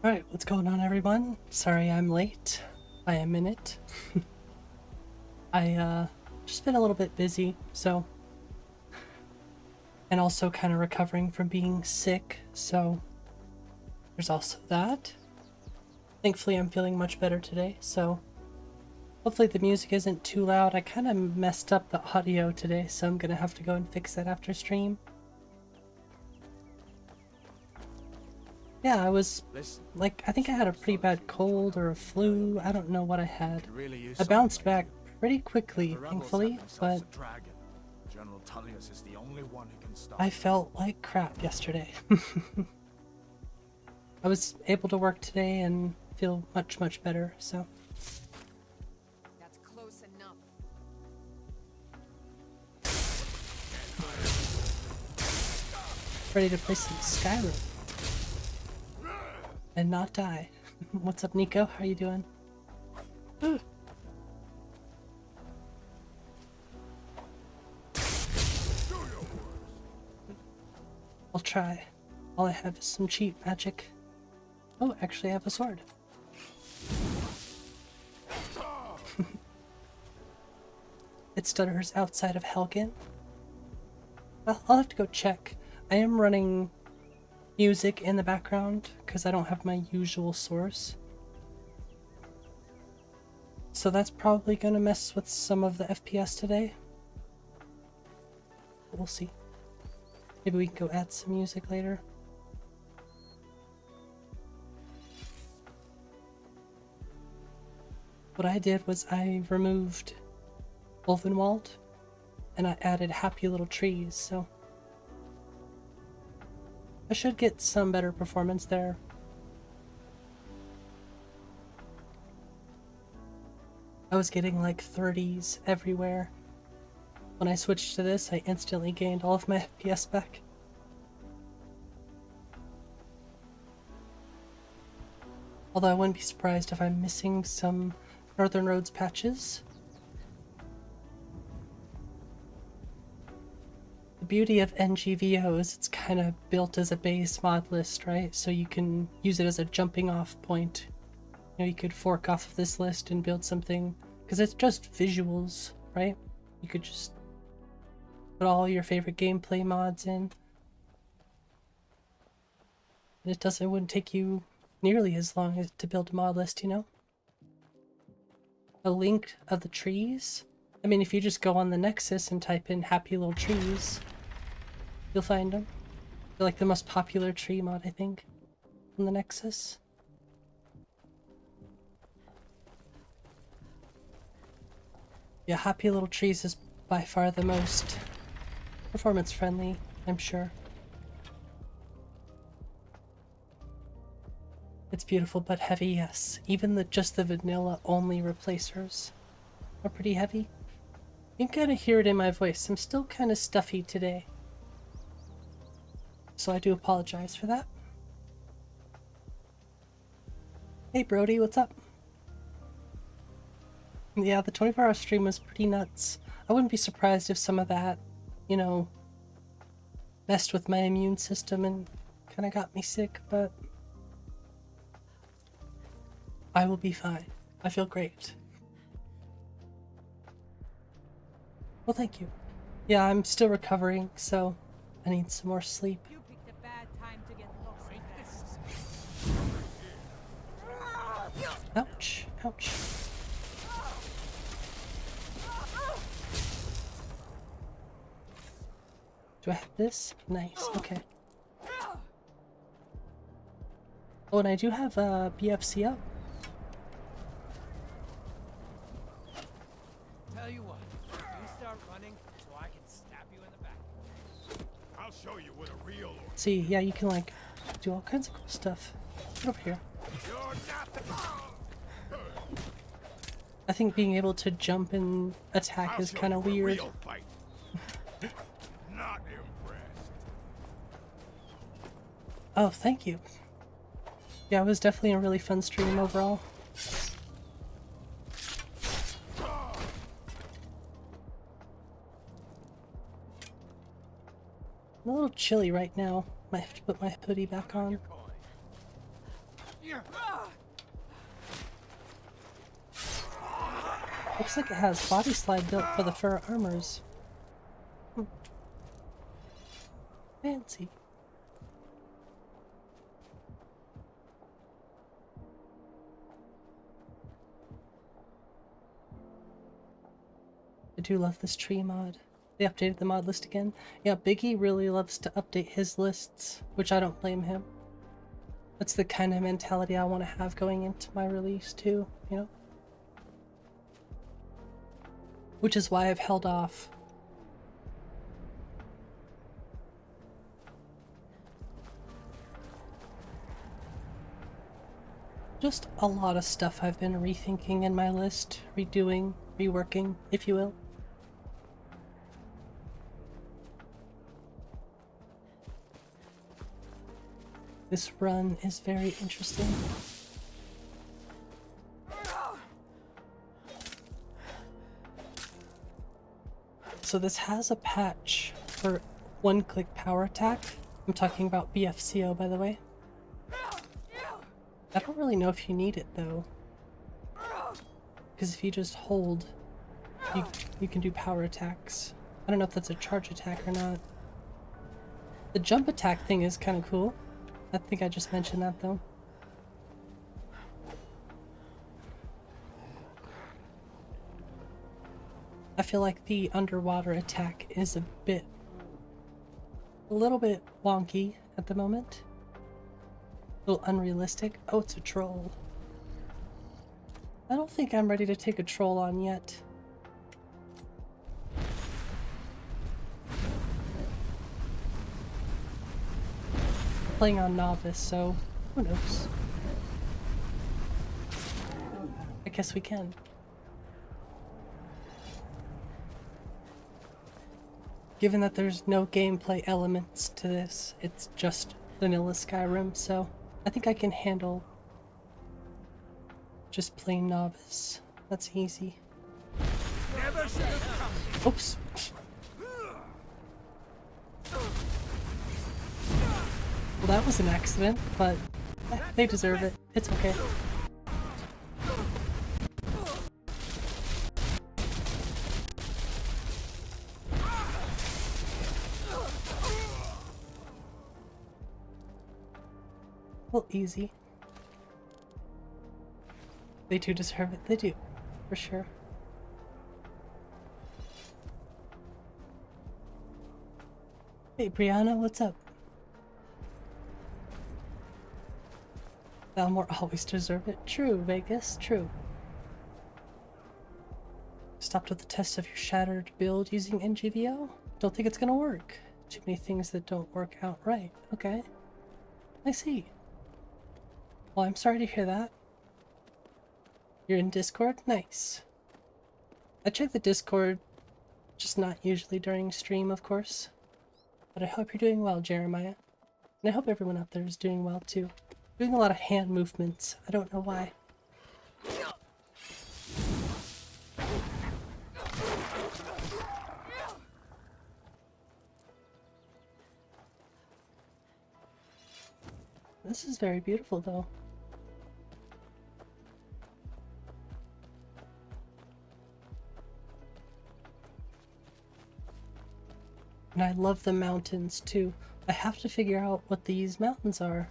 Alright, what's going on everyone? Sorry I'm late by a minute. I just been a little bit busy, so, and also kind of recovering from being sick, so there's also that. Thankfully I'm feeling much better today, so hopefully the music isn't too loud. I kind of messed up the audio today, so I'm gonna have to go and fix that after stream. Yeah, I was, like, I think I had a pretty bad cold or a flu. I don't know what I had. I bounced back pretty quickly, thankfully, but I felt like crap yesterday. I was able to work today and feel much better, so. That's close enough. Ready to play some Skyrim. And not die. What's up, Nico? How you doing? I'll try. All I have is some cheap magic. Oh, actually I have a sword. It stutters outside of Helgen. Well, I'll have to go check. I am running music in the background because I don't have my usual source. So that's probably gonna mess with some of the FPS today. But we'll see. Maybe we can go add some music later. What I did was I removed Ulvenwald and I added happy little trees, so I should get some better performance there. I was getting like 30s everywhere. When I switched to this, I instantly gained all of my FPS back. Although I wouldn't be surprised if I'm missing some Northern Roads patches. The beauty of N.G.V.O is it's kind of built as a base mod list, right? So you can use it as a jumping off point. You know, you could fork off of this list and build something, because it's just visuals, right? You could just put all your favorite gameplay mods in. And it wouldn't take you nearly as long as to build a mod list, you know? A link of the trees. I mean, if you just go on the Nexus and type in happy little trees, you'll find them. They're like the most popular tree mod, I think, on the Nexus. Yeah, happy little trees is by far the most performance friendly, I'm sure. It's beautiful but heavy, yes. Even just the vanilla only replacers are pretty heavy. You can kind of hear it in my voice. I'm still kind of stuffy today, so I do apologize for that. Hey Brody, what's up? Yeah, the 24-hour stream was pretty nuts. I wouldn't be surprised if some of that, you know, messed with my immune system and kind of got me sick, but I will be fine. I feel great. Well, thank you. Yeah, I'm still recovering, so I need some more sleep. You picked a bad time to get lost. Ouch, ouch. Do I have this? Nice, okay. Oh, and I do have a BFCO. Tell you what, you start running so I can stab you in the back. I'll show you what a real or See, yeah, you can like do all kinds of cool stuff. Get over here. you're nothing. I think being able to jump and attack is kind of weird. Real fight. Not impressed. Oh, thank you. Yeah, it was definitely a really fun stream overall. I'm a little chilly right now. Might have to put my hoodie back on. Looks like it has body slide built for the fur armors. Fancy. I do love this tree mod. They updated the mod list again. Yeah, Biggie really loves to update his lists, which I don't blame him. That's the kind of mentality I want to have going into my release too, you know? Which is why I've held off. Just a lot of stuff I've been rethinking in my list, redoing, reworking, if you will. This run is very interesting. So this has a patch for one-click power attack. I'm talking about BFCO, by the way. I don't really know if you need it though, because if you just hold, you can do power attacks. I don't know if that's a charge attack or not. The jump attack thing is kind of cool. I think I just mentioned that though. I feel like the underwater attack is a little bit wonky at the moment. A little unrealistic. Oh, it's a troll. I don't think I'm ready to take a troll on yet. Playing on novice, so who knows? I guess we can. Given that there's no gameplay elements to this, it's just vanilla Skyrim, so I think I can handle just plain novice. That's easy. Oops. Well, that was an accident, but they deserve it. It's okay. Well, easy. They do deserve it. They do, for sure. Hey, Brianna, what's up? Valmore always deserve it. True, Vegas, true. Stopped with the test of your shattered build using N.G.V.O? Don't think it's gonna work. Too many things that don't work out right. Okay. I see. Well, I'm sorry to hear that. You're in Discord? Nice. I check the Discord, just not usually during stream, of course. But I hope you're doing well, Jeremiah. And I hope everyone out there is doing well, too. Doing a lot of hand movements. I don't know why. This is very beautiful, though. And I love the mountains, too. I have to figure out what these mountains are.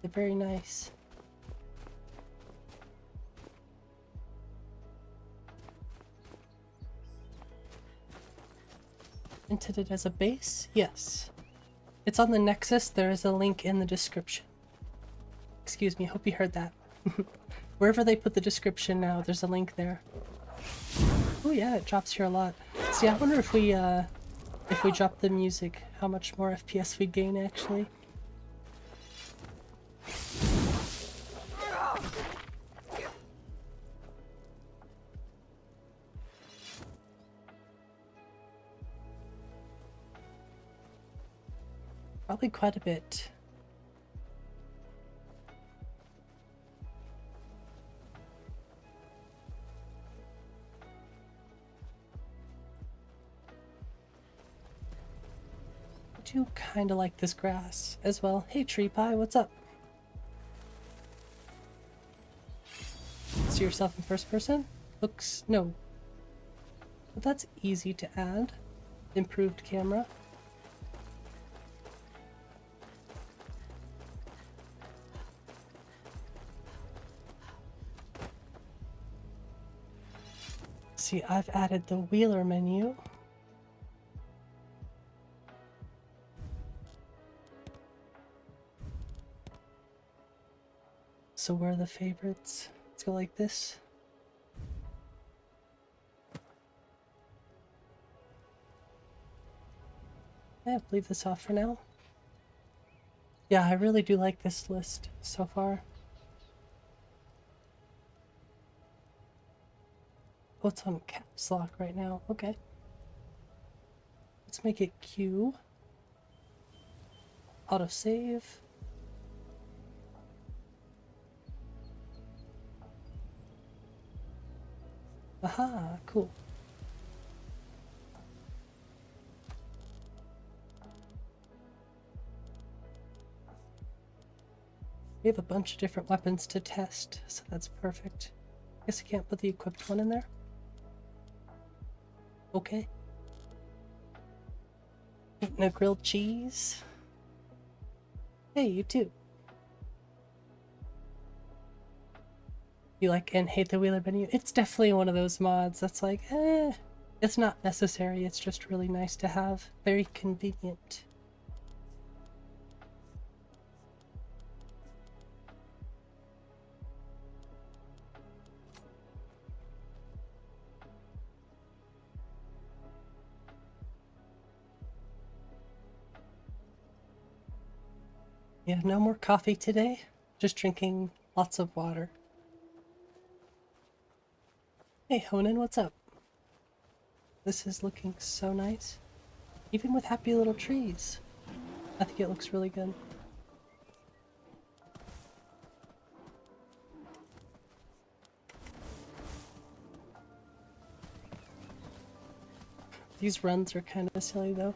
They're very nice. Intended as a base? Yes. It's on the Nexus. There is a link in the description. Excuse me, hope you heard that. Wherever they put the description now, there's a link there. Oh yeah, it drops here a lot. See, I wonder if we drop the music, how much more FPS we gain actually. Probably quite a bit. I do kind of like this grass as well. Hey Tree Pie, what's up? see yourself in first person? Looks... no. But that's easy to add. Improved camera. See, I've added the wheeler menu. So where are the favorites? Let's go like this. Yeah, leave this off for now. Yeah, I really do like this list so far. Oh, it's on caps lock right now. Okay. Let's make it Q. Autosave. Aha, cool. We have a bunch of different weapons to test, so that's perfect. Guess I can't put the equipped one in there. Okay. Eating a grilled cheese. Hey, you too. You like and hate the wheeler menu? It's definitely one of those mods that's like, it's not necessary, it's just really nice to have. Very convenient. Yeah, no more coffee today. Just drinking lots of water. Hey, Honan, what's up? This is looking so nice. Even with happy little trees. I think it looks really good. These runs are kind of silly though.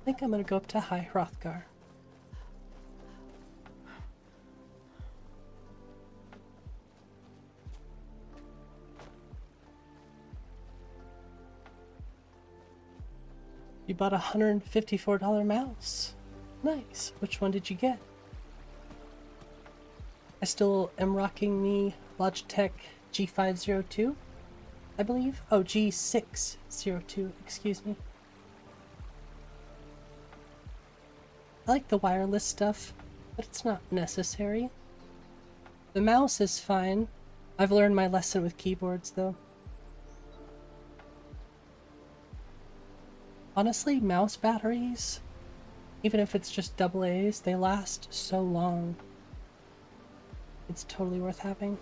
I think I'm gonna go up to High Hrothgar. You bought a $154 mouse. Nice. Which one did you get? I still am rocking the Logitech G502, I believe. Oh, G602, excuse me. I like the wireless stuff, but it's not necessary. The mouse is fine. I've learned my lesson with keyboards, though. Honestly, mouse batteries, even if it's just AA's, they last so long. It's totally worth having.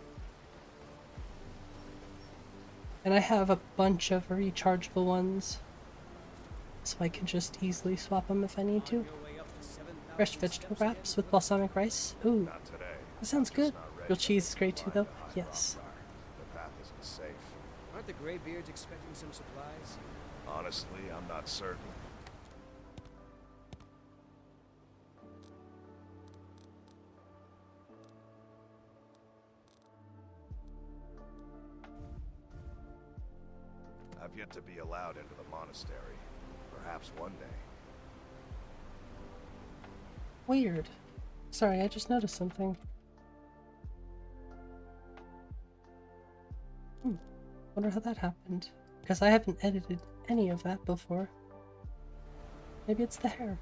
And I have a bunch of rechargeable ones, so I can just easily swap them if I need to. Fresh vegetable wraps with balsamic rice. Ooh, that sounds good. Grilled cheese is great too, though. Yes. The path isn't safe. Aren't the Greybeards expecting some supplies? Honestly, I'm not certain. I've yet to be allowed into the monastery. Perhaps one day. Weird. Sorry, I just noticed something. Wonder how that happened. Because I haven't edited any of that before. Maybe it's the hair.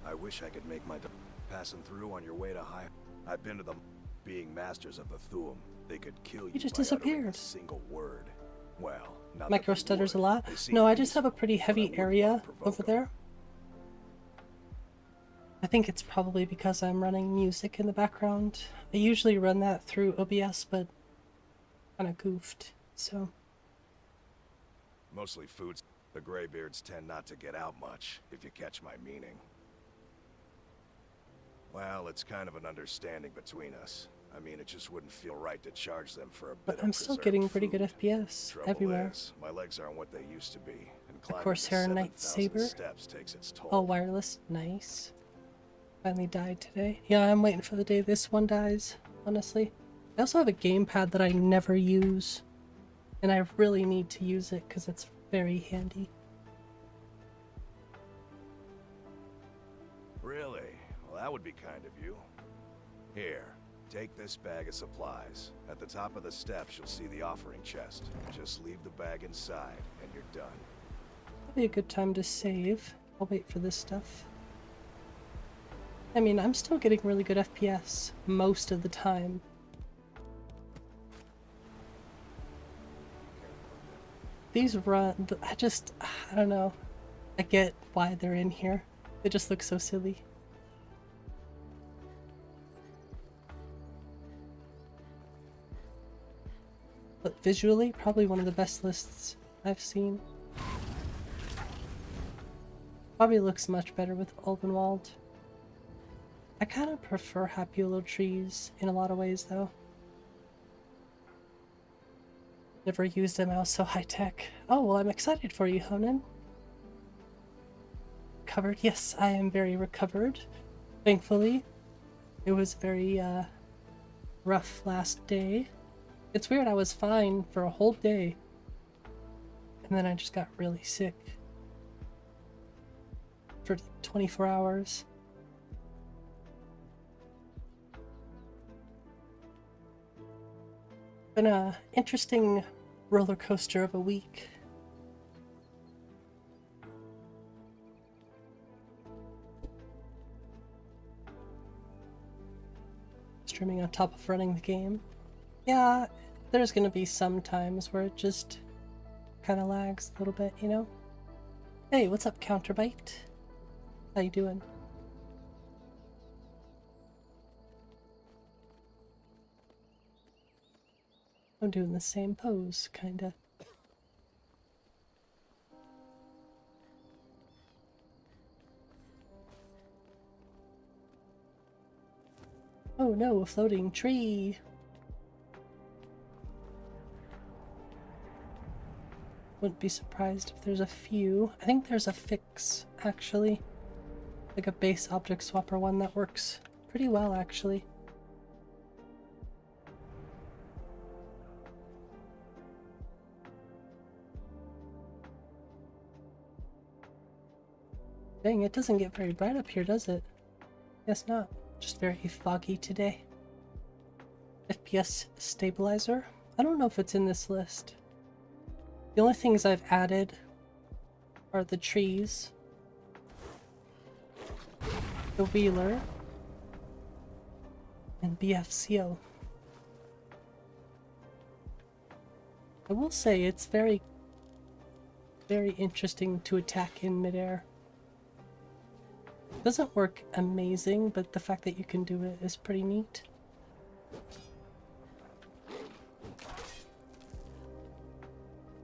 I wish I could make my passing through on your way to High. I've been to them. Being masters of the Thuum, they could kill you. You just by uttering disappeared. a single word. Well, not Micro that they stutters a would. lot. They seem No, I just have a peaceful, pretty but I heavy wouldn't area want to provoke over 'em. there. I think it's probably because I'm running music in the background. I usually run that through OBS, but kind of goofed, so. Mostly foods. The Greybeards tend not to get out much, if you catch my meaning. Well, it's kind of an understanding between us. I mean, it just wouldn't feel right to charge them for a bit But of I'm still preserved getting pretty food. good FPS Trouble everywhere. is, my legs aren't what they used to be, and Climbing Corsair the Knight 7,000 Saber. steps takes its toll. All wireless. Nice. Finally died today. Yeah, I'm waiting for the day this one dies, honestly. I also have a gamepad that I never use, and I really need to use it because it's very handy. Really? Well, that would be kind of you. Here, take this bag of supplies. At the top of the steps, you'll see the offering chest. Just leave the bag inside, and you're done. Probably a good time to save. I'll wait for this stuff. I mean, I'm still getting really good FPS most of the time. These run, I don't know. I get why they're in here. They just look so silly. But visually, probably one of the best lists I've seen. Probably looks much better with Ulvenwald. I kind of prefer happy little trees in a lot of ways, though. Never used a mouse so high-tech. Oh, well, I'm excited for you, Honan. Recovered? Yes, I am very recovered. Thankfully. It was very, rough last day. It's weird, I was fine for a whole day. And then I just got really sick. For 24 hours. Been a interesting roller coaster of a week. Streaming on top of running the game. Yeah, there's gonna be some times where it just kind of lags a little bit, you know? Hey, what's up, Counterbite? How you doing? I'm doing the same pose, kinda. Oh no, a floating tree! Wouldn't be surprised if there's a few. I think there's a fix, actually. Like a base object swapper one that works pretty well, actually. Dang, it doesn't get very bright up here, does it? Guess not. Just very foggy today. FPS stabilizer? I don't know if it's in this list. The only things I've added are the trees, the wheeler, and BFCO. I will say it's very interesting to attack in midair. Doesn't work amazing, but the fact that you can do it is pretty neat.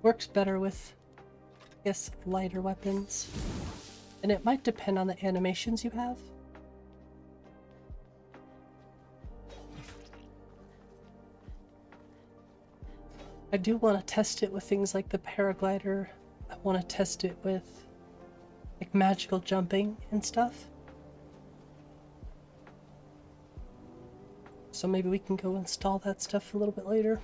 Works better with, I guess, lighter weapons. And it might depend on the animations you have. I do want to test it with things like the paraglider. I want to test it with like magical jumping and stuff. So maybe we can go install that stuff a little bit later.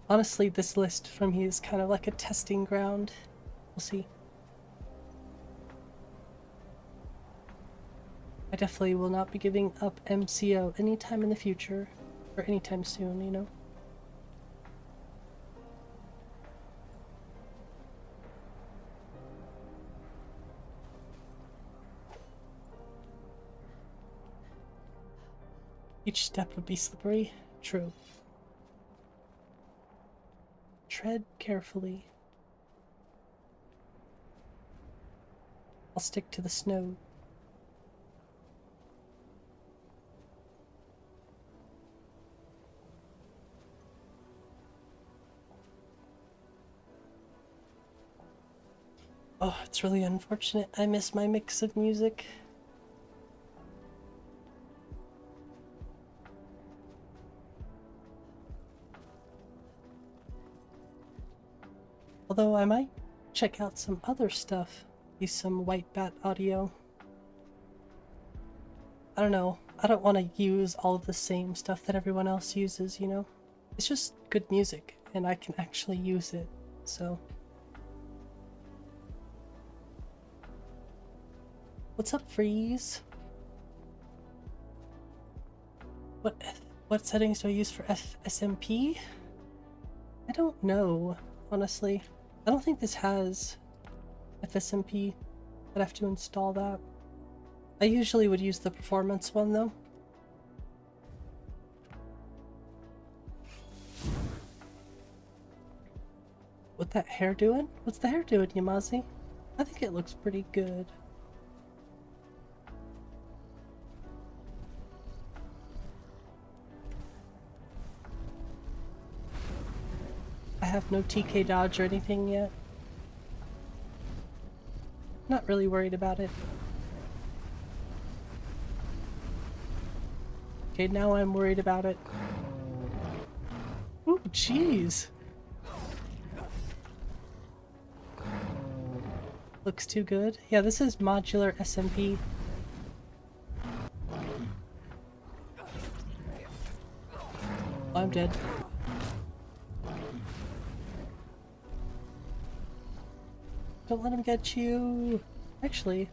Honestly, this list for me is kind of like a testing ground. We'll see. I definitely will not be giving up MCO anytime in the future, or anytime soon, you know? Each step would be slippery. True. Tread carefully. I'll stick to the snow. Oh, it's really unfortunate. I miss my mix of music. Although I might check out some other stuff. Use some white bat audio. I don't know. I don't want to use all of the same stuff that everyone else uses, you know? It's just good music, and I can actually use it, so... What's up, Freeze? What settings do I use for SMP? I don't know, honestly. I don't think this has FSMP. I'd have to install that. I usually would use the performance one though. What that hair doing? What's the hair doing, Yamazi? I think it looks pretty good. I have no TK dodge or anything yet. Not really worried about it. Okay, now I'm worried about it. Ooh, jeez. Looks too good. Yeah, this is modular SMP. Oh, I'm dead. Don't let him get you. Actually.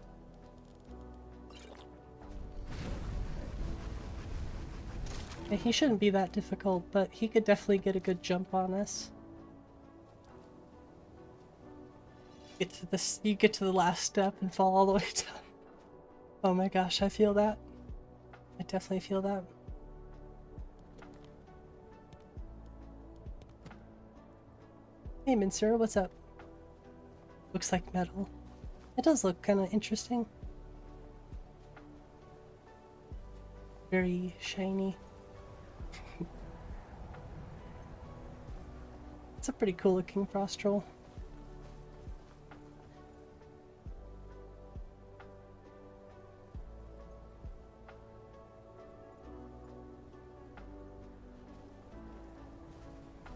Yeah, he shouldn't be that difficult, but he could definitely get a good jump on us. Get to this, you get to the last step and fall all the way down. Oh my gosh, I feel that. I definitely feel that. Hey Mincer, what's up? Looks like metal. It does look kind of interesting. Very shiny. It's a pretty cool looking frost troll.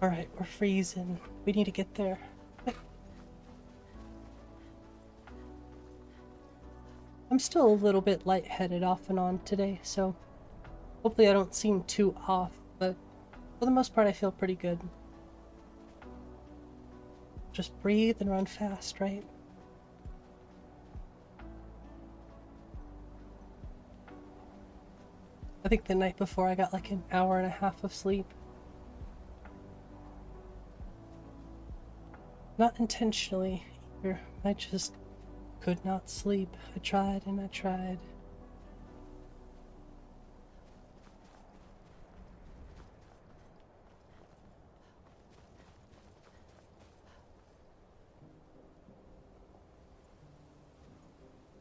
Alright, we're freezing. We need to get there. I'm still a little bit lightheaded off and on today, so hopefully I don't seem too off, but for the most part I feel pretty good. Just breathe and run fast, right? I think the night before I got like an hour and a half of sleep. Not intentionally either. I just could not sleep. I tried and I tried.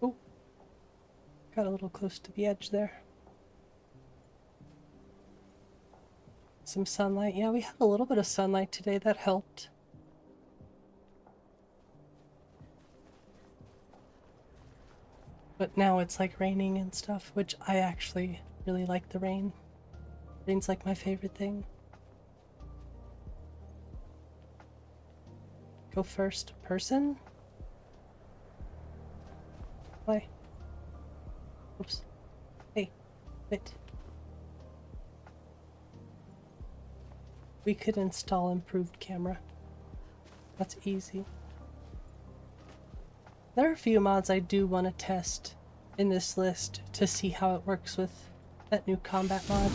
Oh, got a little close to the edge there. Some sunlight. Yeah, we had a little bit of sunlight today. That helped. But now it's like raining and stuff, which I actually really like the rain. Rain's like my favorite thing. Go first person? Why? Oops. Hey, wait. We could install improved camera. That's easy. There are a few mods I do want to test in this list to see how it works with that new combat mod.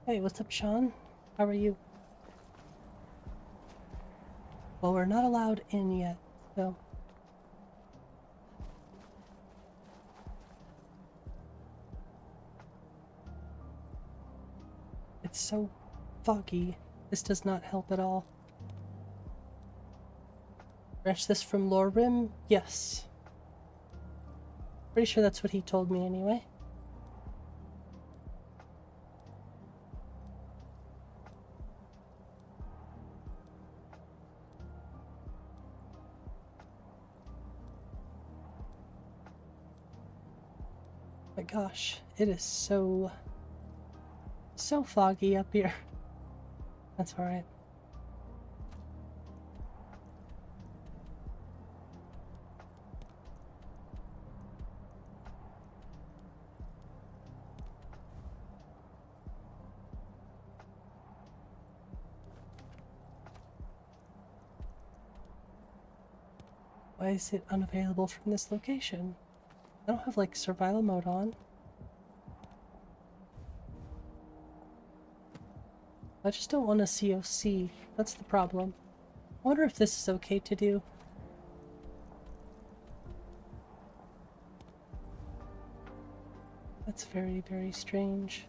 Hey, what's up, Sean? How are you? Well, we're not allowed in yet, so... It's so foggy. This does not help at all. Branch this from Lore Rim? Yes. Pretty sure that's what he told me anyway. My gosh, it is so foggy up here. That's alright. Why is it unavailable from this location? I don't have like survival mode on. I just don't want a COC. That's the problem. I wonder if this is okay to do. That's very, very strange.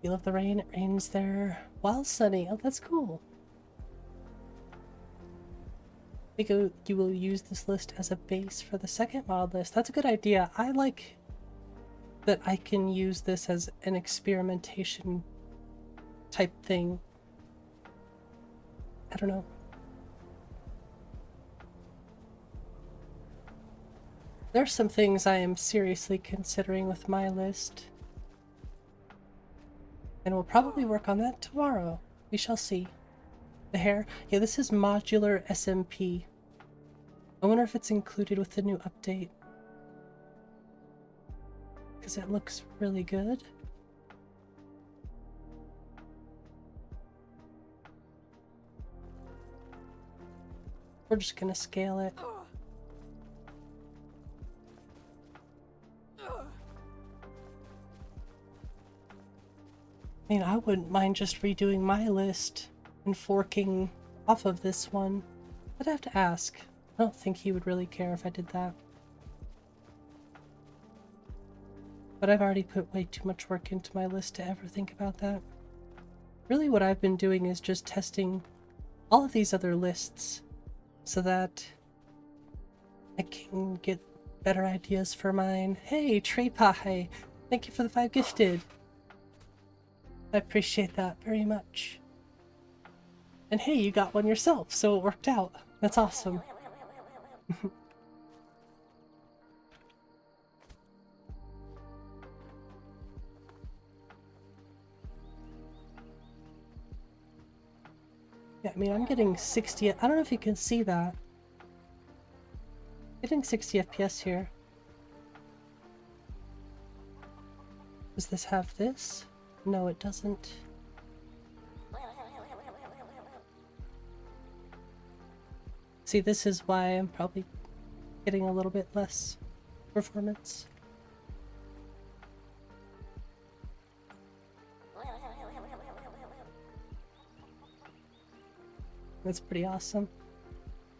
You love the rain, it rains there while sunny. Oh, that's cool. I think you will use this list as a base for the second mod list. That's a good idea. I like that I can use this as an experimentation type thing. I don't know. There's some things I am seriously considering with my list. And we'll probably work on that tomorrow. We shall see. The hair. Yeah, this is modular SMP. I wonder if it's included with the new update. Because it looks really good. We're just gonna scale it. I mean, I wouldn't mind just redoing my list and forking off of this one. I'd have to ask. I don't think he would really care if I did that. But I've already put way too much work into my list to ever think about that. Really what I've been doing is just testing all of these other lists so that I can get better ideas for mine. Hey, Trey Pie! Thank you for the 5 gifted. I appreciate that very much. And hey, you got one yourself, so it worked out. That's awesome. Yeah, I mean, I'm getting 60. I don't know if you can see that. Getting 60 FPS here. Does this have this? No, it doesn't. See, this is why I'm probably getting a little bit less performance. That's pretty awesome.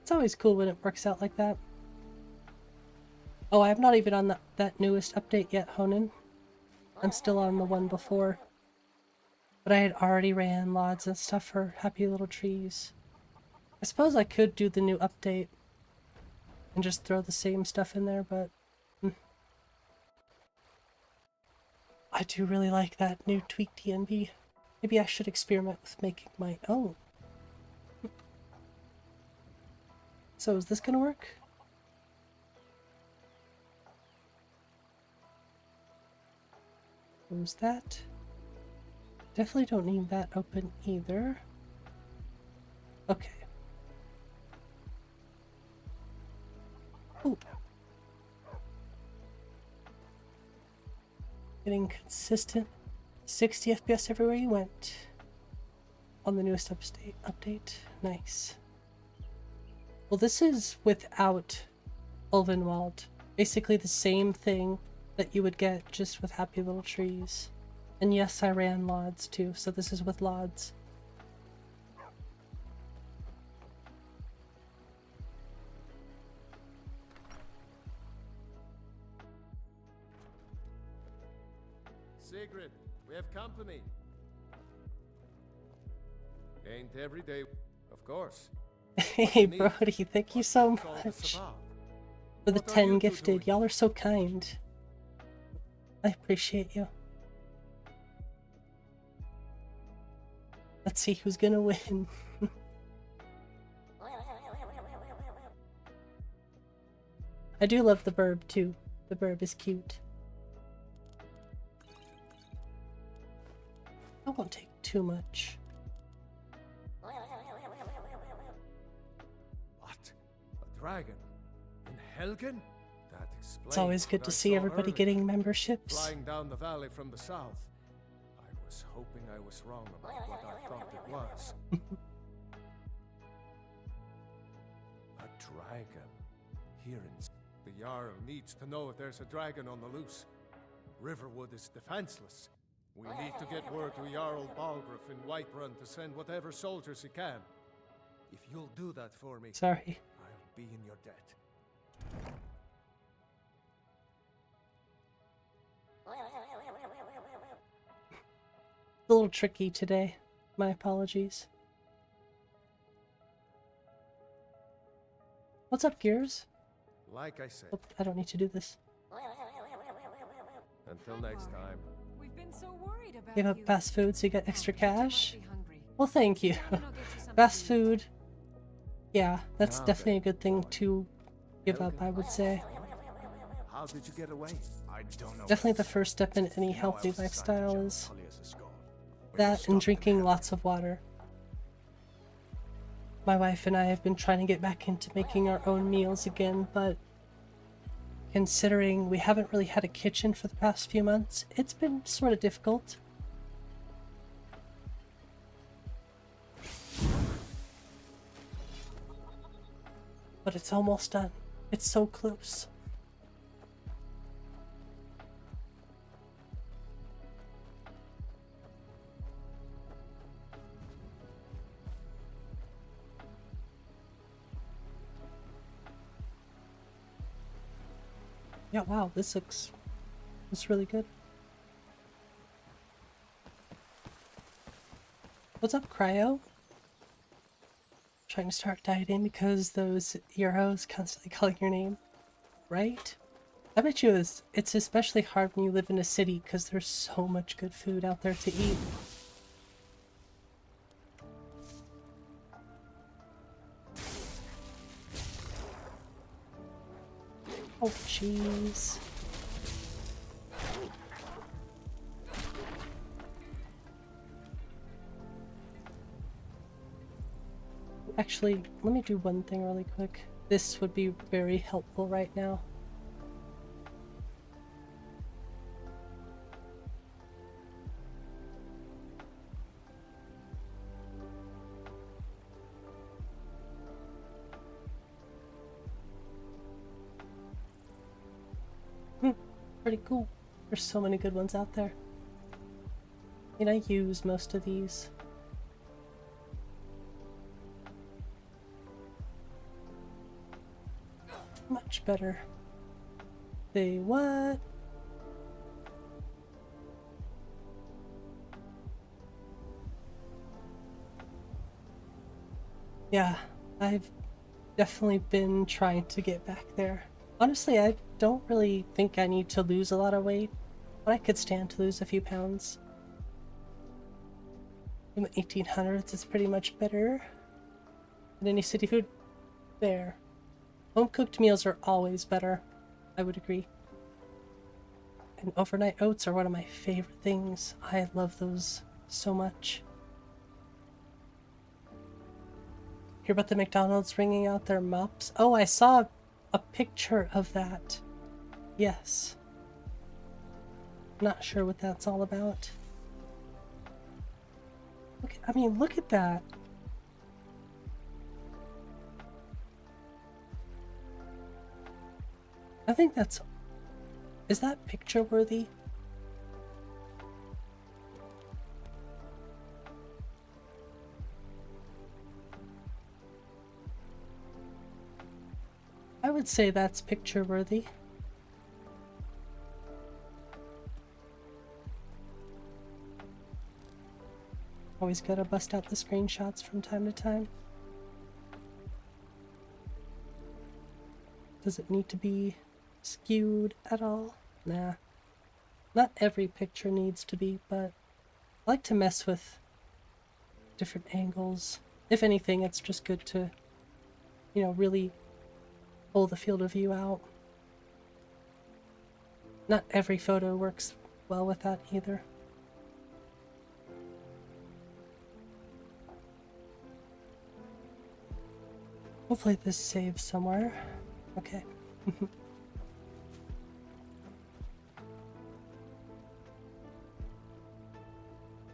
It's always cool when it works out like that. Oh, I'm not even on that newest update yet, Honan. I'm still on the one before. But I had already ran LODs and stuff for Happy Little Trees. I suppose I could do the new update and just throw the same stuff in there, but I do really like that new tweaked DNB. Maybe I should experiment with making my own. So is this gonna work? Close that. Definitely don't need that open either. Okay. Ooh. Getting consistent 60 FPS everywhere you went on the newest update. Nice. Well, this is without Ulvenwald. Basically the same thing that you would get just with Happy Little Trees. And yes, I ran LODs too, so this is with LODs. Sigrid, we have company. Ain't every day, of course. Hey Brody, thank you so much for the 10 gifted. Y'all are so kind. I appreciate you. Let's see who's gonna win. I do love the burb too. The burb is cute. I won't take too much. What? A dragon? In Helgen? That explains It's always good what to I see saw everybody earlier, getting memberships. flying down the valley from the south. I was hoping I was wrong about what I thought it was. A dragon. Here in... The Jarl needs to know if there's a dragon on the loose. Riverwood is defenseless. We need to get word to Jarl Balgruuf in Whiterun to send whatever soldiers he can. If you'll do that for me, Sorry. I'll be in your debt. A little tricky today. My apologies. What's up, Gears? Like I said, Oh, I don't need to do this. until next time. We've been so worried about Give up you. fast food so you get extra You two must cash. be hungry. Well, thank you. Then I'll get you something Fast to eat. food. Yeah, that's Now definitely then, a good thing boy. to give up, I would say. How did you get away? I don't know. Definitely the first step in any healthy lifestyle is that and drinking lots of water. My wife and I have been trying to get back into making our own meals again, but considering we haven't really had a kitchen for the past few months, it's been sort of difficult. But it's almost done. It's so close. Yeah, wow, this looks really good. What's up, Cryo? Trying to start dieting because those Euros constantly calling your name, right? I bet you it's especially hard when you live in a city because there's so much good food out there to eat. Oh, jeez. Actually, let me do one thing really quick. This would be very helpful right now. Pretty cool. There's so many good ones out there. I mean, I use most of these. Much better. Say what? Yeah, I've definitely been trying to get back there. Honestly, I don't really think I need to lose a lot of weight, but I could stand to lose a few pounds. In the 1800s, it's pretty much better than any city food. There. Home-cooked meals are always better. I would agree. And overnight oats are one of my favorite things. I love those so much. Hear about the McDonald's ringing out their mops? Oh, I saw a picture of that. Yes. Not sure what that's all about. Look at that. I think that's... Is that picture worthy? I would say that's picture worthy. Always gotta bust out the screenshots from time to time. Does it need to be skewed at all? Nah. Not every picture needs to be, but I like to mess with different angles. If anything, it's just good to, you know, really pull the field of view out. Not every photo works well with that either. Hopefully this saves somewhere. Okay.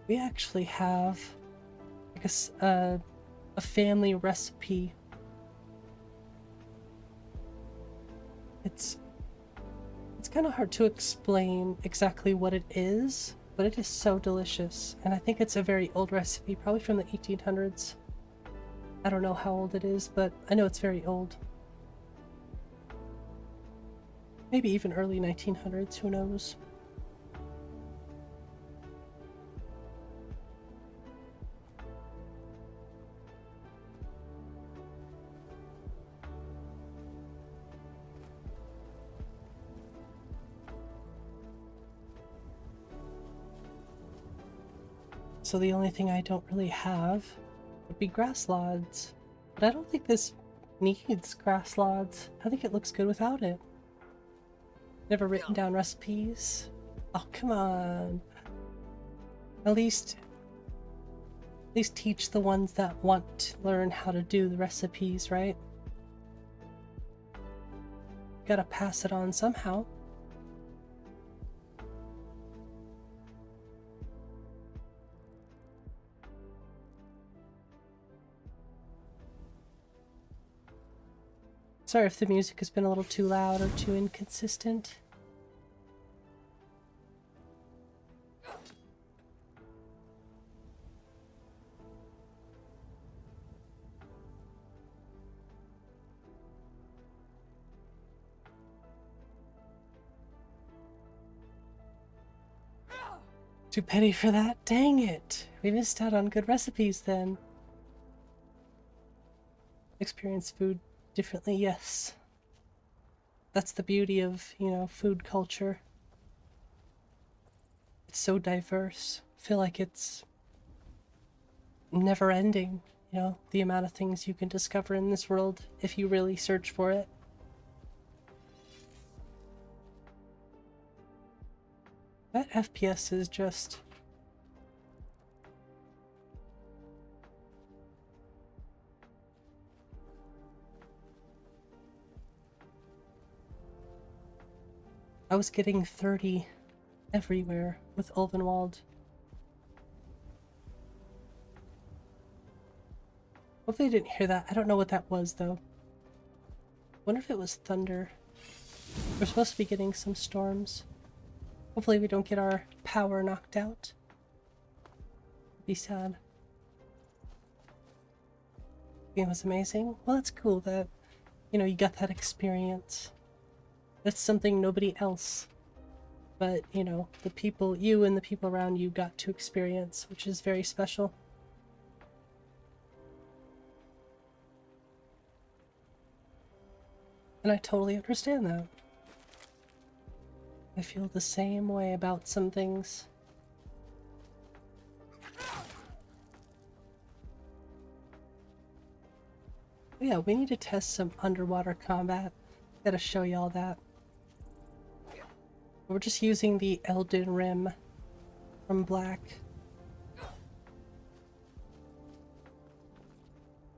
We actually have like a family recipe. It's kind of hard to explain exactly what it is, but it is so delicious. And I think it's a very old recipe, probably from the 1800s. I don't know how old it is, but I know it's very old. Maybe even early 1900s, who knows? So the only thing I don't really have would be grass logs. But I don't think this needs grass logs. I think it looks good without it. Never written down recipes. Oh, come on. At least teach the ones that want to learn how to do the recipes, right? Gotta pass it on somehow. Sorry if the music has been a little too loud or too inconsistent. Too petty for that? Dang it! We missed out on good recipes then. Experience food differently, yes. That's the beauty of, you know, food culture. It's so diverse. I feel like it's never ending, you know, the amount of things you can discover in this world if you really search for it. That FPS is just... I was getting 30 everywhere with Ulvenwald. Hope they didn't hear that. I don't know what that was though. Wonder if it was thunder. We're supposed to be getting some storms. Hopefully we don't get our power knocked out. Be sad. The game was amazing. Well, that's cool that, you know, you got that experience. That's something nobody else but, you know, the people, you and the people around you got to experience, which is very special. And I totally understand that. I feel the same way about some things. But yeah, we need to test some underwater combat. Gotta show y'all that. We're just using the Elden Rim from Black.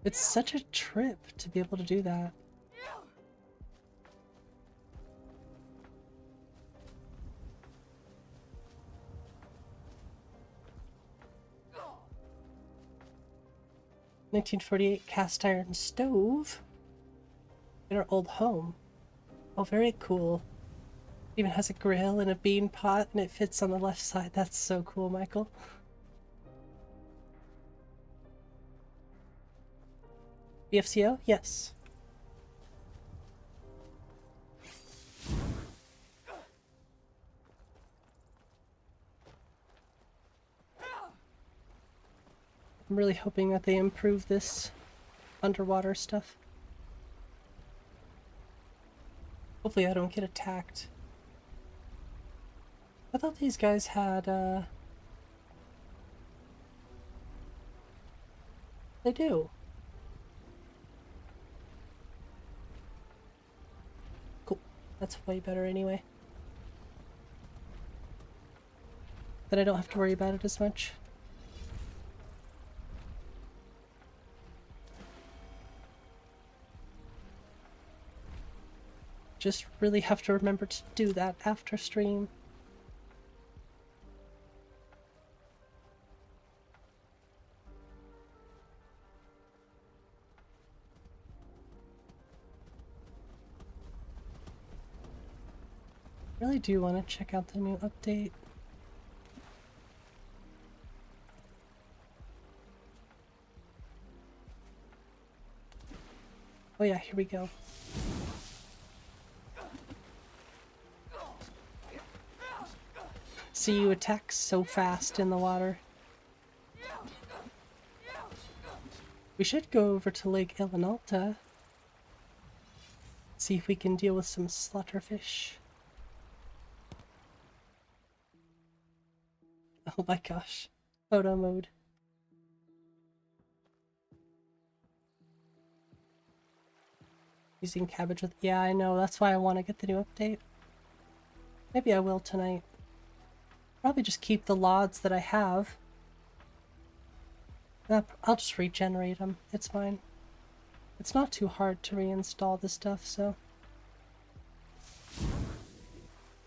It's such a trip to be able to do that. "1948 cast iron stove in our old home." Oh, very cool. Even has a grill and a bean pot and it fits on the left side. That's so cool, Michael. BFCO? Yes. I'm really hoping that they improve this underwater stuff. Hopefully I don't get attacked. I thought these guys had, they do. Cool. That's way better anyway. Then I don't have to worry about it as much. Just really have to remember to do that after stream. Really do want to check out the new update. Oh yeah, here we go. See, you attack so fast in the water. We should go over to Lake Ilinalta. See if we can deal with some slaughterfish. Oh my gosh. Photo mode. Using cabbage with... Yeah, I know. That's why I want to get the new update. Maybe I will tonight. Probably just keep the lods that I have. I'll just regenerate them. It's fine. It's not too hard to reinstall this stuff, so...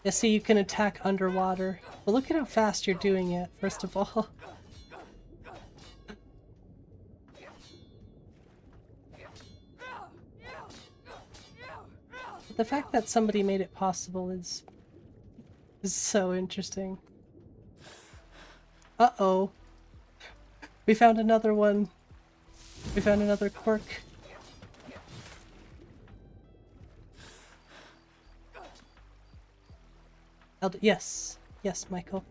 Yeah, see, you can attack underwater. But look at how fast you're doing it, first of all. The fact that somebody made it possible is so interesting. Uh-oh. We found another one. We found another quirk. Yes. Yes, Michael.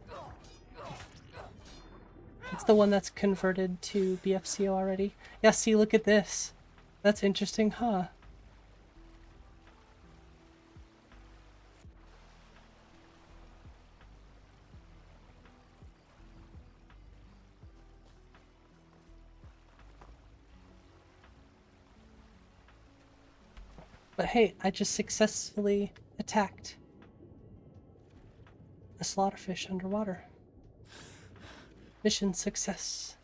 It's the one that's converted to BFCO already. Yeah, see, look at this. That's interesting, huh? But hey, I just successfully attacked a slaughterfish underwater. Mission success.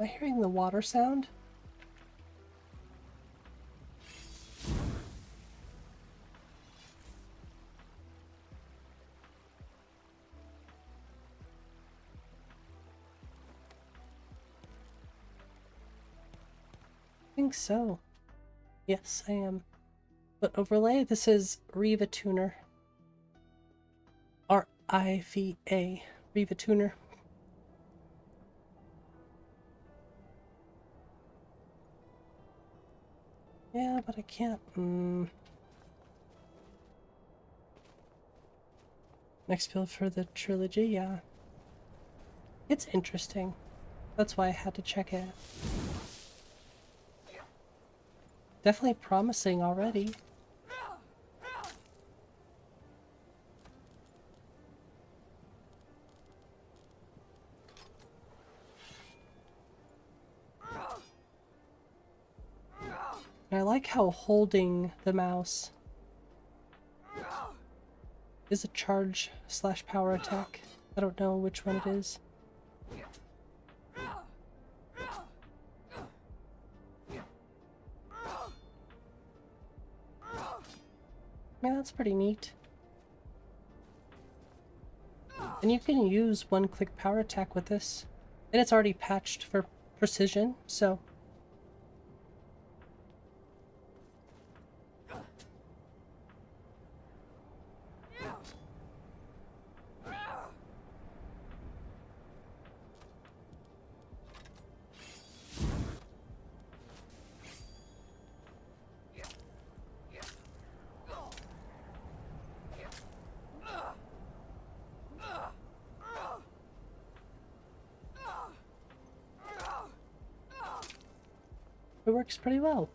Am I hearing the water sound? I think so. Yes, I am. But overlay, this is Riva Tuner. R-I-V-A. Riva Tuner. Yeah, but I can't. Next build for the trilogy, yeah. It's interesting. That's why I had to check it. Definitely promising already. And I like how holding the mouse is a charge / power attack. I don't know which one it is. Yeah, that's pretty neat. And you can use one-click power attack with this. And it's already patched for precision, so... it works pretty well.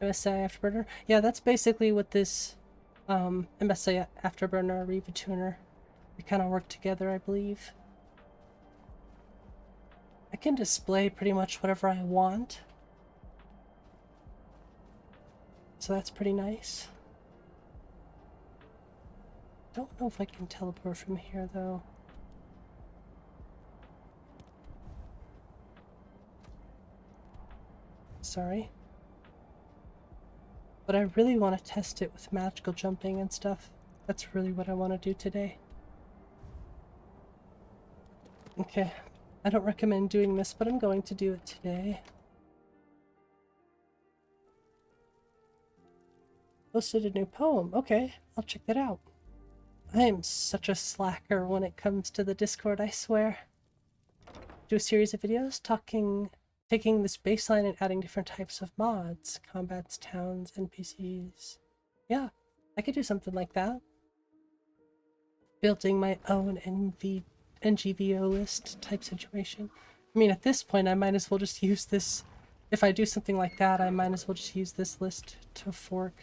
MSI Afterburner. Yeah, that's basically what this MSI Afterburner Reva Tuner, they kind of work together, I believe. I can display pretty much whatever I want. So that's pretty nice. Don't know if I can teleport from here though. Sorry. But I really want to test it with magical jumping and stuff. That's really what I want to do today. Okay. I don't recommend doing this, but I'm going to do it today. Posted a new poem. Okay, I'll check that out. I am such a slacker when it comes to the Discord, I swear. Do a series of videos taking this baseline and adding different types of mods, combats, towns, NPCs. Yeah, I could do something like that. Building my own N.G.V.O list type situation. I mean, at this point, I might as well just use this. If I do something like that, I might as well just use this list to fork.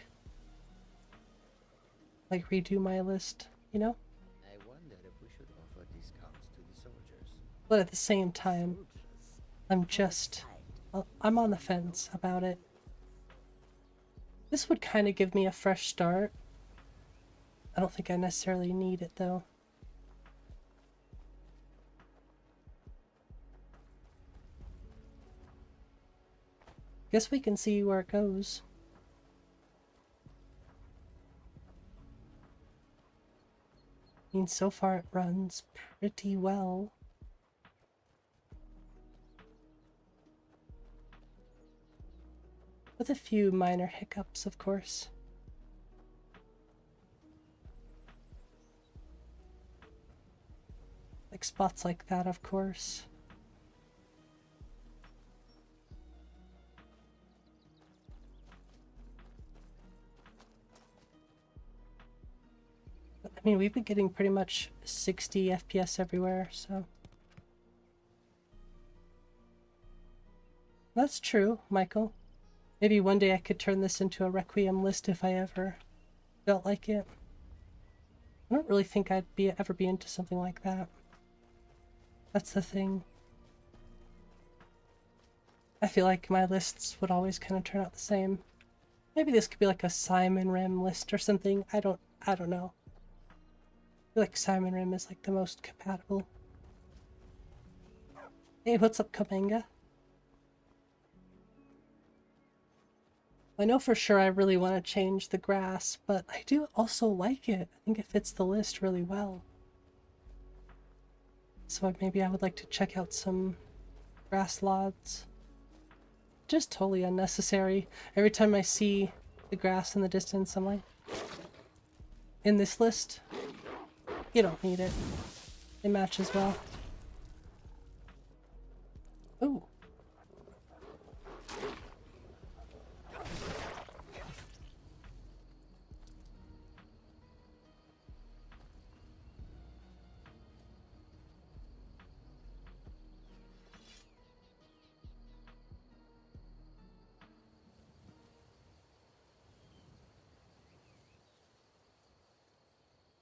Like, redo my list, you know? I wonder if we should offer discounts to the soldiers. But at the same time, I'm on the fence about it. This would kind of give me a fresh start. I don't think I necessarily need it though. Guess we can see where it goes. I mean, so far it runs pretty well. With a few minor hiccups, of course. Like spots like that, of course. But, I mean, we've been getting pretty much 60 FPS everywhere, so. That's true, Michael. Maybe one day I could turn this into a Requiem list if I ever felt like it. I don't really think I'd ever be into something like that. That's the thing. I feel like my lists would always kind of turn out the same. Maybe this could be like a Simon Rim list or something. I don't know. I feel like Simon Rim is like the most compatible. Hey, what's up, Kamanga? I know for sure I really want to change the grass, but I do also like it. I think it fits the list really well. So maybe I would like to check out some grass lots. Just totally unnecessary. Every time I see the grass in the distance, I'm like, in this list, you don't need it. It matches well. Ooh.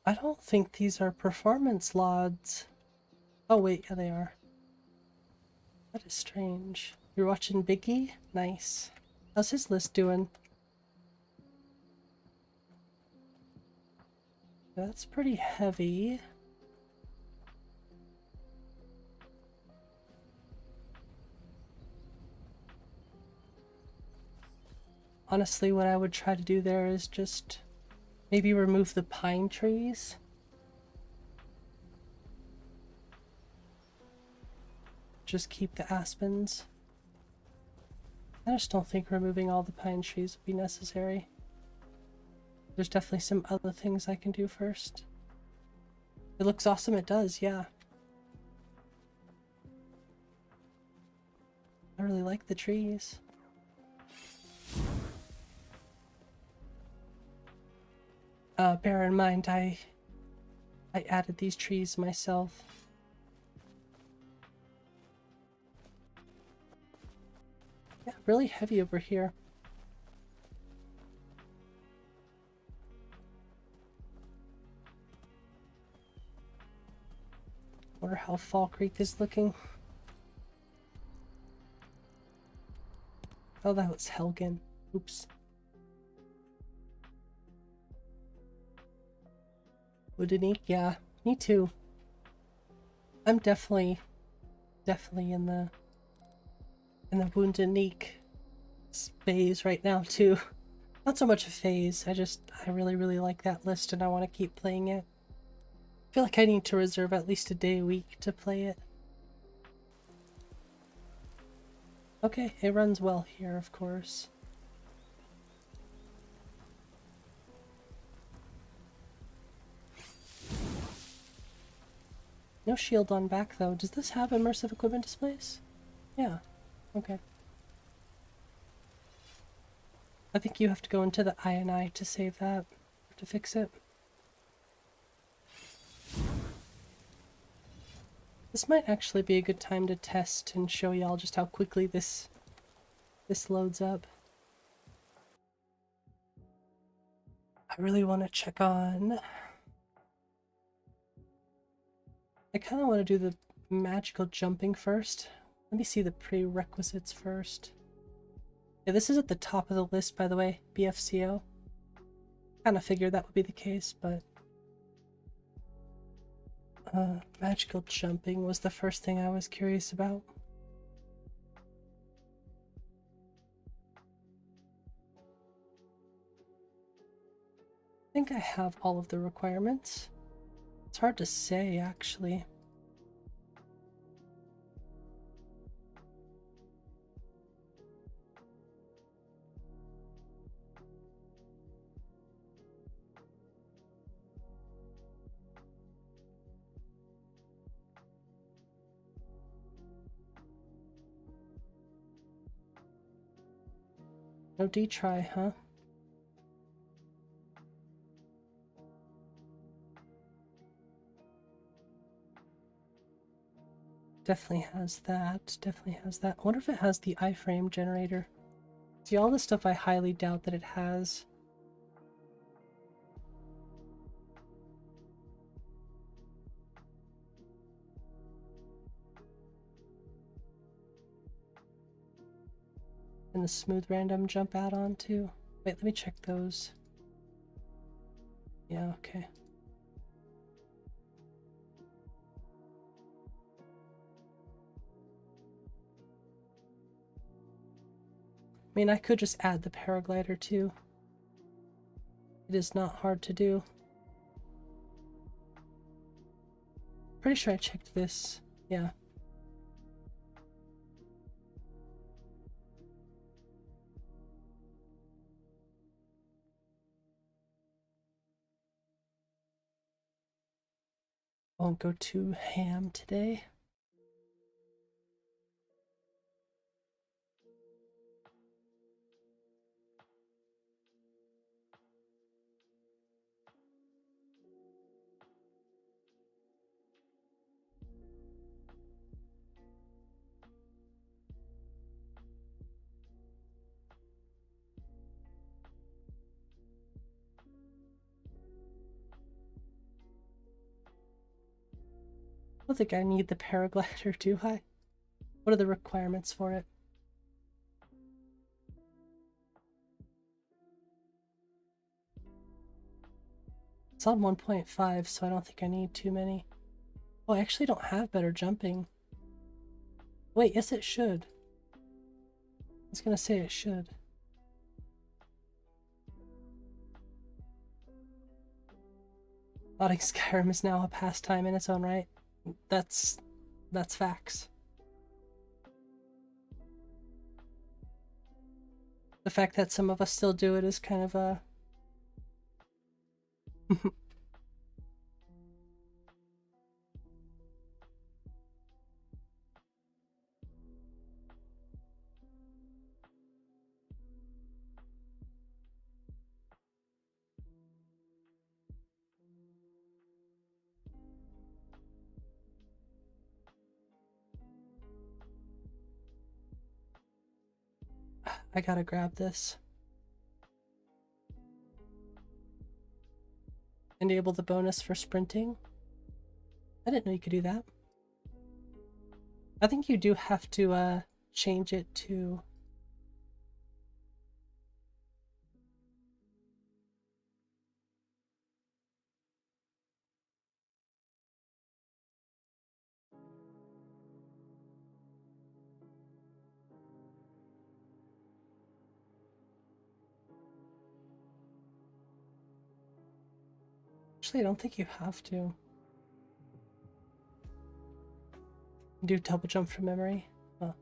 I don't think these are performance LODs. Oh wait, yeah they are. That is strange. You're watching Biggie? Nice. How's his list doing? That's pretty heavy. Honestly, what I would try to do there is just maybe remove the pine trees. Just keep the aspens. I just don't think removing all the pine trees would be necessary. There's definitely some other things I can do first. It looks awesome, it does, yeah. I really like the trees. Bear in mind, I added these trees myself. Yeah, really heavy over here. Wonder how Fall Creek is looking. Oh, that was Helgen. Oops. Woodenique, yeah, me too. I'm definitely in the Woundenique phase right now too. Not so much a phase. I really like that list and I want to keep playing it. I feel like I need to reserve at least a day a week to play it. Okay, it runs well here, of course. No shield on back though. Does this have immersive equipment displays? Yeah. Okay. I think you have to go into the INI to save that, to fix it. This might actually be a good time to test and show y'all just how quickly this loads up. I really want to check on... I kind of want to do the magical jumping first. Let me see the prerequisites first. Yeah, this is at the top of the list, by the way, BFCO. Kind of figured that would be the case, but... magical jumping was the first thing I was curious about. I think I have all of the requirements. It's hard to say, actually. No D-try, huh? Definitely has that. Definitely has that. I wonder if it has the iframe generator. See, all this stuff I highly doubt that it has. And the smooth random jump add-on too. Wait, let me check those. Yeah, okay. I mean, I could just add the paraglider too. It is not hard to do. Pretty sure I checked this. Yeah. Won't go too ham today. I don't think I need the paraglider, do I? What are the requirements for it? It's on 1.5, so I don't think I need too many. Oh, I actually don't have better jumping. Wait, yes it should. I was gonna say it should. Modding Skyrim is now a pastime in its own right. That's facts. The fact that some of us still do it is kind of a... I gotta grab this. Enable the bonus for sprinting. I didn't know you could do that. I think you do have to change it to... Actually, I don't think you have to. Do double jump from memory. Huh.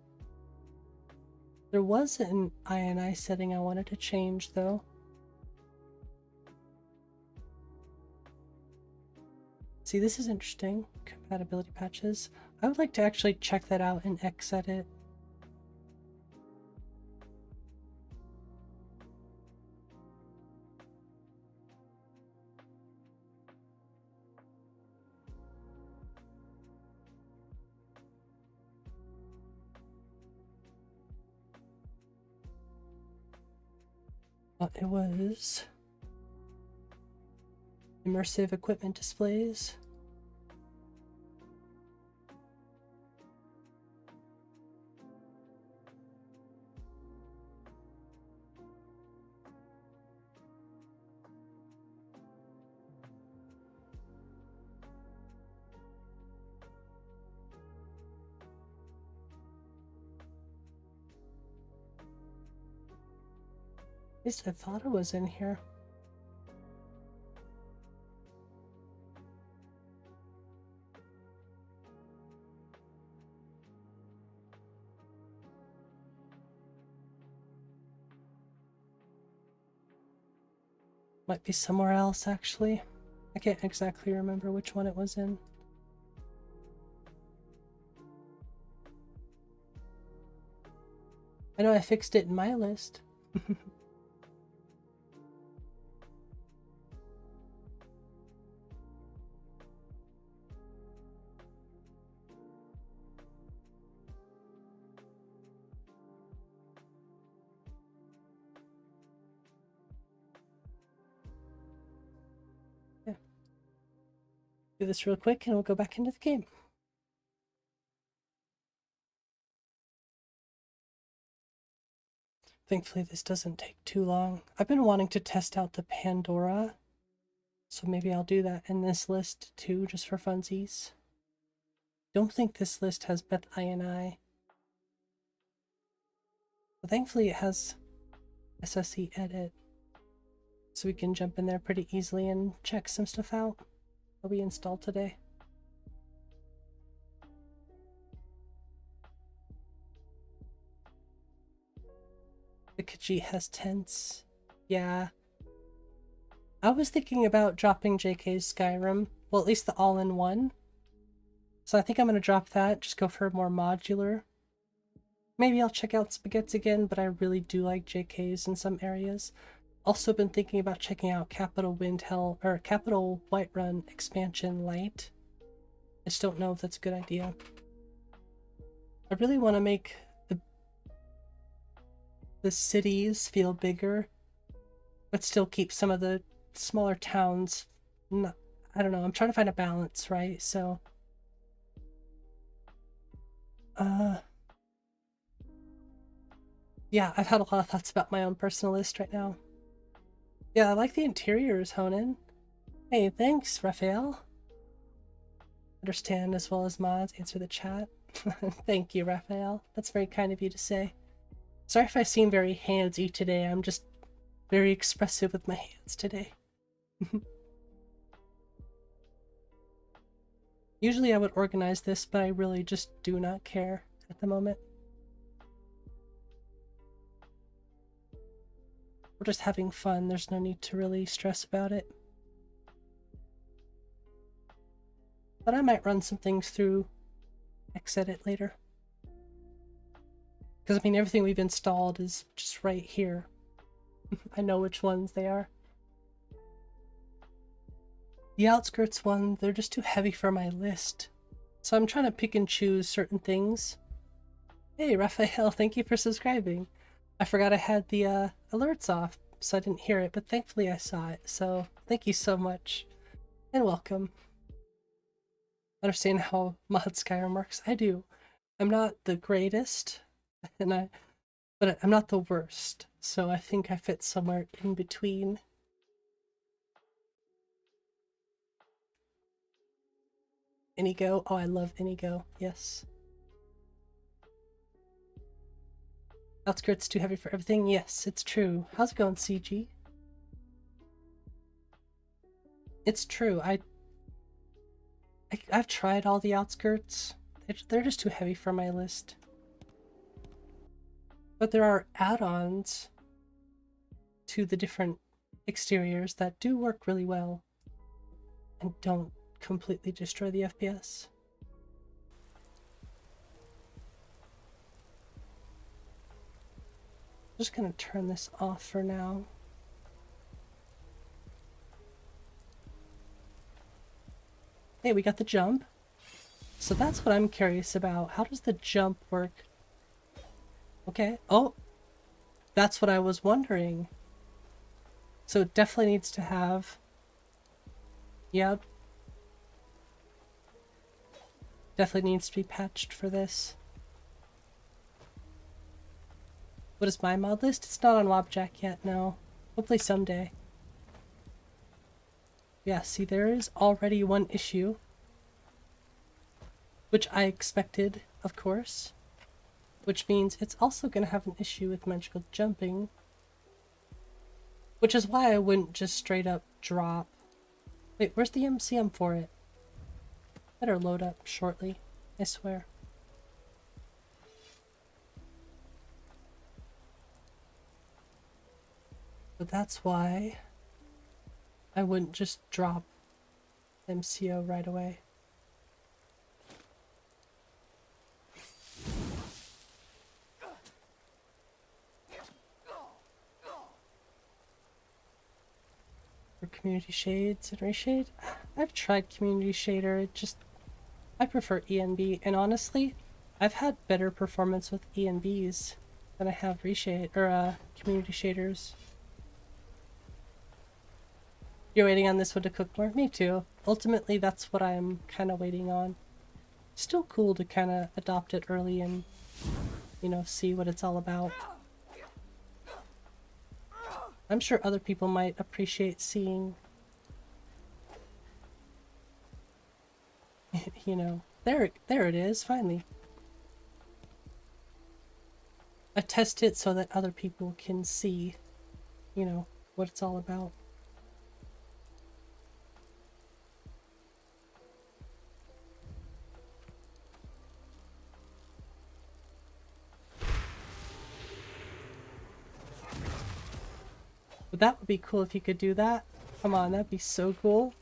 There was an INI setting I wanted to change though. See, this is interesting. Compatibility patches. I would like to actually check that out in Xedit. It was immersive equipment displays. At least I thought it was in here. Might be somewhere else, actually. I can't exactly remember which one it was in. I know I fixed it in my list. Yeah. Do this real quick and we'll go back into the game. Thankfully this doesn't take too long. I've been wanting to test out the Pandora, so maybe I'll do that in this list too, just for funsies. Don't think this list has Beth INI. But thankfully it has SSE edit, so we can jump in there pretty easily and check some stuff out that we installed today. The Khajiit has tents. Yeah. I was thinking about dropping JK's Skyrim. Well, at least the all-in-one. So I think I'm going to drop that. Just go for a more modular. Maybe I'll check out Spaghetti's again, but I really do like JK's in some areas. Also been thinking about checking out Capital Whiterun Expansion Light. I just don't know if that's a good idea. I really want to make the cities feel bigger, but still keep some of the smaller towns. I don't know, I'm trying to find a balance, right? So yeah, I've had a lot of thoughts about my own personal list right now. Yeah, I like the interiors, Honan. Hey, thanks, Raphael. Understand as well as mods, answer the chat. Thank you, Raphael. That's very kind of you to say. Sorry if I seem very handsy today. I'm just very expressive with my hands today. Usually I would organize this, but I really just do not care at the moment. We're just having fun. There's no need to really stress about it. But I might run some things through Xedit later. Because, I mean, everything we've installed is just right here. I know which ones they are. The outskirts one, they're just too heavy for my list. So I'm trying to pick and choose certain things. Hey, Raphael, thank you for subscribing. I forgot I had the alerts off, so I didn't hear it, but thankfully I saw it, so thank you so much. And welcome. Understand how mod Skyrim works? I do. I'm not the greatest, but I'm not the worst, so I think I fit somewhere in between. N.G.V.O. Oh, I love N.G.V.O. Yes. Outskirts too heavy for everything? Yes, it's true. How's it going, CG? It's true. I've tried all the outskirts. They're just too heavy for my list. But there are add-ons to the different exteriors that do work really well and don't completely destroy the FPS. I'm just gonna turn this off for now. Hey, we got the jump. So that's what I'm curious about. How does the jump work? Okay. Oh, that's what I was wondering. So it definitely needs to have... Yep. Definitely needs to be patched for this. What is my mod list? It's not on Wobjack yet, no. Hopefully someday. Yeah, see, there is already one issue. Which I expected, of course. Which means it's also going to have an issue with magical jumping. Which is why I wouldn't just straight up drop. Wait, where's the MCM for it? Better load up shortly, I swear. But that's why I wouldn't just drop MCO right away. For community shades and reshade? I've tried community shader, I prefer ENB, and honestly, I've had better performance with ENBs than I have reshade or community shaders. You're waiting on this one to cook more? Me too. Ultimately, that's what I'm kind of waiting on. Still cool to kind of adopt it early and, you know, see what it's all about. I'm sure other people might appreciate seeing, you know, there it is, finally. I test it so that other people can see, you know, what it's all about. But that would be cool if you could do that. Come on, that'd be so cool.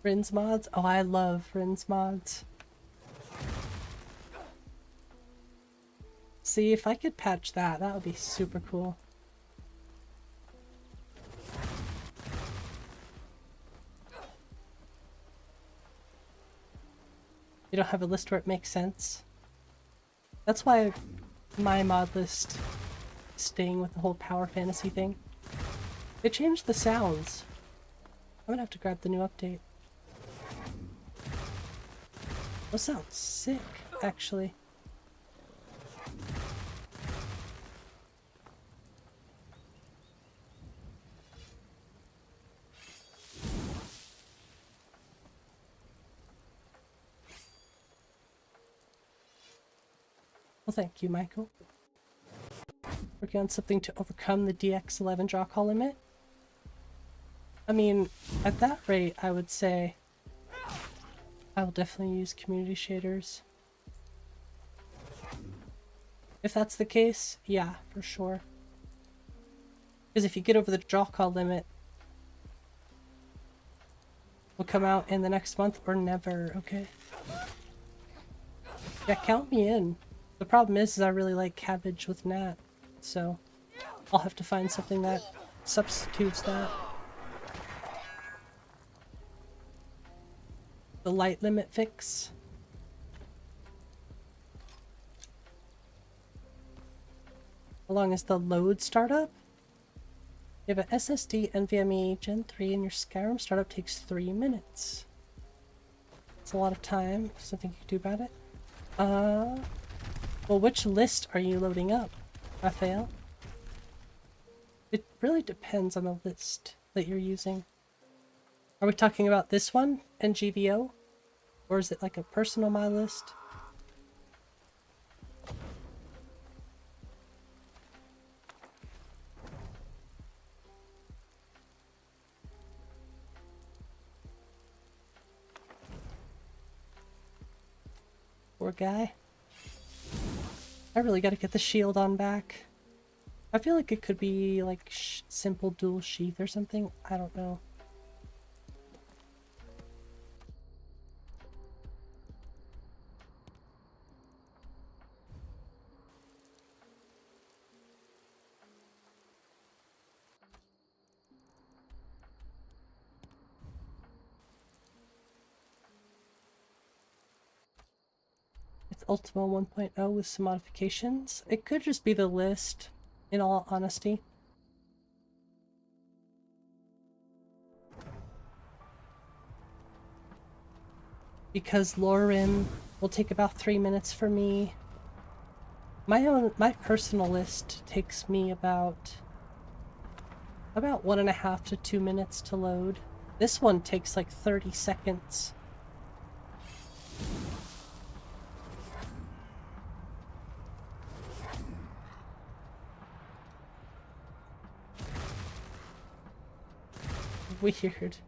Rin's mods? Oh, I love Rin's mods. See, if I could patch that, that would be super cool. You don't have a list where it makes sense? That's why my mod list is staying with the whole power fantasy thing. They changed the sounds. I'm gonna have to grab the new update. Those sound sick, actually. Well, thank you, Michael. Working on something to overcome the DX11 draw call limit? I mean, at that rate, I would say I will definitely use community shaders. If that's the case, yeah, for sure. Because if you get over the draw call limit, will come out in the next month or never, okay? Yeah, count me in. The problem is I really like cabbage with Nat, so I'll have to find something that substitutes that. The light limit fix. long as the load startup. You have an SSD NVMe Gen 3 and your Skyrim startup takes 3 minutes. It's a lot of time. Something you can do about it. Well, which list are you loading up, Raphael? It really depends on the list that you're using. Are we talking about this one, N.G.V.O? Or is it like a personal my list? Poor guy. I really gotta get the shield on back. I feel like it could be like simple dual sheath or something. I don't know. It's Ultima 1.0 with some modifications. It could just be the list, in all honesty. Because Lauren will take about 3 minutes for me. My personal list takes me about 1.5 to 2 minutes to load. This one takes like 30 seconds. Weird.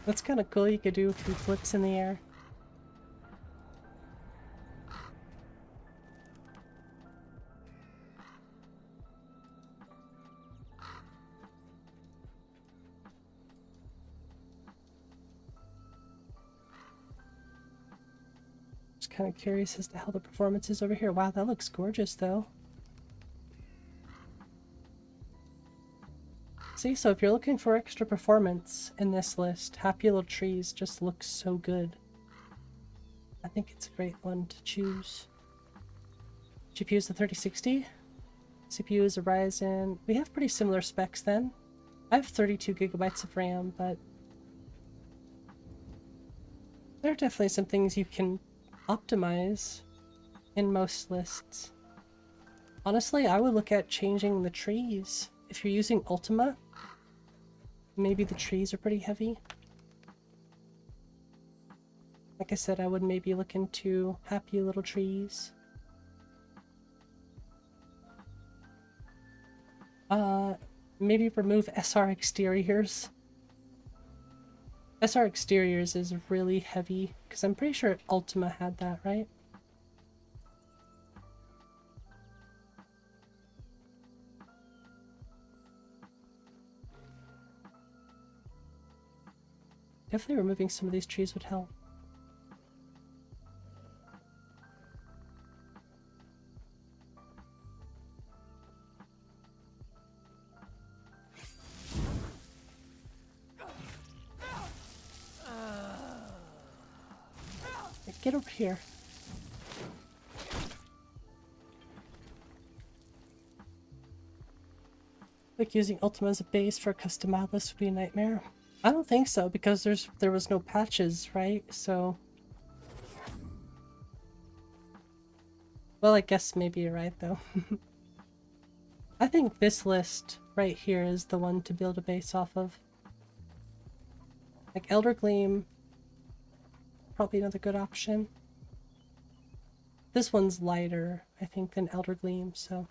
That's kind of cool. You could do a few flips in the air. Just kind of curious as to how the performance is over here. Wow, that looks gorgeous though. See, so if you're looking for extra performance in this list, Happy Little Trees just looks so good. I think it's a great one to choose. GPU is the 3060. CPU is a Ryzen. We have pretty similar specs then. I have 32 gigabytes of RAM, but there are definitely some things you can optimize in most lists. Honestly, I would look at changing the trees. If you're using Ultima, maybe the trees are pretty heavy. Like I said, I would maybe look into Happy Little Trees. Maybe remove SR Exteriors. SR Exteriors is really heavy, because I'm pretty sure Ultima had that, right? Definitely removing some of these trees would help. Get over here. Like using Ultima as a base for a custom mod list would be a nightmare. I don't think so, because there was no patches, right? So, well, I guess maybe you're right though. I think this list right here is the one to build a base off of. Like Elder Gleam, probably another good option. This one's lighter, I think, than Elder Gleam, so.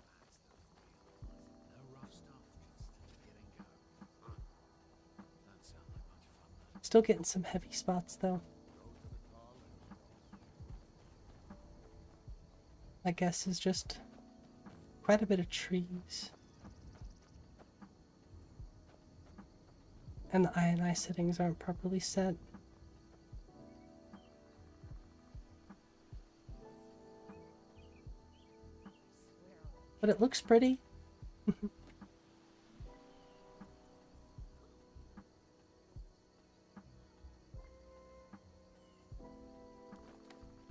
Still getting some heavy spots though. My guess is just quite a bit of trees. And the INI settings aren't properly set. but it looks pretty.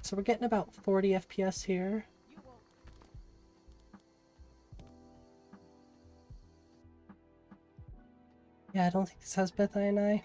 So we're getting about 40 FPS here. You won't. Yeah, I don't think this has Beth and I.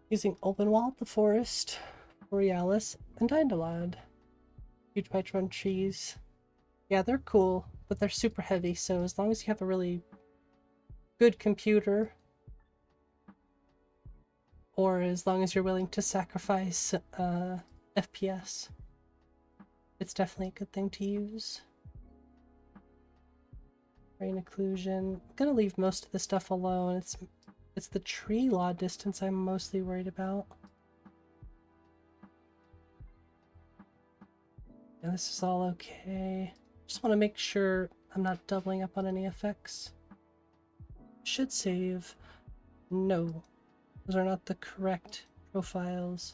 Using Openwald, the Forest, Borealis, and Dindalad. Huge Bytron trees. Yeah, they're cool, but they're super heavy, so as long as you have a really good computer, or as long as you're willing to sacrifice FPS, it's definitely a good thing to use. Rain occlusion. I'm gonna leave most of the stuff alone. It's the tree law distance I'm mostly worried about. And this is all okay. Just want to make sure I'm not doubling up on any effects. Should save. No. Those are not the correct profiles.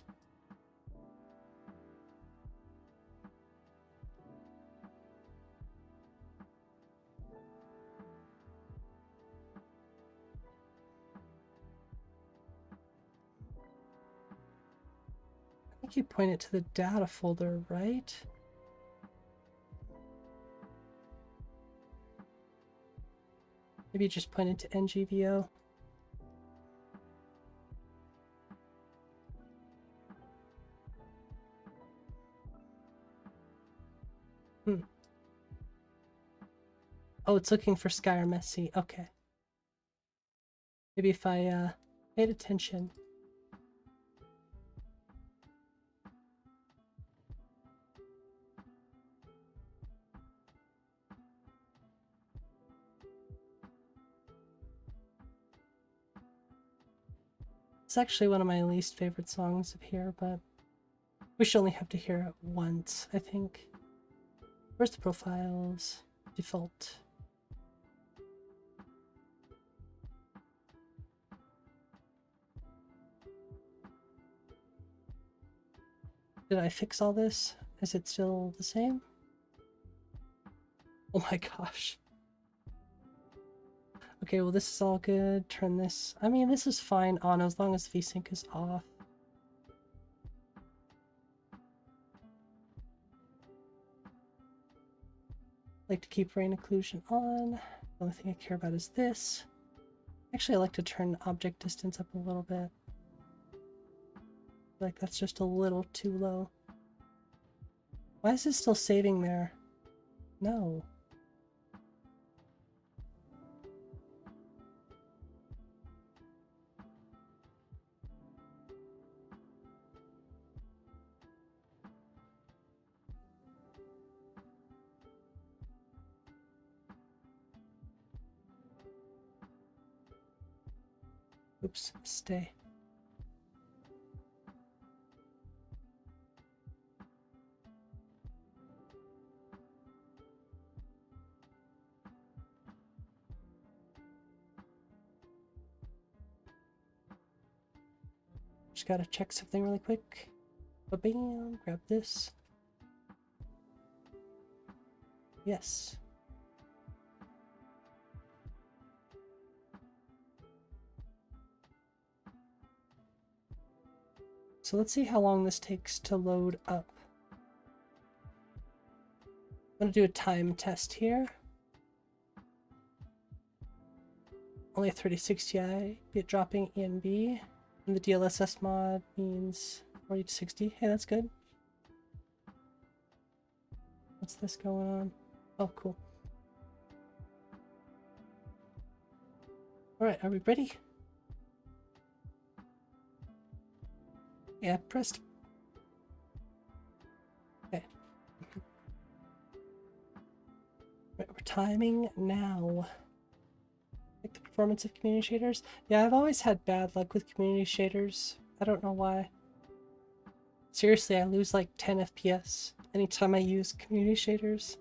I think you point it to the data folder, right? Maybe you just pointed to N.G.V.O. Oh, it's looking for Skyrim SC. Okay. Maybe if I paid attention. It's actually one of my least favorite songs of here, but we should only have to hear it once, I think. Where's the profiles? Default. Did I fix all this? Is it still the same? Oh my gosh. Okay, well this is all good. Turn this. I mean, this is fine on as long as VSync is off. I like to keep rain occlusion on. The only thing I care about is this. Actually, I like to turn object distance up a little bit. Like that's just a little too low. Why is this still saving there? No. Oops, stay. Just gotta check something really quick. Ba-bam, grab this. Yes. So let's see how long this takes to load up. I'm gonna do a time test here. Only a 3060 Ti, bit dropping N.G.V.O. And the DLSS mod means 40 to 60. Hey, that's good. What's this going on? Oh, cool. Alright, are we ready? Yeah, pressed. Okay. Right, we're timing now. Like the performance of community shaders? Yeah, I've always had bad luck with community shaders. I don't know why. Seriously, I lose like 10 FPS anytime I use community shaders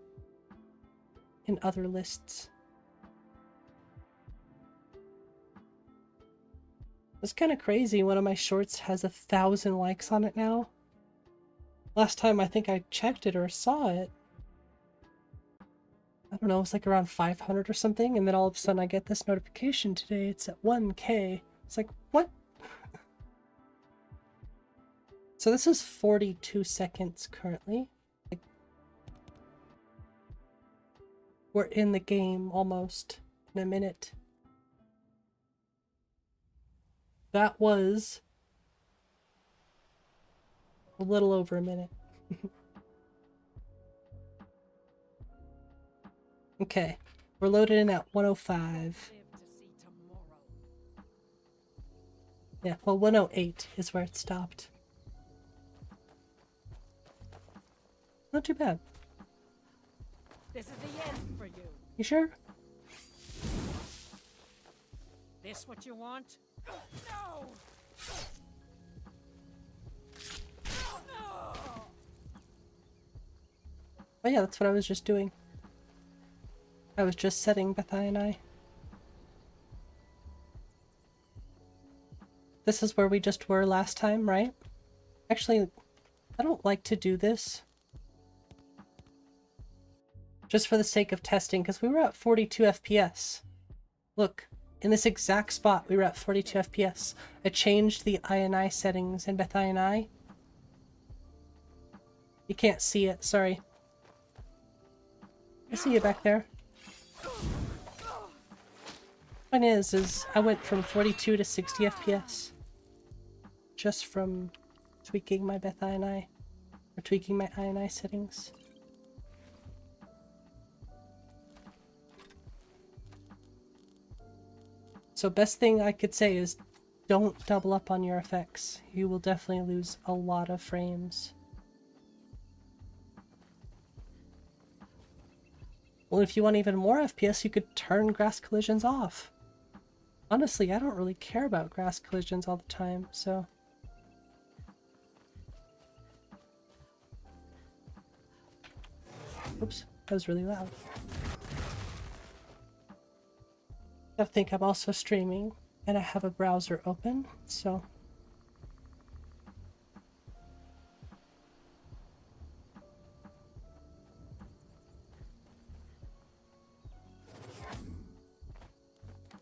in other lists. It's kind of crazy. One of my shorts has 1,000 likes on it now. Last time I think I checked it or saw it, I don't know, it was like around 500 or something, and then all of a sudden I get this notification today, it's at 1K. It's like, what? So this is 42 seconds currently. Like, we're in the game almost in a minute. That was a little over a minute. Okay, we're loaded in at 105. Yeah, well, 108 is where it stopped. Not too bad. This is the end for you. You sure? This what you want? No! Oh yeah, that's what I was just doing. I was just setting Bethai and I. This is where we just were last time, right? Actually, I don't like to do this. Just for the sake of testing, because we were at 42 FPS. Look, in this exact spot, we were at 42 FPS. I changed the INI settings in Bethai and I. You can't see it, sorry. I see you back there. Point is I went from 42 to 60 FPS. Just from tweaking my Bethai and I. Or tweaking my INI settings. So best thing I could say is don't double up on your effects. You will definitely lose a lot of frames. Well, if you want even more FPS, you could turn grass collisions off. Honestly, I don't really care about grass collisions all the time, so... Oops, that was really loud. I think I'm also streaming, and I have a browser open, so...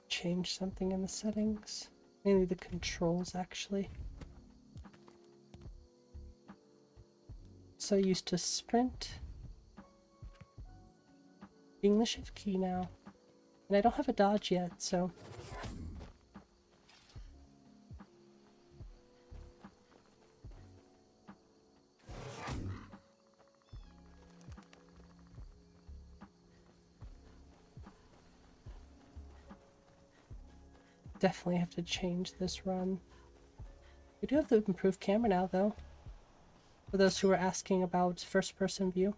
Change something in the settings. Maybe the controls, actually. So used to sprint. Being the shift key now. And I don't have a dodge yet, so... Definitely have to change this run. We do have the improved camera now, though. For those who are asking about first-person view.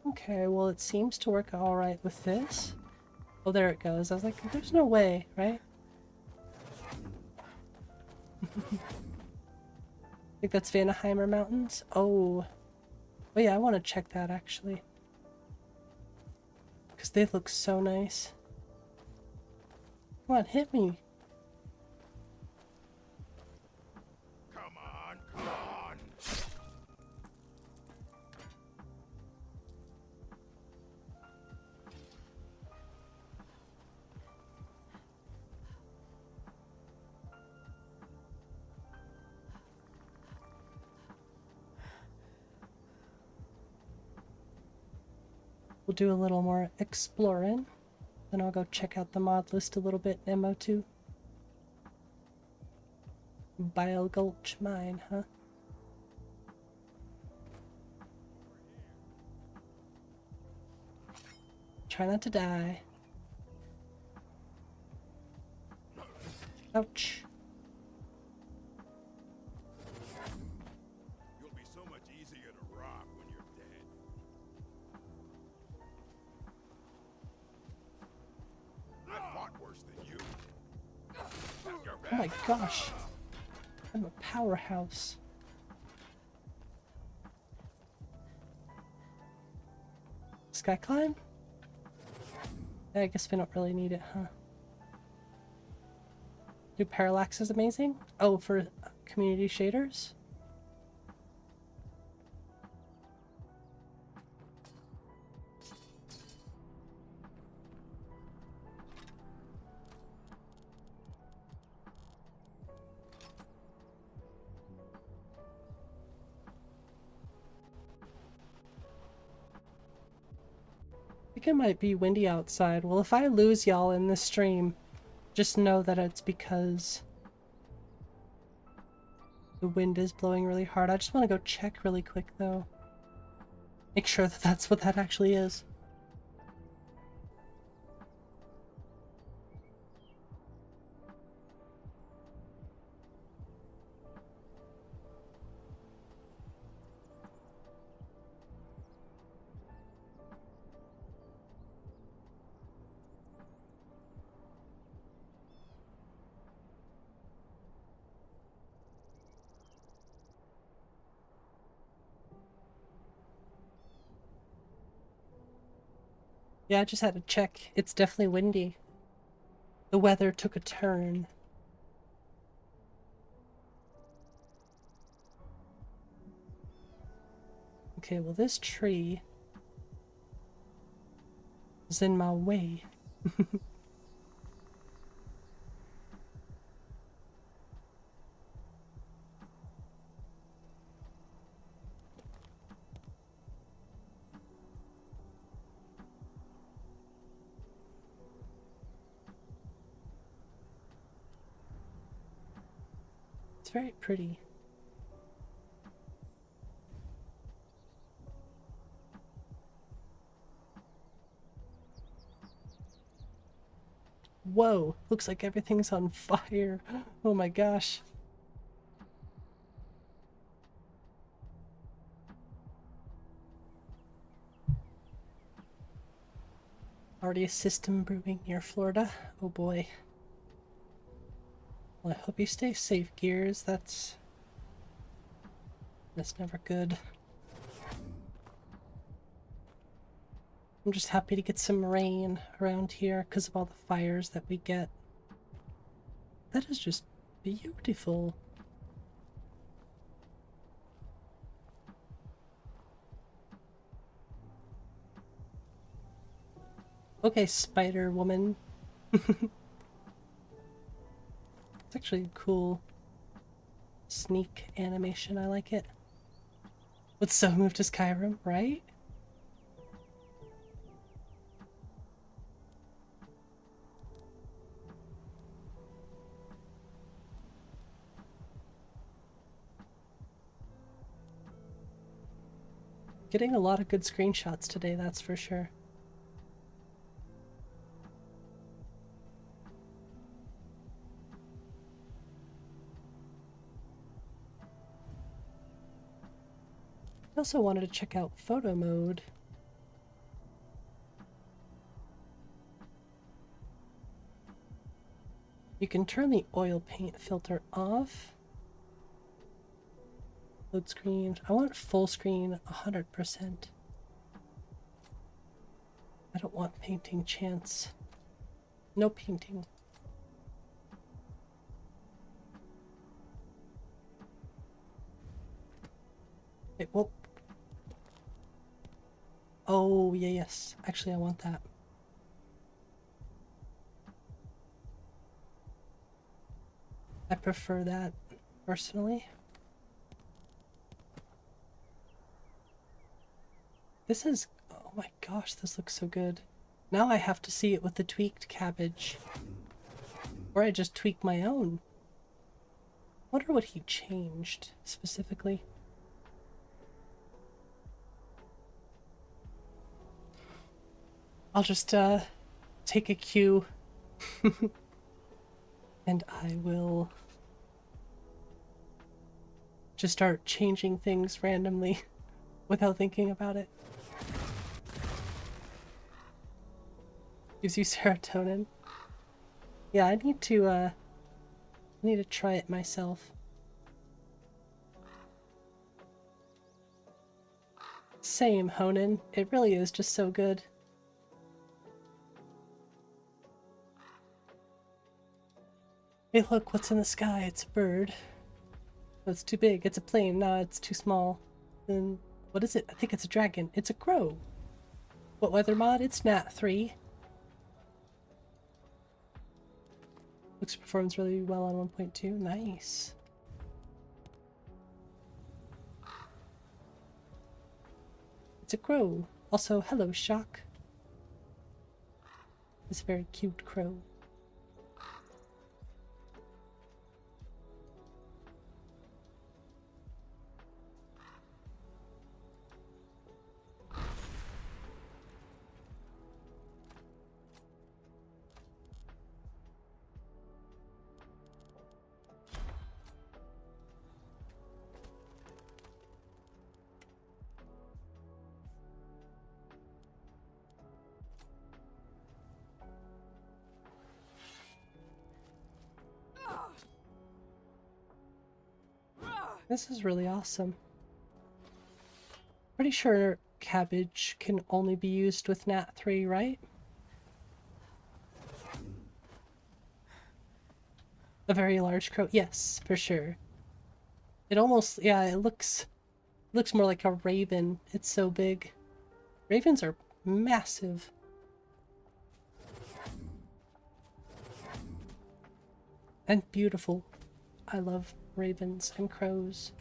Okay, well it seems to work alright with this. Oh, there it goes. I was like, there's no way, right? I think that's Vanaheimer Mountains. Oh. Oh yeah, I want to check that actually. Because they look so nice. Come on, hit me. Come on, come on. We'll do a little more exploring. Then I'll go check out the mod list a little bit in MO2. Bile Gulch Mine, huh? Try not to die. Ouch. my gosh. I'm a powerhouse. Sky climb? Yeah, I guess we don't really need it, huh? Do parallax is amazing? Oh, for community shaders? I think it might be windy outside. Well, if I lose y'all in this stream, just know that it's because the wind is blowing really hard. I just want to go check really quick, though. Make sure that that's what that actually is. Yeah, I just had to check. It's definitely windy. The weather took a turn. Okay, well this tree is in my way. It's very pretty. Whoa, looks like everything's on fire. Oh my gosh. Already a system brewing near Florida. Oh boy. Well, I hope you stay safe, Gears. That's never good. I'm just happy to get some rain around here because of all the fires that we get. That is just beautiful. Okay, Spider Woman. It's actually a cool sneak animation. I like it. Let's so move to Skyrim, right? Getting a lot of good screenshots today, that's for sure. I also wanted to check out photo mode. You can turn the oil paint filter off. Load screen. I want full screen 100%. I don't want painting chance. No painting. Wait, whoa. Oh, yeah, yes. Actually, I want that. I prefer that, personally. This is... Oh my gosh, this looks so good. Now I have to see it with the tweaked cabbage. Or I just tweak my own. Wonder what he changed, specifically. I'll just, take a cue. And I will just start changing things randomly without thinking about it. Gives you serotonin. Yeah, I need to I need to try it myself. Same, Honan. It really is just so good. Hey look, what's in the sky? It's a bird. Oh, it's too big. It's a plane. No, it's too small. Then what is it? I think it's a dragon. It's a crow. What weather mod? It's Nat 3. Looks performs really well on 1.2. Nice. It's a crow. Also, hello, Shock. It's a very cute crow. This is really awesome. Pretty sure cabbage can only be used with Nat 3, right? A very large crow. Yes, for sure. It almost, yeah, it looks more like a raven. It's so big. Ravens are massive. And beautiful. I love ravens and crows.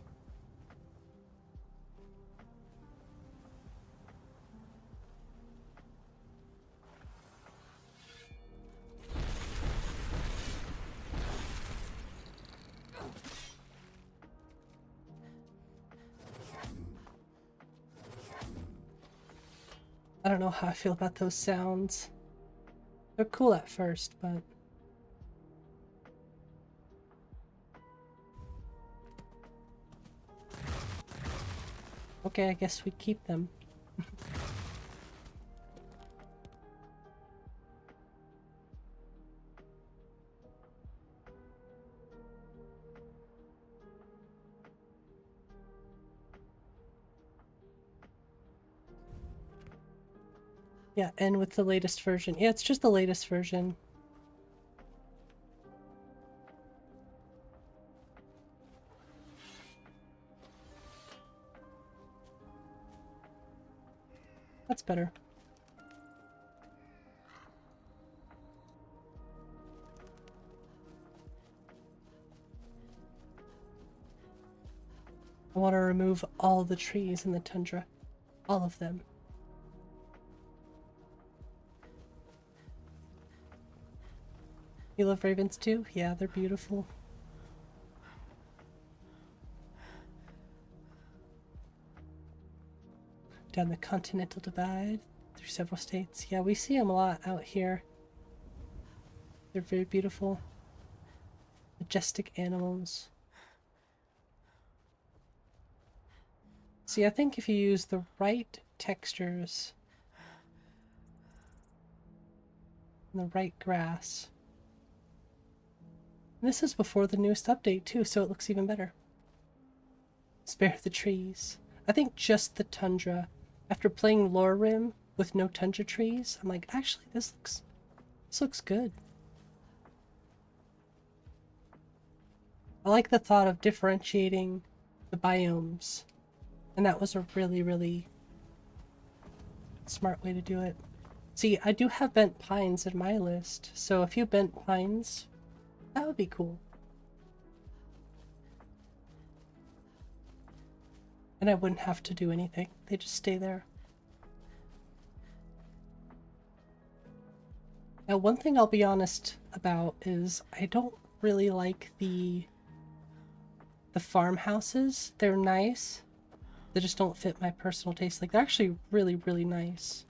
I don't know how I feel about those sounds. They're cool at first, but... okay, I guess we keep them. Yeah, and with the latest version. Yeah, it's just the latest version. That's better. I want to remove all the trees in the tundra. All of them. You love ravens too? Yeah, they're beautiful. Down the Continental Divide, through several states. Yeah, we see them a lot out here. They're very beautiful. Majestic animals. See, I think if you use the right textures and the right grass. And this is before the newest update too, so it looks even better. Spare the trees. I think just the tundra. After playing Lore Rim with no tundra trees, I'm like, actually, this looks good. I like the thought of differentiating the biomes, and that was a really, really smart way to do it. See, I do have bent pines in my list, so a few bent pines, that would be cool. And I wouldn't have to do anything. They just stay there. Now, one thing I'll be honest about is I don't really like the farmhouses. They're nice. They just don't fit my personal taste. Like, they're actually really, really nice.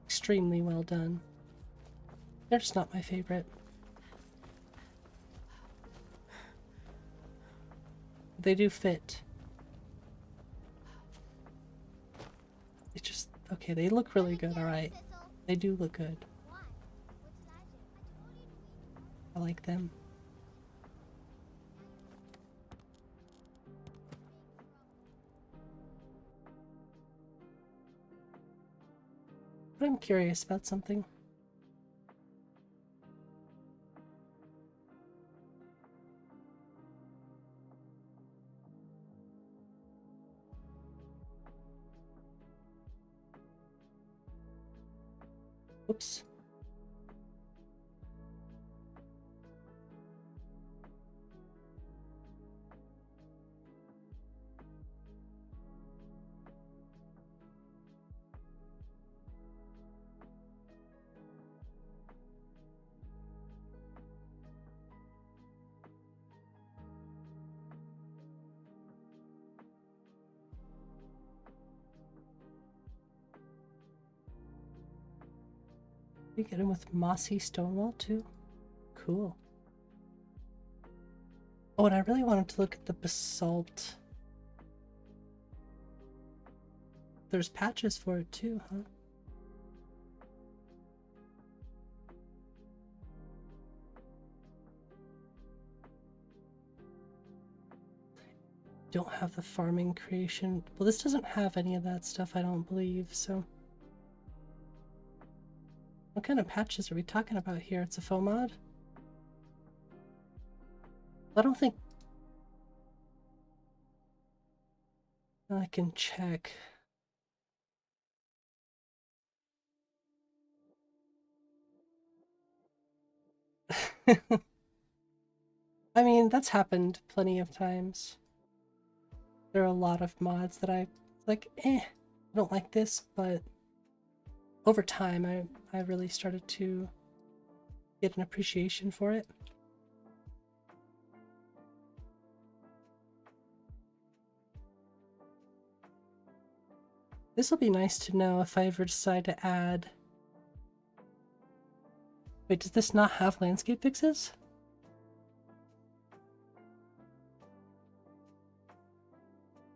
Extremely well done. They're just not my favorite. They do fit. It's just, okay, they look really good, alright. They do look good. I like them. But I'm curious about something. Oops. You get him with mossy stonewall too? Cool. Oh, and I really wanted to look at the basalt. There's patches for it too, huh? Don't have the farming creation. Well, this doesn't have any of that stuff, I don't believe, so. What kind of patches are we talking about here? It's a faux mod? I don't think... I can check. I mean, that's happened plenty of times. There are a lot of mods that I like, I don't like this, but over time I really started to get an appreciation for it. This will be nice to know if I ever decide to add... Wait, does this not have landscape fixes?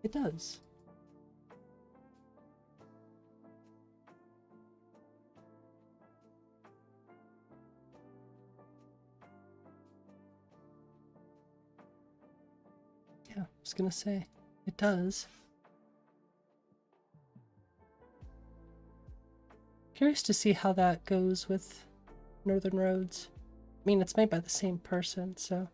It does. Yeah, I was gonna say, it does. Curious to see how that goes with Northern Roads. I mean, it's made by the same person, so...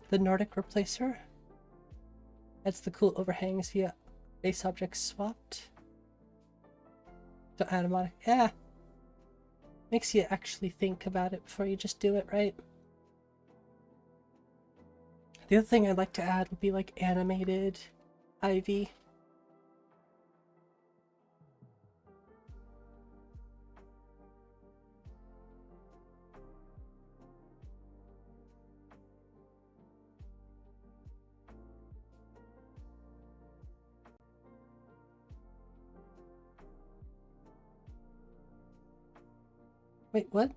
The Nordic replacer adds the cool overhangs via base objects swapped. Don't add a mod. Yeah. Makes you actually think about it before you just do it, right? The other thing I'd like to add would be like animated ivy. Wait, what? I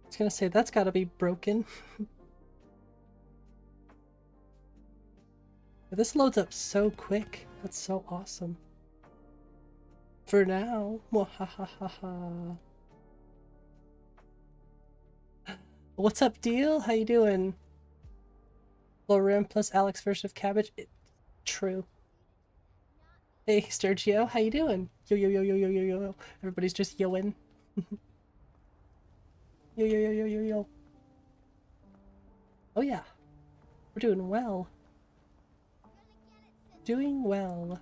was gonna say, that's gotta be broken. This loads up so quick. That's so awesome. For now. Mwahahaha. What's up, Deal? How you doing? Lauren plus Alex version of Cabbage. True. Hey, Sturgio, how you doing? Yo, yo, yo, yo, yo, yo, yo. Everybody's just yoing. Yo, yo, yo, yo, yo, yo. Oh yeah. We're doing well. Doing well.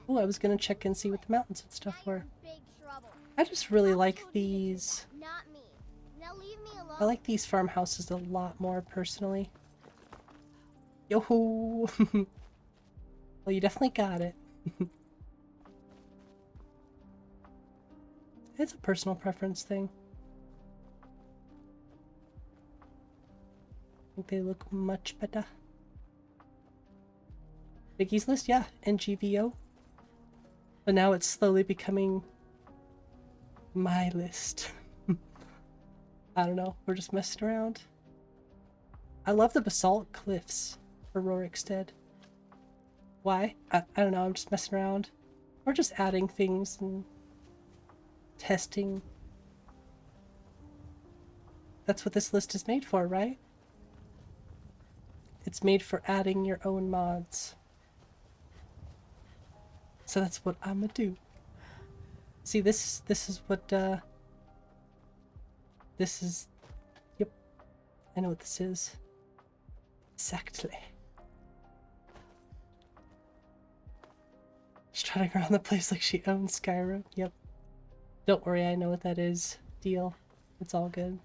Oh, I was gonna check and see what the mountains and stuff were. I just really like these. I like these farmhouses a lot more personally. Yo-hoo! Well, you definitely got it. It's a personal preference thing. I think they look much better. Biggie's list? Yeah, N.G.V.O. But now it's slowly becoming my list. I don't know, we're just messing around. I love the basalt cliffs for Rorikstead. Why? I don't know, I'm just messing around. Or just adding things and testing. That's what this list is made for, right? It's made for adding your own mods. So that's what I'm gonna do. See, this is what, this is, yep, I know what this is. Exactly. She's trotting around the place like she owns Skyrim. Yep. Don't worry, I know what that is. Deal. It's all good.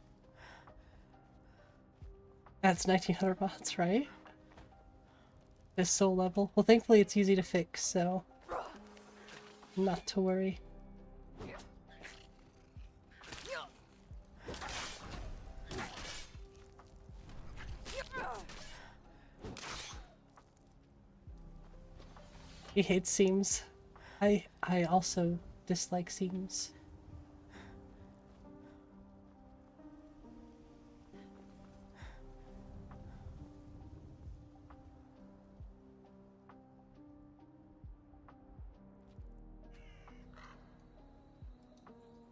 That's 1900 mods, right? This soul level. Well, thankfully it's easy to fix, so not to worry. He hates seams. I also dislike seams.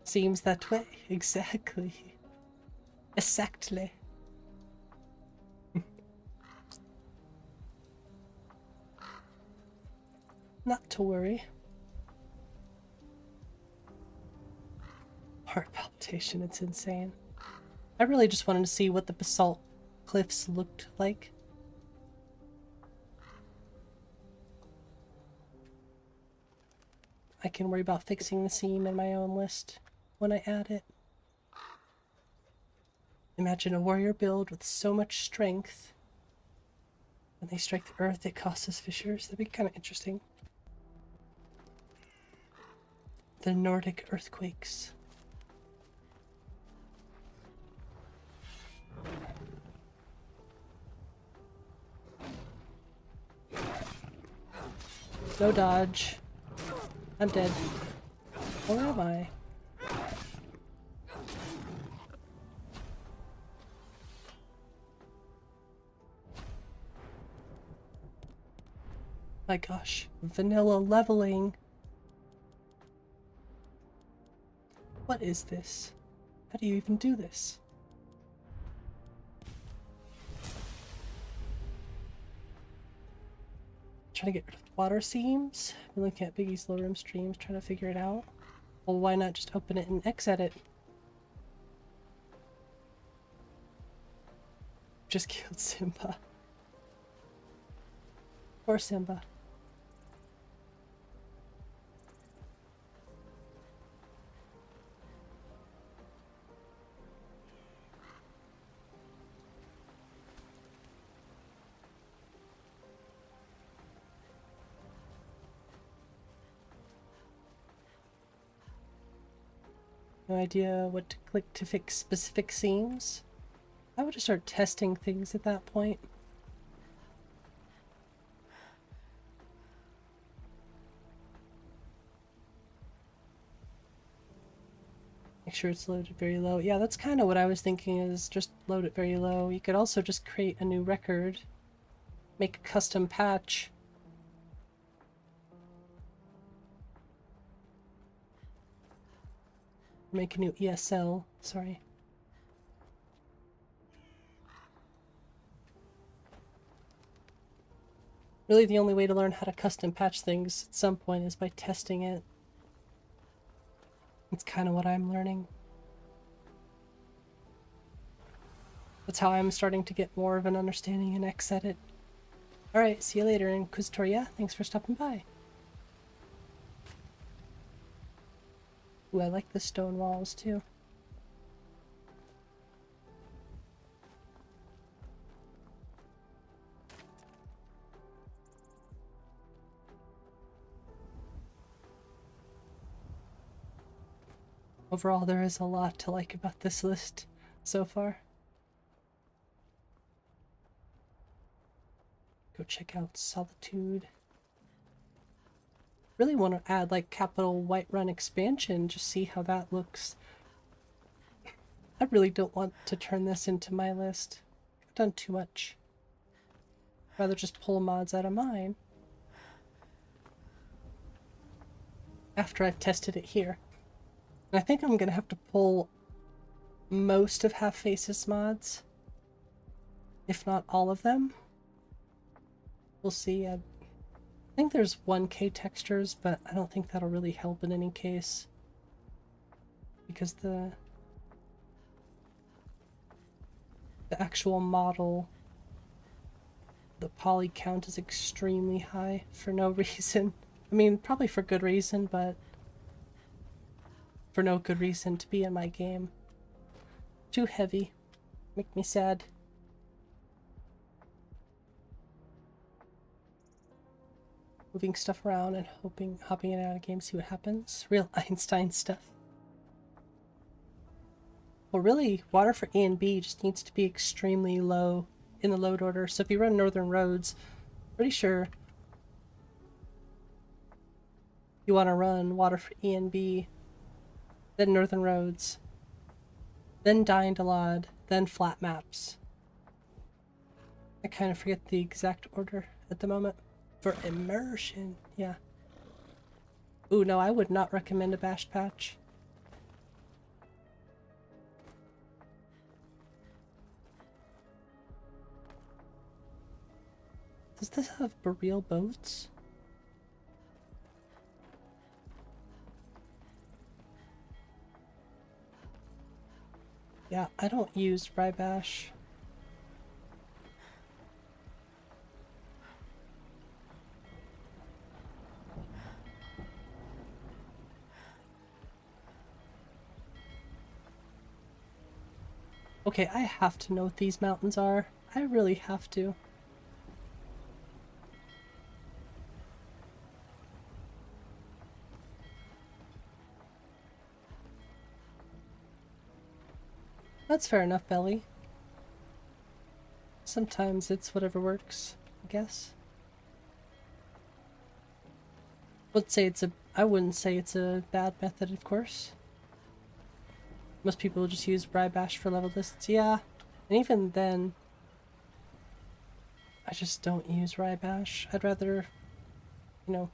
Seems that way. Exactly. Exactly. Not to worry. Heart palpitation, it's insane. I really just wanted to see what the basalt cliffs looked like. I can worry about fixing the seam in my own list when I add it. Imagine a warrior build with so much strength. When they strike the earth, it causes fissures. That'd be kind of interesting. The Nordic earthquakes. No dodge. I'm dead. Where am I? My gosh, vanilla leveling. What is this? How do you even do this? Trying to get rid of water seams. We're looking at Biggie's low room streams, trying to figure it out. Well, why not just open it and X-edit? Just killed Simba. Poor Simba. No idea what to click to fix specific seams. I would just start testing things at that point. Make sure it's loaded very low. Yeah, that's kind of what I was thinking, is just load it very low. You could also just create a new record, make a custom patch. Make a new ESL, sorry. Really, the only way to learn how to custom patch things at some point is by testing it. It's kind of what I'm learning. That's how I'm starting to get more of an understanding in X-edit. Alright, see you later, Inquisitoria. Thanks for stopping by. Ooh, I like the stone walls too. Overall, there is a lot to like about this list so far. Go check out Solitude. Really want to add like Capital Whiterun expansion, just see how that looks. I really don't want to turn this into my list. I've done too much. I'd rather just pull mods out of mine after I've tested it here. And I think I'm gonna have to pull most of Half Faces mods, if not all of them. We'll see. I think there's 1K textures, but I don't think that'll really help in any case, because the actual model, the poly count is extremely high for no reason. I mean, probably for good reason, but for no good reason to be in my game. Too heavy. Make me sad. Moving stuff around and hopping in and out of games, see what happens. Real Einstein stuff. Well, really, water for N.G.V.O just needs to be extremely low in the load order. So if you run Northern Roads, pretty sure you want to run water for N.G.V.O, then Northern Roads, then Dying to Lod, then flat maps. I kind of forget the exact order at the moment. For immersion, yeah. Ooh, no, I would not recommend a bash patch. Does this have burial boats? Yeah, I don't use Rybash. Okay, I have to know what these mountains are. I really have to. That's fair enough, Belly. Sometimes it's whatever works, I guess. I wouldn't say it's a bad method, of course. Most people just use Rybash for level lists, yeah. And even then, I just don't use Rybash. I'd rather, you know,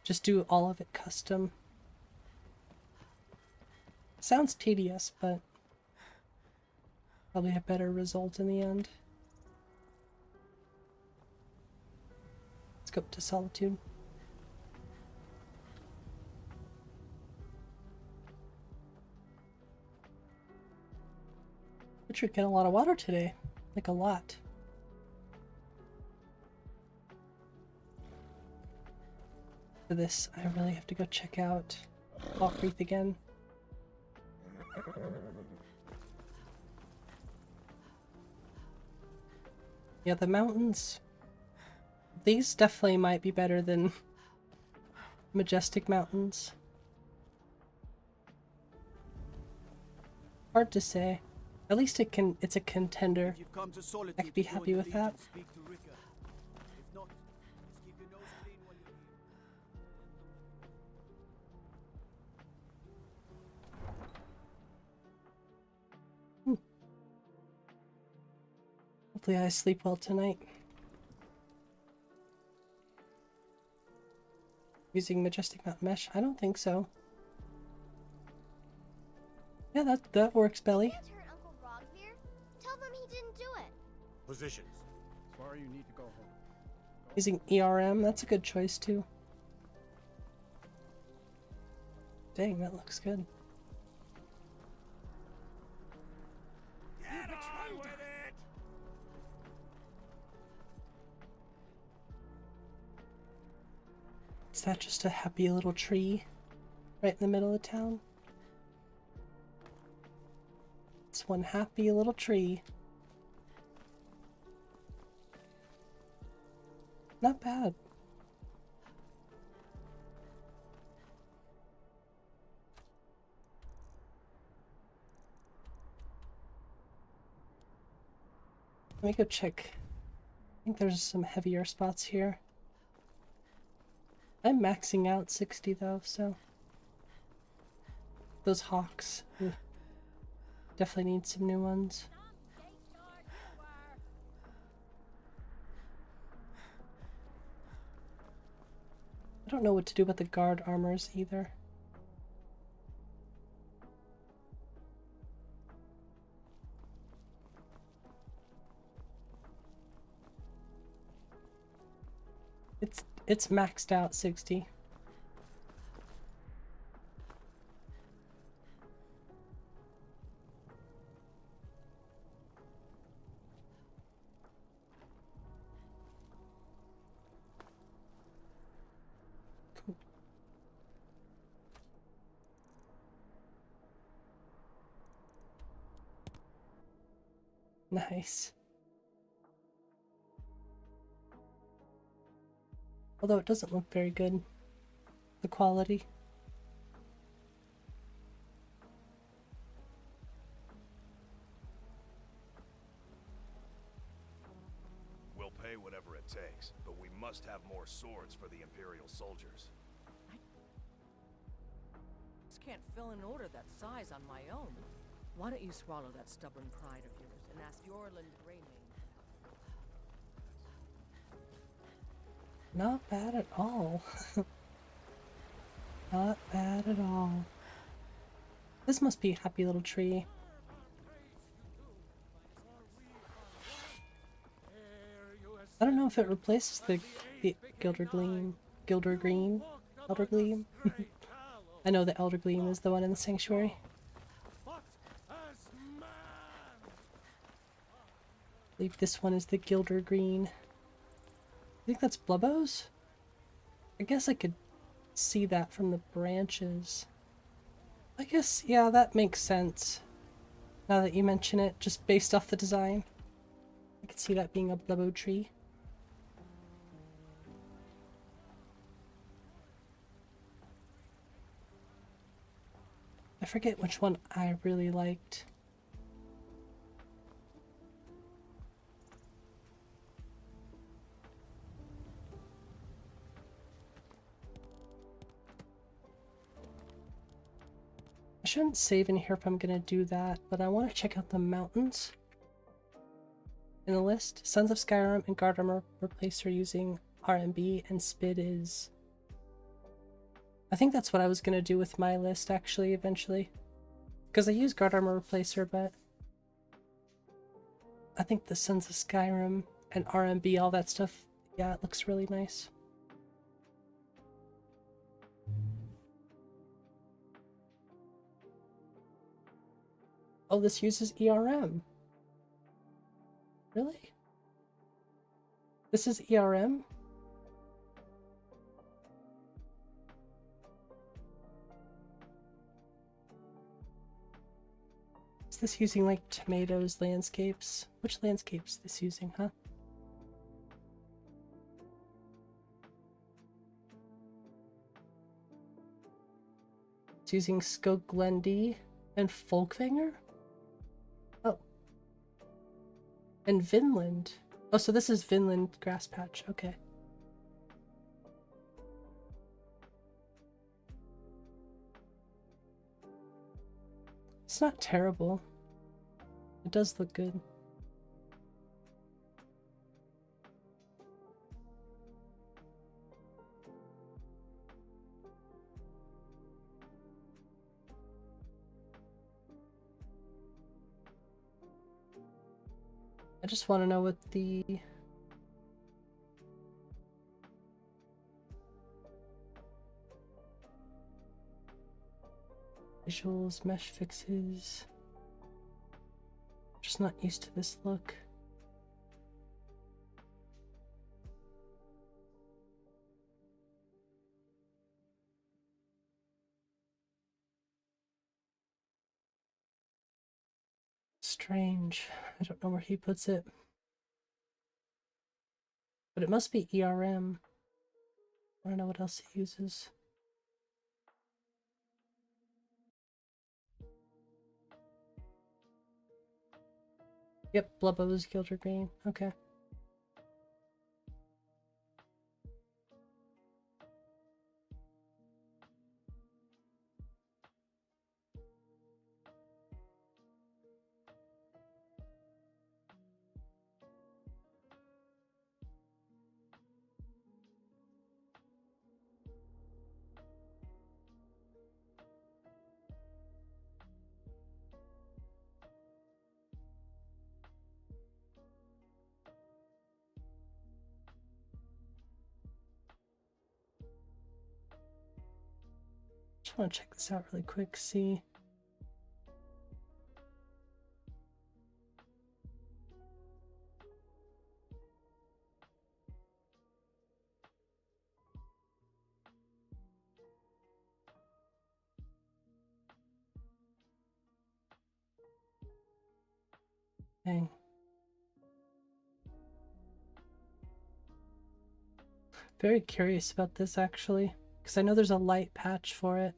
just do all of it custom. Sounds tedious, but probably a better result in the end. Let's go up to Solitude. But you're getting a lot of water today. Like a lot. For this, I really have to go check out Fall Creek again. Yeah, the mountains. These definitely might be better than Majestic Mountains. Hard to say. At least it's a contender. I could be happy with that. Hopefully I sleep well tonight. Using Majestic Mountain Mesh? I don't think so. Yeah, that works, Belly. Can't hurt Uncle Hrothgar. Tell them he didn't do it. Positions. Sorry, you need to go home. Using ERM, that's a good choice too. Dang, that looks good. Get on with it! Is that just a happy little tree right in the middle of town? It's one happy little tree. Not bad. Let me go check. I think there's some heavier spots here. I'm maxing out 60 though, so those hawks. Definitely need some new ones. I don't know what to do about the guard armors either. It's maxed out 60. Cool. Nice. Although it doesn't look very good, the quality. We'll pay whatever it takes, but we must have more swords for the Imperial soldiers. Just can't fill an order that size on my own. Why don't you swallow that stubborn pride of yours and ask Yorland Greymane? Not bad at all. Not bad at all. This must be a happy little tree. I don't know if it replaces the Elder Gleam. Elder Gleam? I know the Elder Gleam is the one in the Sanctuary. I believe this one is the Gilder Green. I think that's Blubbo's? I guess I could see that from the branches. I guess, yeah, that makes sense. Now that you mention it, just based off the design. I could see that being a Blubbo tree. I forget which one I really liked. I shouldn't save in here if I'm gonna do that, but I want to check out the mountains in the list. Sons of Skyrim and Guard Armor Replacer using RMB, and Spid is... I think that's what I was gonna do with my list actually eventually. Because I use Guard Armor Replacer, but I think the Sons of Skyrim and RMB, all that stuff, yeah, it looks really nice. Oh, this uses ERM. Really? This is ERM? Is this using like tomatoes, landscapes? Which landscapes is this using, huh? It's using Skoglendi and Folkvanger? Oh. And Vinland. Oh, so this is Vinland grass patch. Okay. It's not terrible. It does look good. I just want to know what the visuals, mesh fixes. Just not used to this look. Strange. I don't know where he puts it. But it must be ERM. I don't know what else he uses. Yep, Blubbo's Gilder Green. Okay. want to check this out really quick, see. Dang. Very curious about this actually, because I know there's a light patch for it.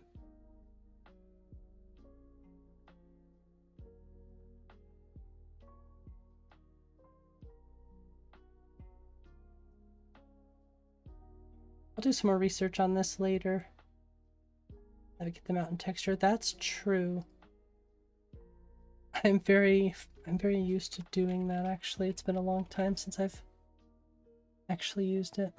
I'll do some more research on this later. How to get them out in texture. That's true. I'm very used to doing that actually. It's been a long time since I've actually used it.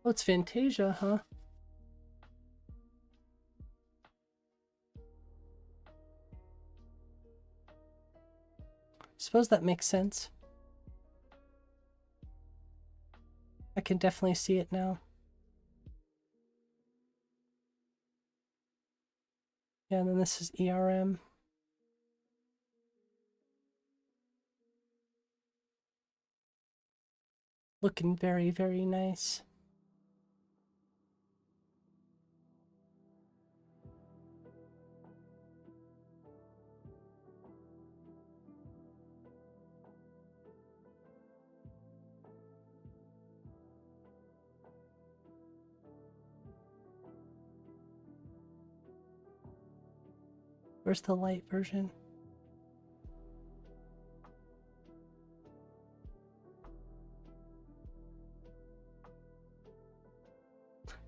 Oh, it's Fantasia, huh? Suppose that makes sense. I can definitely see it now. Yeah, and then this is ERM. Looking very, very nice. Where's the light version?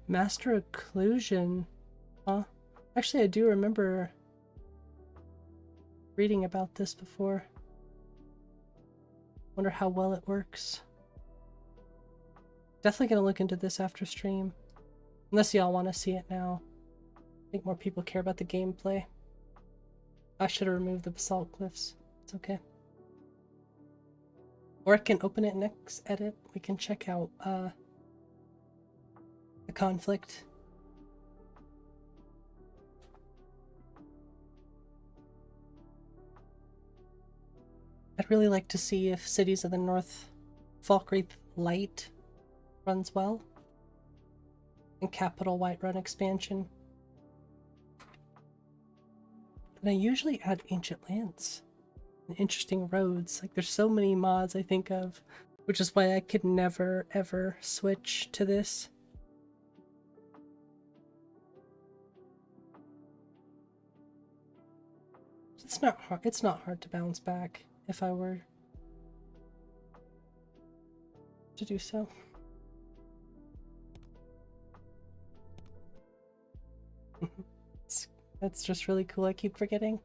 Master Occlusion. Huh? Actually, I do remember reading about this before. Wonder how well it works. Definitely gonna look into this after stream. Unless y'all want to see it now. I think more people care about the gameplay. I should have removed the basalt cliffs. It's okay. Or I can open it next edit. We can check out the conflict. I'd really like to see if Cities of the North Falkreath Light runs well. And Capital Whiterun expansion. And I usually add Ancient Lands and interesting roads. Like there's so many mods I think of, which is why I could never ever switch to this. It's not hard. It's not hard to bounce back if I were to do so. That's just really cool. I keep forgetting.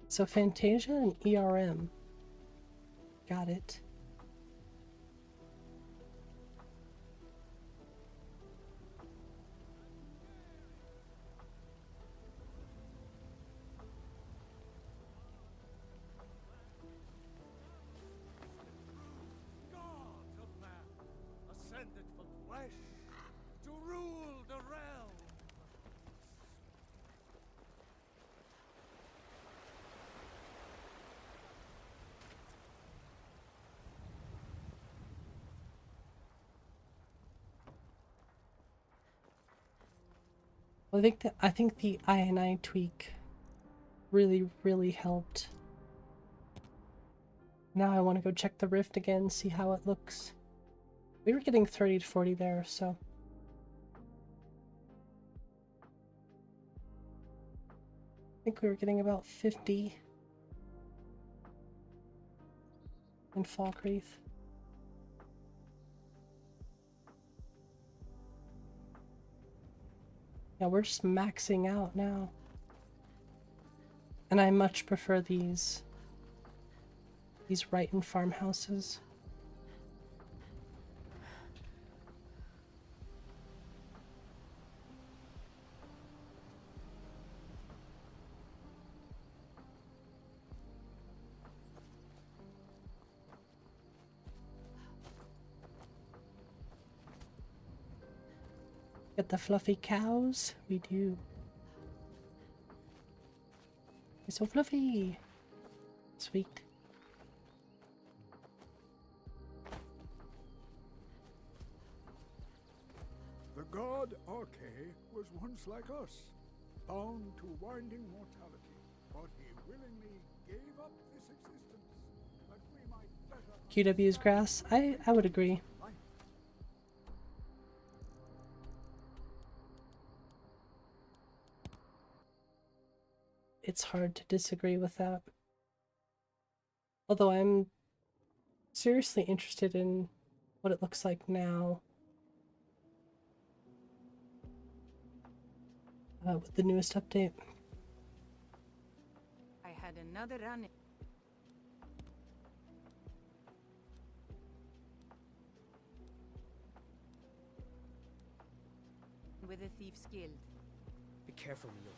So Fantasia and ERM. Got it. Gods of man, ascended from flesh to rule the realm. Well, I think the INI tweak really helped. Now I want to go check the Rift again, see how it looks. We were getting 30 to 40 there, so. I think we were getting about 50 in Falkreath. Yeah, we're just maxing out now. And I much prefer these Ryzen farmhouses. Get the fluffy cows. We do. It's so fluffy. Sweet. The god Arche was once like us, bound to winding mortality, but he willingly gave up this existence that we might better QW's grass. I would agree. life. It's hard to disagree with that. Although I'm seriously interested in what it looks like now. With the newest update. I had another run with a Thieves Guild. Be careful, Milo.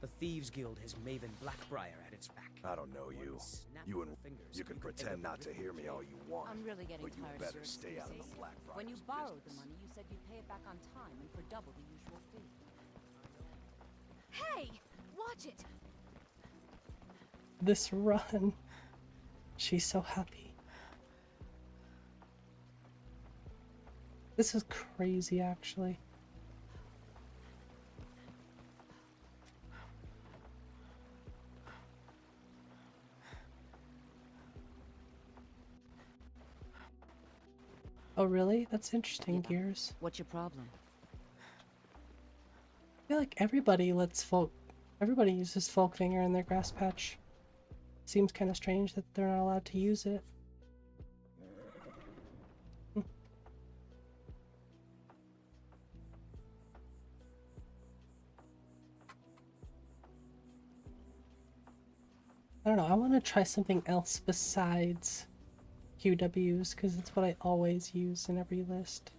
The Thieves Guild has Maven Blackbriar at its back. I don't know you. You can pretend not to hear me all you want, I'm really getting but you tired of better your stay out of the excuses. Blackfriars When you borrowed the business. money, you said you'd pay it back on time and for double the usual fee. Hey! Watch it! This run. She's so happy. This is crazy, actually. Oh, really? That's interesting, Yeah. Gears. What's your problem? I feel like everybody uses Folkvanger in their grass patch. Seems kind of strange that they're not allowed to use it. I don't know, I want to try something else besides QWs, because it's what I always use in every list.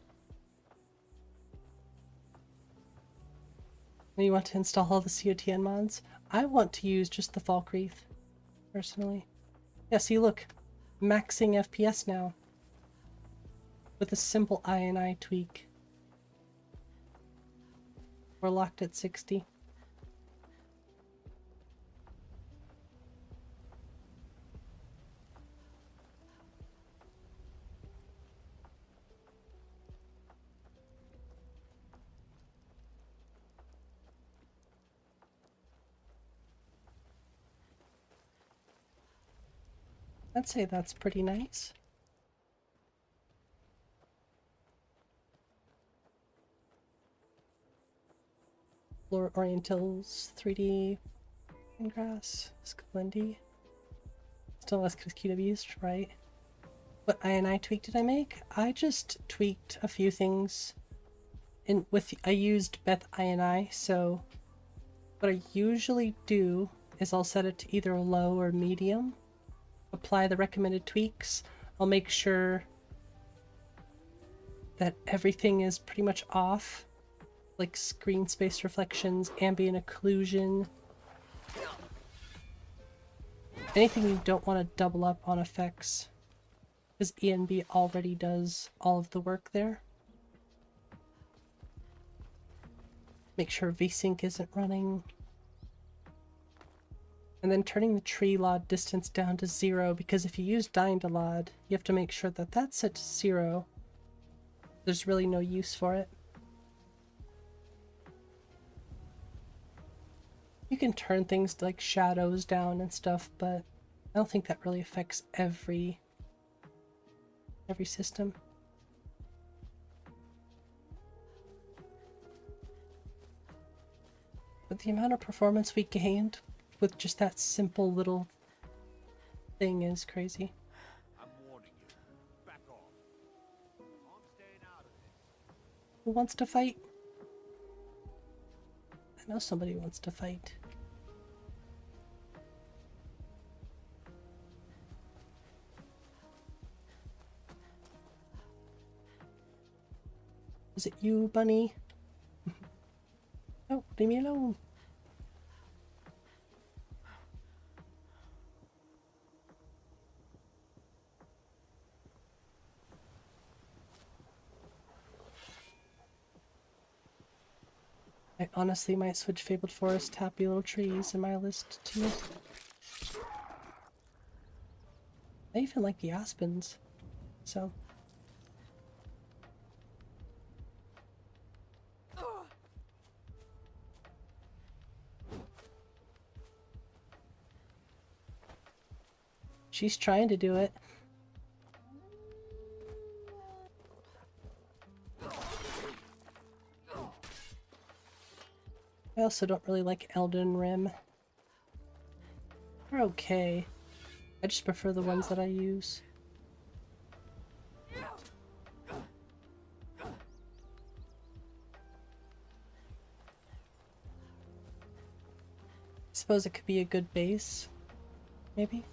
You want to install all the COTN mods? I want to use just the Falkreath, personally. Yeah, see, look. Maxing FPS now. With a simple INI tweak. We're locked at 60. I'd say that's pretty nice. Floor Orientals, 3D, and grass, Sklendy. Still less QWs, right? What INI tweak did I make? I just tweaked a few things. I used Beth INI, so what I usually do is I'll set it to either low or medium. Apply the recommended tweaks. I'll make sure that everything is pretty much off, like screen space reflections, ambient occlusion, anything you don't want to double up on effects, because ENB already does all of the work there. Make sure VSync isn't running. And then turning the tree LOD distance down to 0, because if you use Dynalod, you have to make sure that that's set to 0. There's really no use for it. You can turn things like shadows down and stuff, but I don't think that really affects every system. But the amount of performance we gained with just that simple little thing is crazy. I'm warning you. Back off. I'm staying out of this. Who wants to fight? I know somebody wants to fight. Is it you, Bunny? Oh, leave me alone. honestly might switch Fabled Forest Happy Little Trees in my list too. I even like the Aspens, so. She's trying to do it. I also don't really like Elden Rim. They're okay. I just prefer the ones that I use. I suppose it could be a good base, maybe?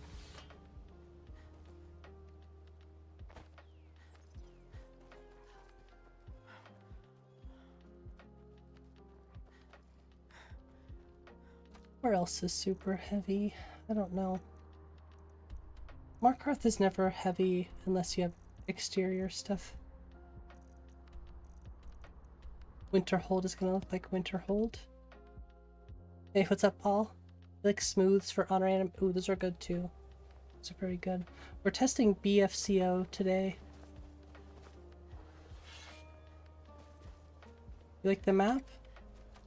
Where else is super heavy? I don't know. Markarth is never heavy unless you have exterior stuff. Winterhold is gonna look like Winterhold. Hey, what's up, Paul? You like smooths for honor anim? Ooh, those are good too. Those are very good. We're testing BFCO today. You like the map?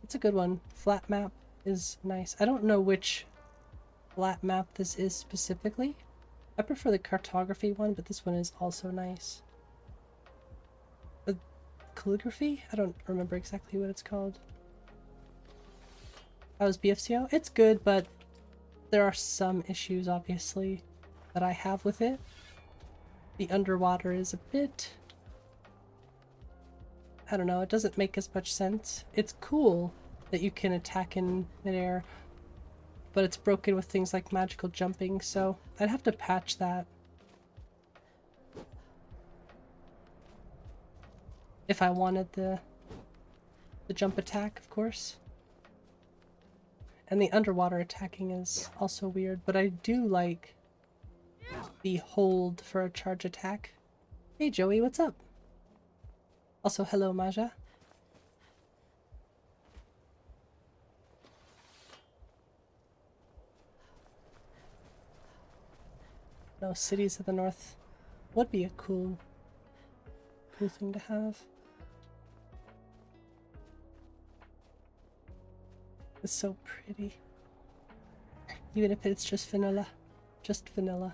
It's a good one. Flat map is nice. I don't know which flat map this is specifically. I prefer the cartography one, but this one is also nice. The calligraphy? I don't remember exactly what it's called. How's BFCO? It's good, but there are some issues, obviously, that I have with it. The underwater is a bit... I don't know, it doesn't make as much sense. It's cool that you can attack in midair, but it's broken with things like magical jumping, so I'd have to patch that. If I wanted the jump attack, of course. And the underwater attacking is also weird, but I do like the hold for a charge attack. Hey Joey, what's up? Also, hello Maja. No, Cities of the North would be a cool thing to have. It's so pretty. Even if it's just vanilla. Just vanilla.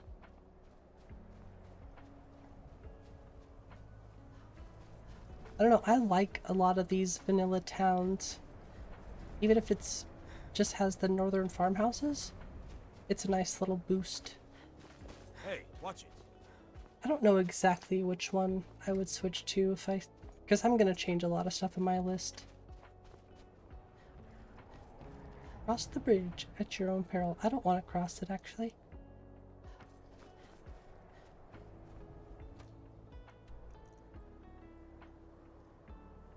I don't know, I like a lot of these vanilla towns. Even if it's just has the northern farmhouses, it's a nice little boost. Hey, watch it. I don't know exactly which one I would switch to if I... because I'm gonna change a lot of stuff in my list. Cross the bridge at your own peril. I don't want to cross it, actually.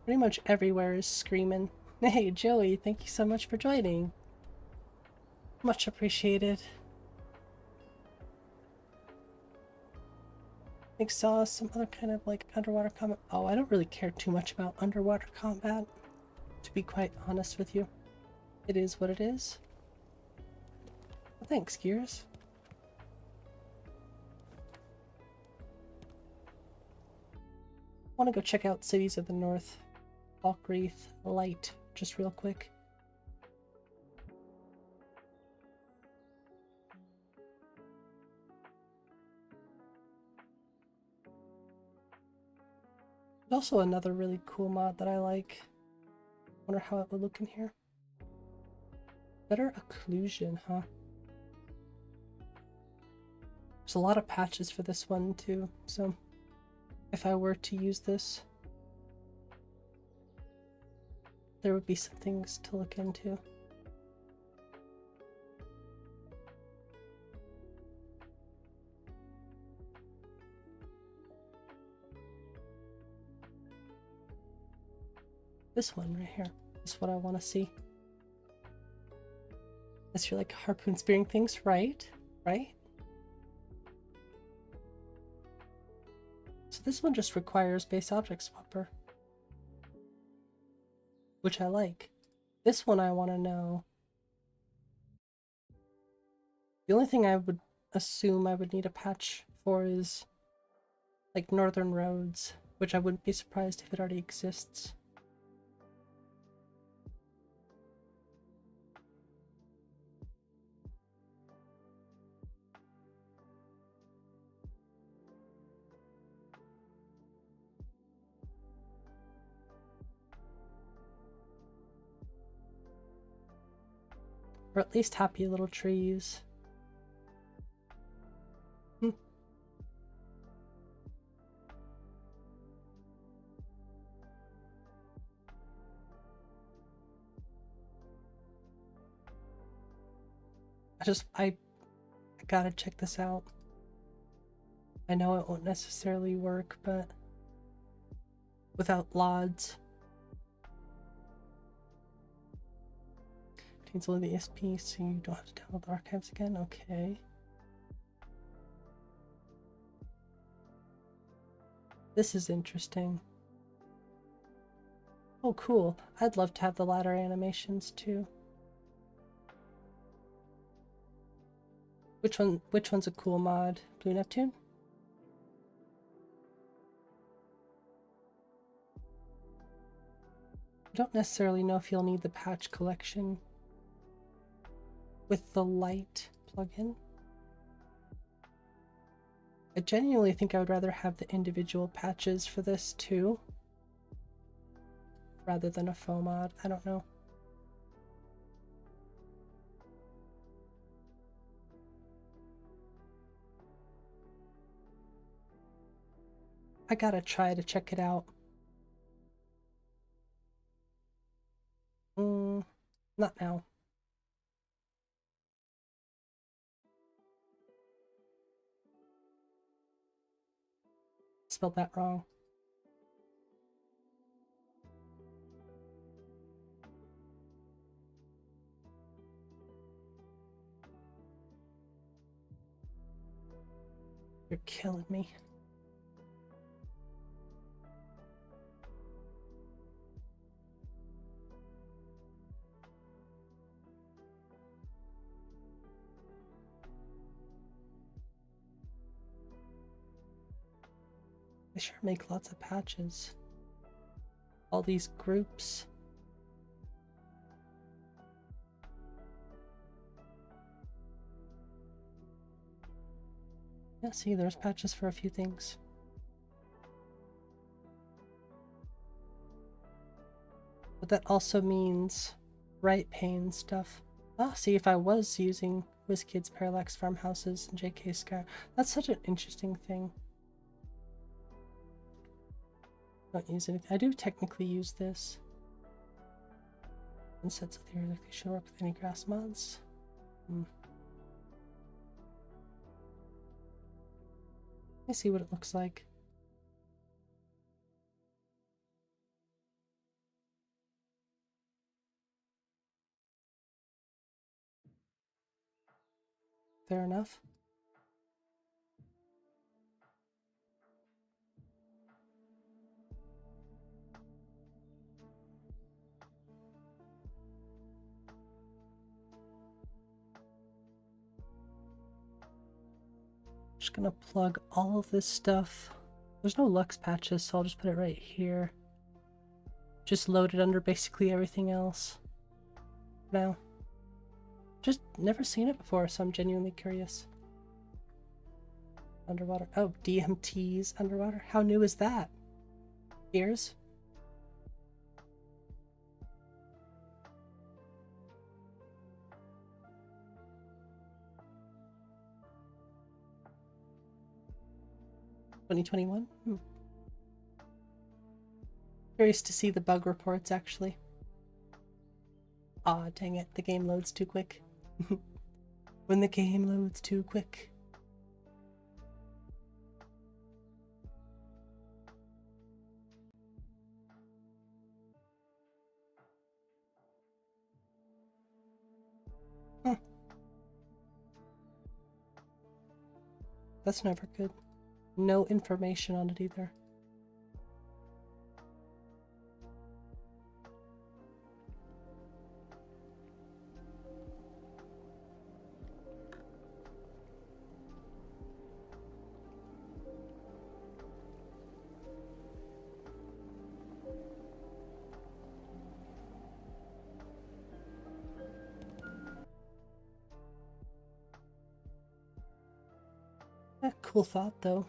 Pretty much everywhere is screaming. Hey, Joey, thank you so much for joining. Much appreciated. I think saw some other kind of like underwater combat. Oh, I don't really care too much about underwater combat, to be quite honest with you. It is what it is. Well, thanks, Gears. I want to go check out Cities of the North. Falkreath Light, just real quick. There's also another really cool mod that I like. Wonder how it would look in here. Better occlusion, huh? There's a lot of patches for this one too, so if I were to use this, there would be some things to look into. This one right here is what I want to see. Unless you're like harpoon spearing things, right? Right? So this one just requires base object swapper, which I like. This one I want to know. The only thing I would assume I would need a patch for is like northern roads, which I wouldn't be surprised if it already exists. Or at least happy little trees. I gotta check this out. I know it won't necessarily work, but without LODs. Contains only the ESP, so you don't have to download the archives again. Okay. This is interesting. Oh, cool. I'd love to have the ladder animations too. Which one's a cool mod? Blue Neptune? I don't necessarily know if you'll need the patch collection with the light plugin. I genuinely think I would rather have the individual patches for this too, rather than a faux mod. I don't know. I gotta try to check it out. Not now. Spelled that wrong. You're killing me. They sure make lots of patches. All these groups. Yeah, see, there's patches for a few things. But that also means right pane stuff. Ah, see, if I was using WizKids, Parallax Farmhouses, and JK Skyrim, that's such an interesting thing. Don't use anything. I do technically use this. And sets of theory like they should work with any grass mods. Let me see what it looks like. Fair enough. Just gonna plug all of this stuff. There's no Lux patches, so I'll just put it right here. Just load it under basically everything else. Now, just never seen it before, so I'm genuinely curious. Underwater. Oh, DMTs underwater. How new is that? Ears? $2021? Curious to see the bug reports, actually. Aw, dang it. The game loads too quick. When the game loads too quick. Huh. That's never good. No information on it either. Cool thought, though.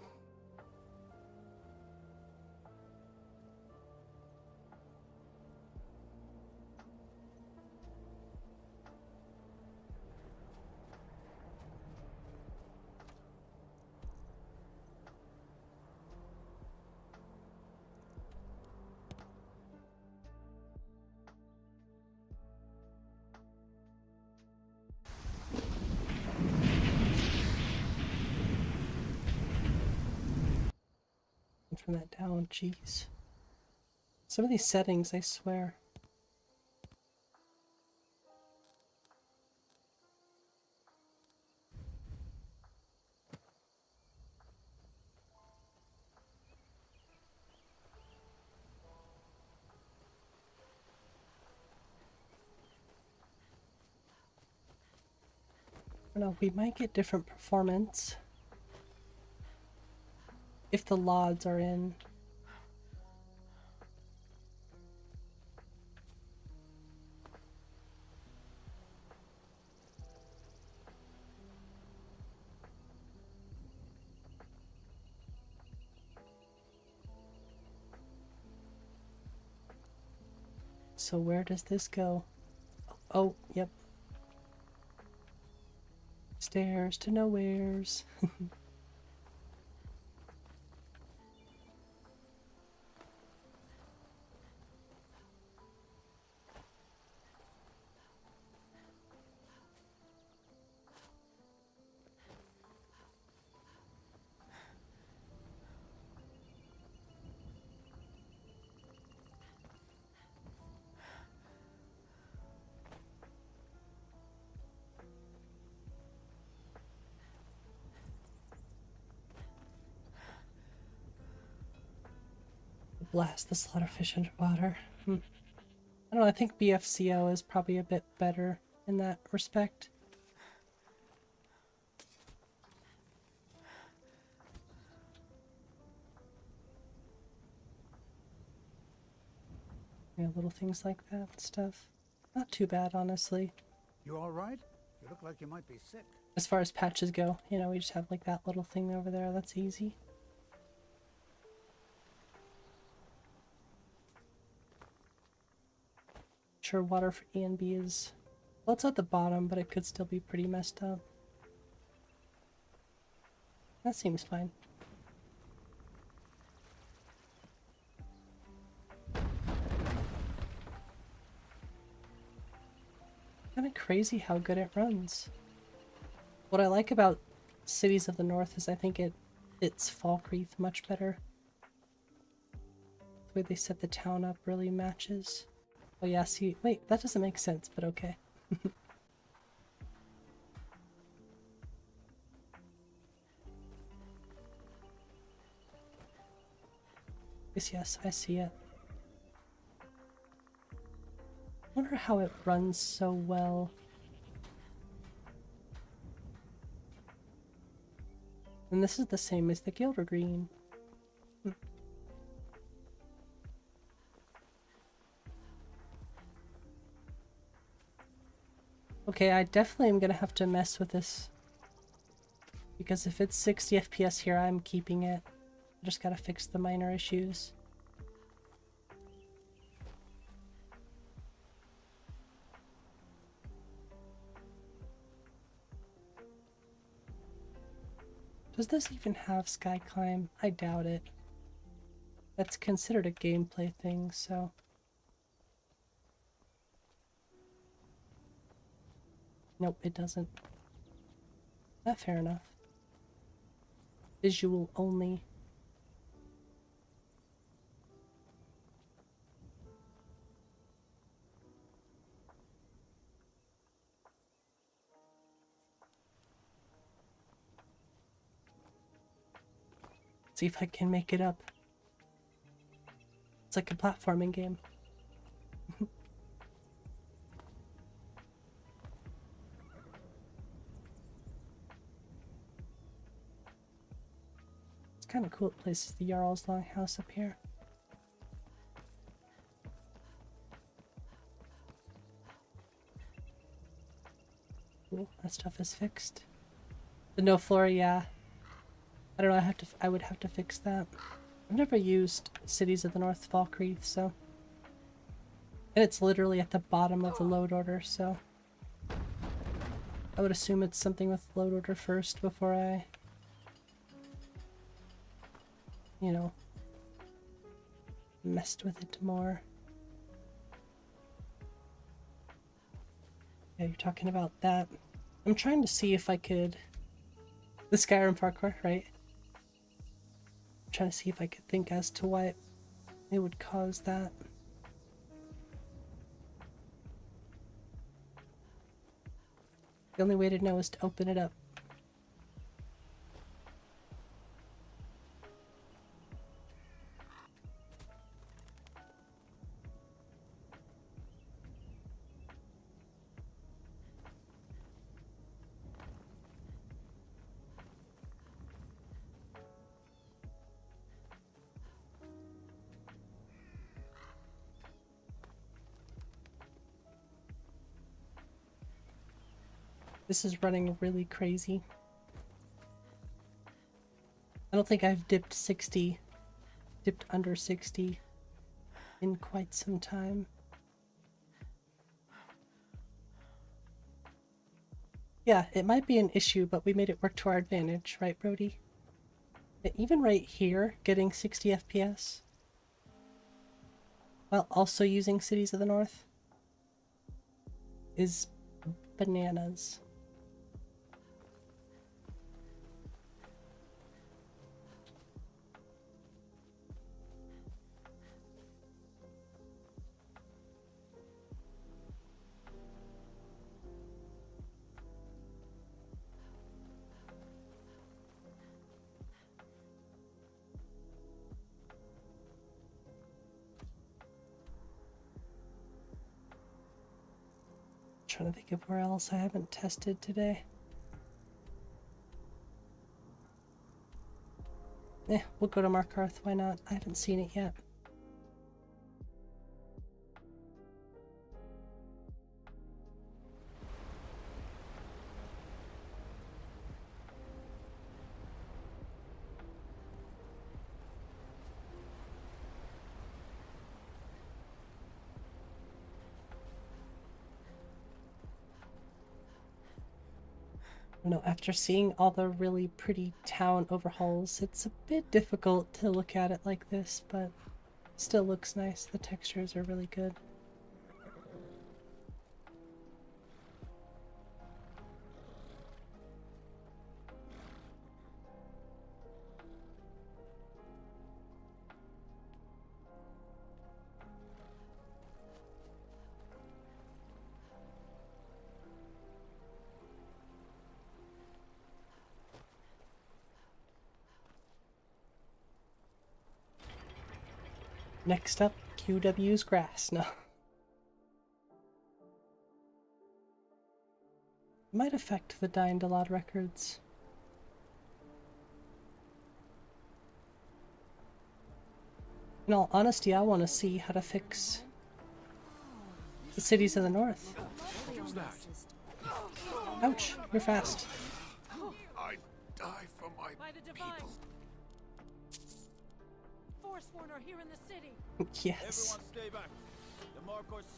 Turn that down, jeez. Some of these settings, I swear. I don't know, we might get different performance if the LODs are in. So where does this go? Oh, yep. Stairs to nowheres. Blast the slaughterfish underwater. I don't know, I think BFCO is probably a bit better in that respect. Yeah, little things like that and stuff. Not too bad, honestly. You all right? You look like you might be sick. As far as patches go, you know, we just have like that little thing over there. That's easy. Sure, water for N.G.V.O is... Well, it's at the bottom, but it could still be pretty messed up. That seems fine. Kind of crazy how good it runs. What I like about Cities of the North is I think it's Falkreath much better. The way they set the town up really matches. Oh yeah, see, wait, that doesn't make sense, but okay. Yes, I see it. I wonder how it runs so well. And this is the same as the Gilder Green. Okay, I definitely am gonna have to mess with this. Because if it's 60 FPS here, I'm keeping it. I just gotta fix the minor issues. Does this even have sky climb? I doubt it. That's considered a gameplay thing, so... Nope, it doesn't. Not fair enough. Visual only. See if I can make it up. It's like a platforming game. It's kind of cool. It places the Jarl's Longhouse up here. Cool, that stuff is fixed. The no floor, yeah. I don't know, I would have to fix that. I've never used Cities of the North Valkyrie, so. And it's literally at the bottom of the load order, so. I would assume it's something with load order first before I, you know, messed with it more. Yeah, you're talking about that. I'm trying to see if I could... The Skyrim parkour, right? I'm trying to see if I could think as to why it would cause that. The only way to know is to open it up. This is running really crazy. I don't think I've dipped under 60 in quite some time. Yeah, it might be an issue, but we made it work to our advantage, right, Brody? Even right here, getting 60 FPS while also using Cities of the North is bananas. Trying to think of where else I haven't tested today. We'll go to Markarth, why not? I haven't seen it yet. No, after seeing all the really pretty town overhauls, it's a bit difficult to look at it like this, but still looks nice. The textures are really good. Next up, QW's grass. No. Might affect the Dying to Lot records. In all honesty, I want to see how to fix the Cities of the North. Ouch, you're fast. I die for my people. Forsworn are here in the city. Yes.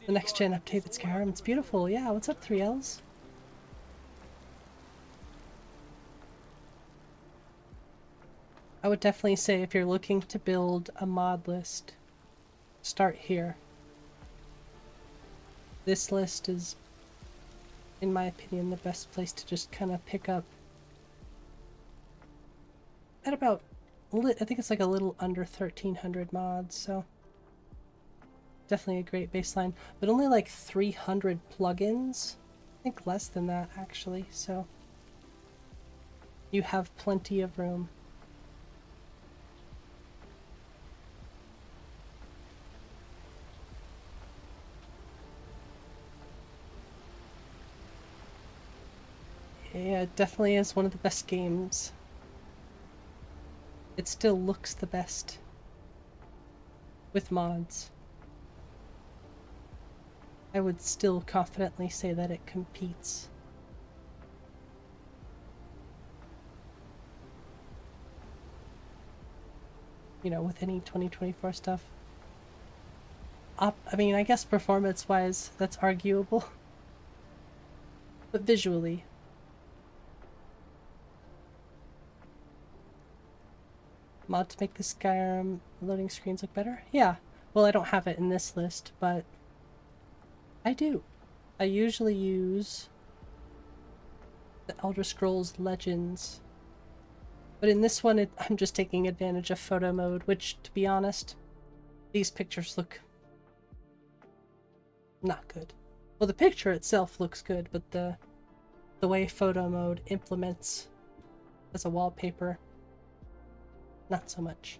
The next gen update at Skyrim, it's beautiful. Yeah, what's up, 3Ls? I would definitely say if you're looking to build a mod list, start here. This list is, in my opinion, the best place to just kind of pick up at about, I think it's like a little under 1,300 mods, so definitely a great baseline, but only like 300 plugins. I think less than that actually, so you have plenty of room. Yeah, it definitely is one of the best games. It still looks the best with mods. I would still confidently say that it competes. you know, with any 2024 stuff. I mean, I guess performance-wise, that's arguable. But visually. Mod to make the Skyrim loading screens look better? Yeah. Well, I don't have it in this list, but I do. I usually use the Elder Scrolls Legends. But in this one, I'm just taking advantage of photo mode, which, to be honest, these pictures look not good. Well, the picture itself looks good, but the way photo mode implements as a wallpaper, not so much.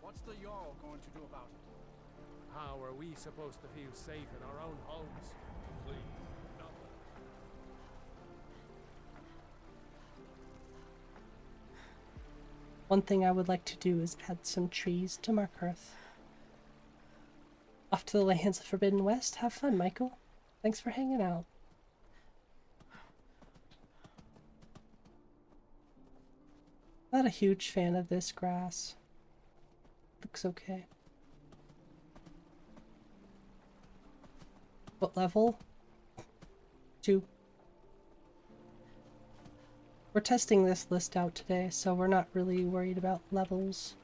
What's the Jarl going to do about it? How are we supposed to feel safe in our own homes? Please, nothing. One thing I would like to do is add some trees to Mark Earth. Off to the lands of Forbidden West. Have fun, Michael. Thanks for hanging out. Not a huge fan of this grass. Looks okay. What level? 2. We're testing this list out today, so we're not really worried about levels.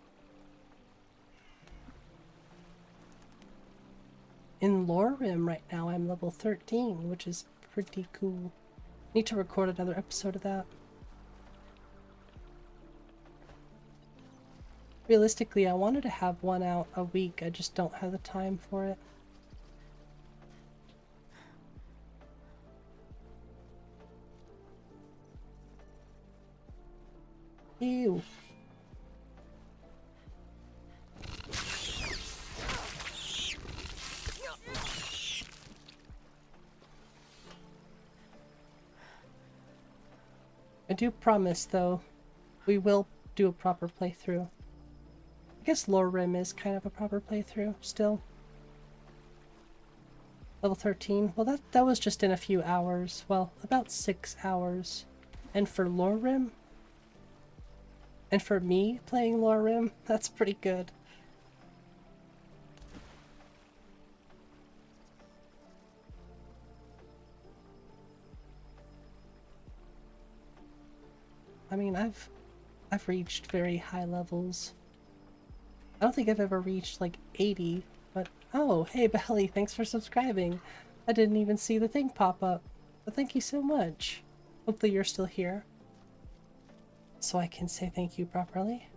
In Skyrim right now, I'm level 13, which is pretty cool. Need to record another episode of that. Realistically, I wanted to have one out a week, I just don't have the time for it. Ew. I do promise, though, we will do a proper playthrough. I guess Skyrim is kind of a proper playthrough, still. Level 13. Well, that was just in a few hours. Well, about 6 hours. And for Skyrim, and for me playing Skyrim, that's pretty good. I mean, I've reached very high levels. I don't think I've ever reached like 80, but oh, hey Belly, thanks for subscribing. I didn't even see the thing pop up, but thank you so much. Hopefully you're still here, so I can say thank you properly.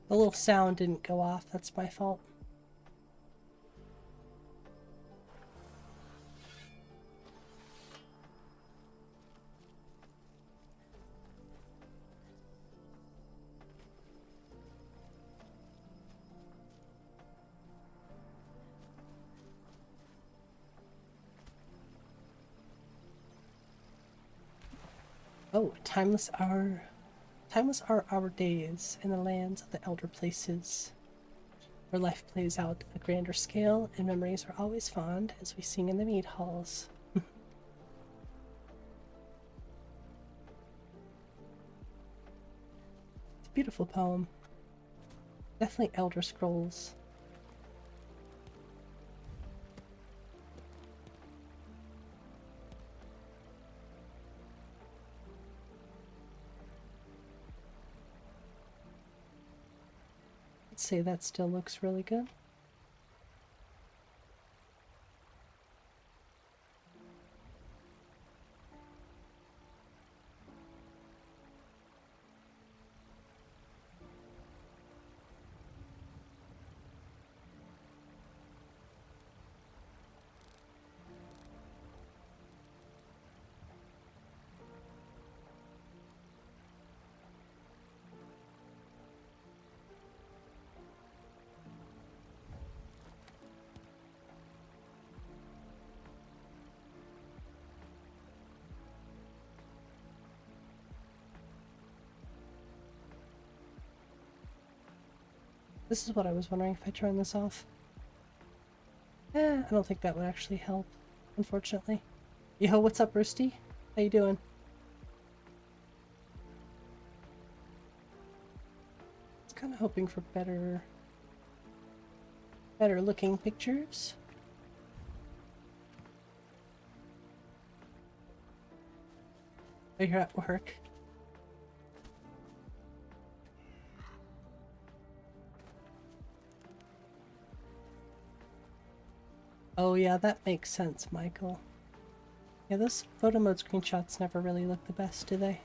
The little sound didn't go off, that's my fault. Oh, timeless are our days in the lands of the elder places, where life plays out at a grander scale and memories are always fond as we sing in the mead halls. It's a beautiful poem. Definitely Elder Scrolls. Say that still looks really good. This is what I was wondering if I turn this off. I don't think that would actually help, unfortunately. Yo, what's up, Roosty? How you doing? I was kind of hoping for better looking pictures. Oh, you're at work. Oh yeah, that makes sense, Michael. Yeah, those photo mode screenshots never really look the best, do they?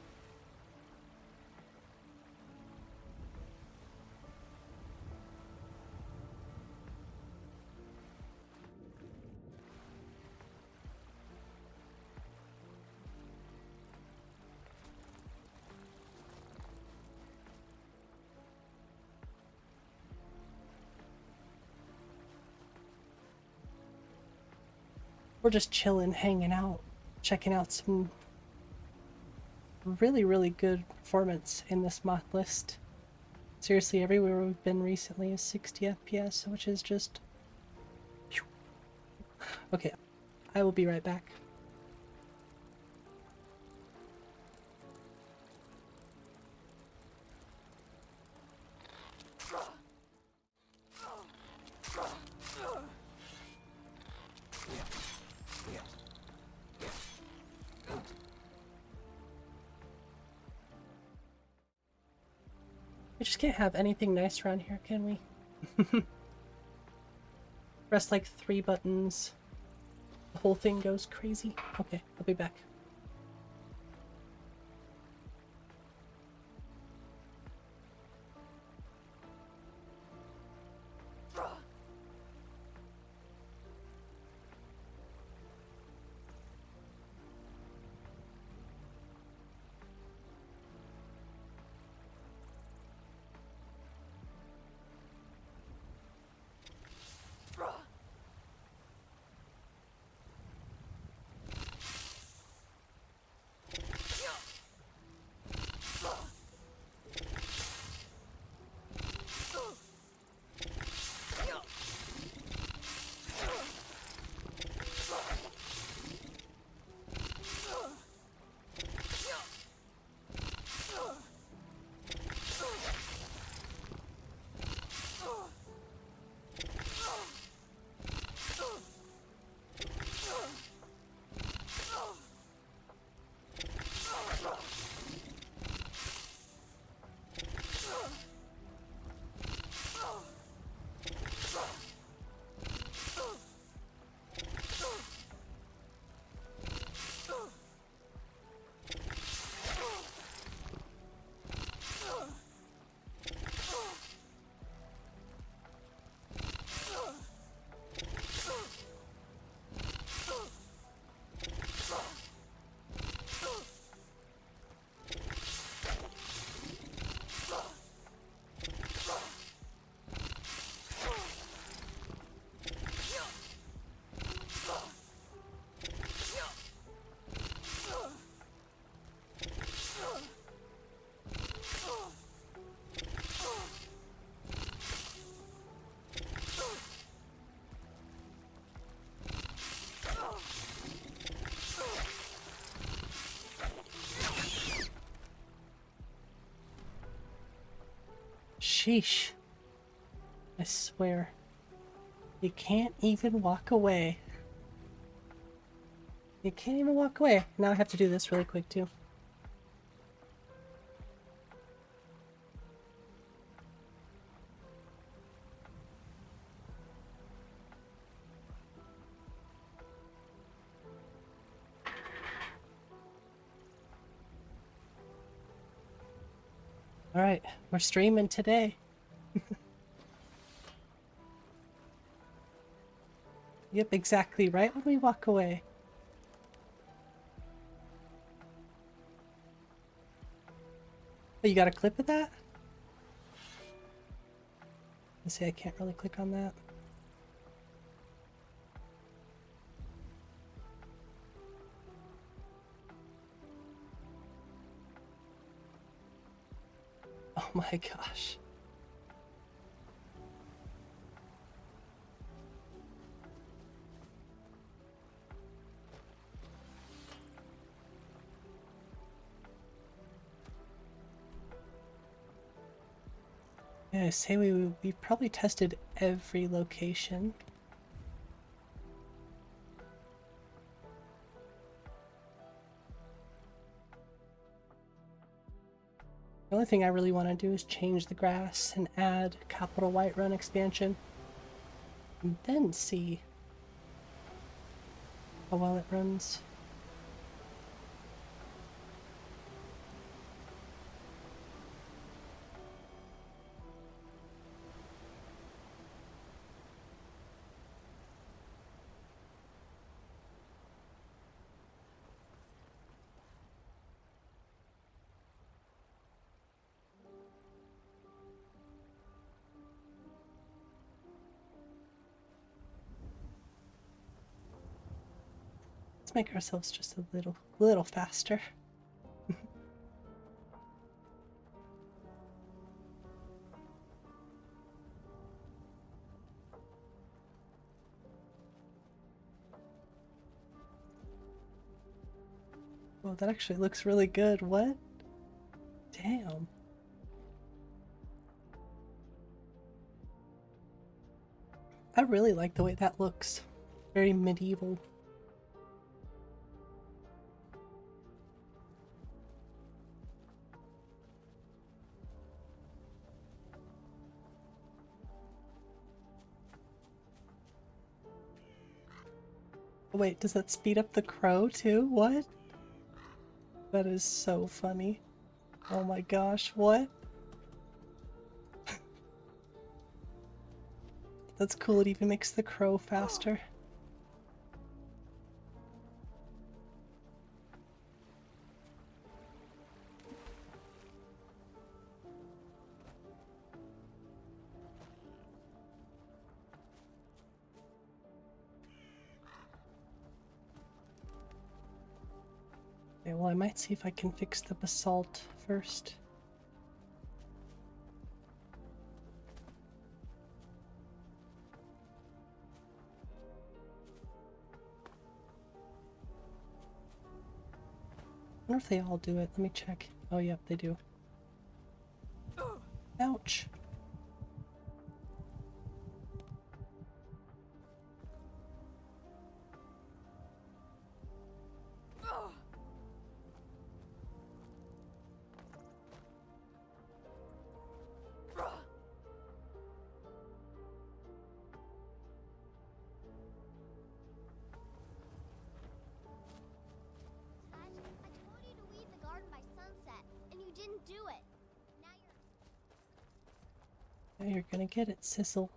We're just chilling, hanging out, checking out some really good performance in this mod list. Seriously, everywhere we've been recently is 60 FPS, which is just... Okay, I will be right back. We just can't have anything nice around here, can we? Press like 3 buttons. The whole thing goes crazy. Okay, I'll be back. Sheesh. I swear. You can't even walk away. You can't even walk away. Now I have to do this really quick too. Alright, we're streaming today. Yep, exactly, right when we walk away. Oh, you got a clip of that? Let's see, I can't really click on that. Oh my gosh. Yeah, I say we've probably tested every location. The only thing I really want to do is change the grass and add Capital Whiterun expansion. And then see how well it runs. Let's make ourselves just a little faster. Oh, that actually looks really good. What? Damn. I really like the way that looks. Very medieval. Wait, does that speed up the crow too? What? That is so funny. Oh my gosh, what? That's cool, it even makes the crow faster. Okay, well, I might see if I can fix the basalt first. I wonder if they all do it. Let me check. Oh, yep, they do. Ouch. Didn't do it. Now Now you're gonna get it, Sissel.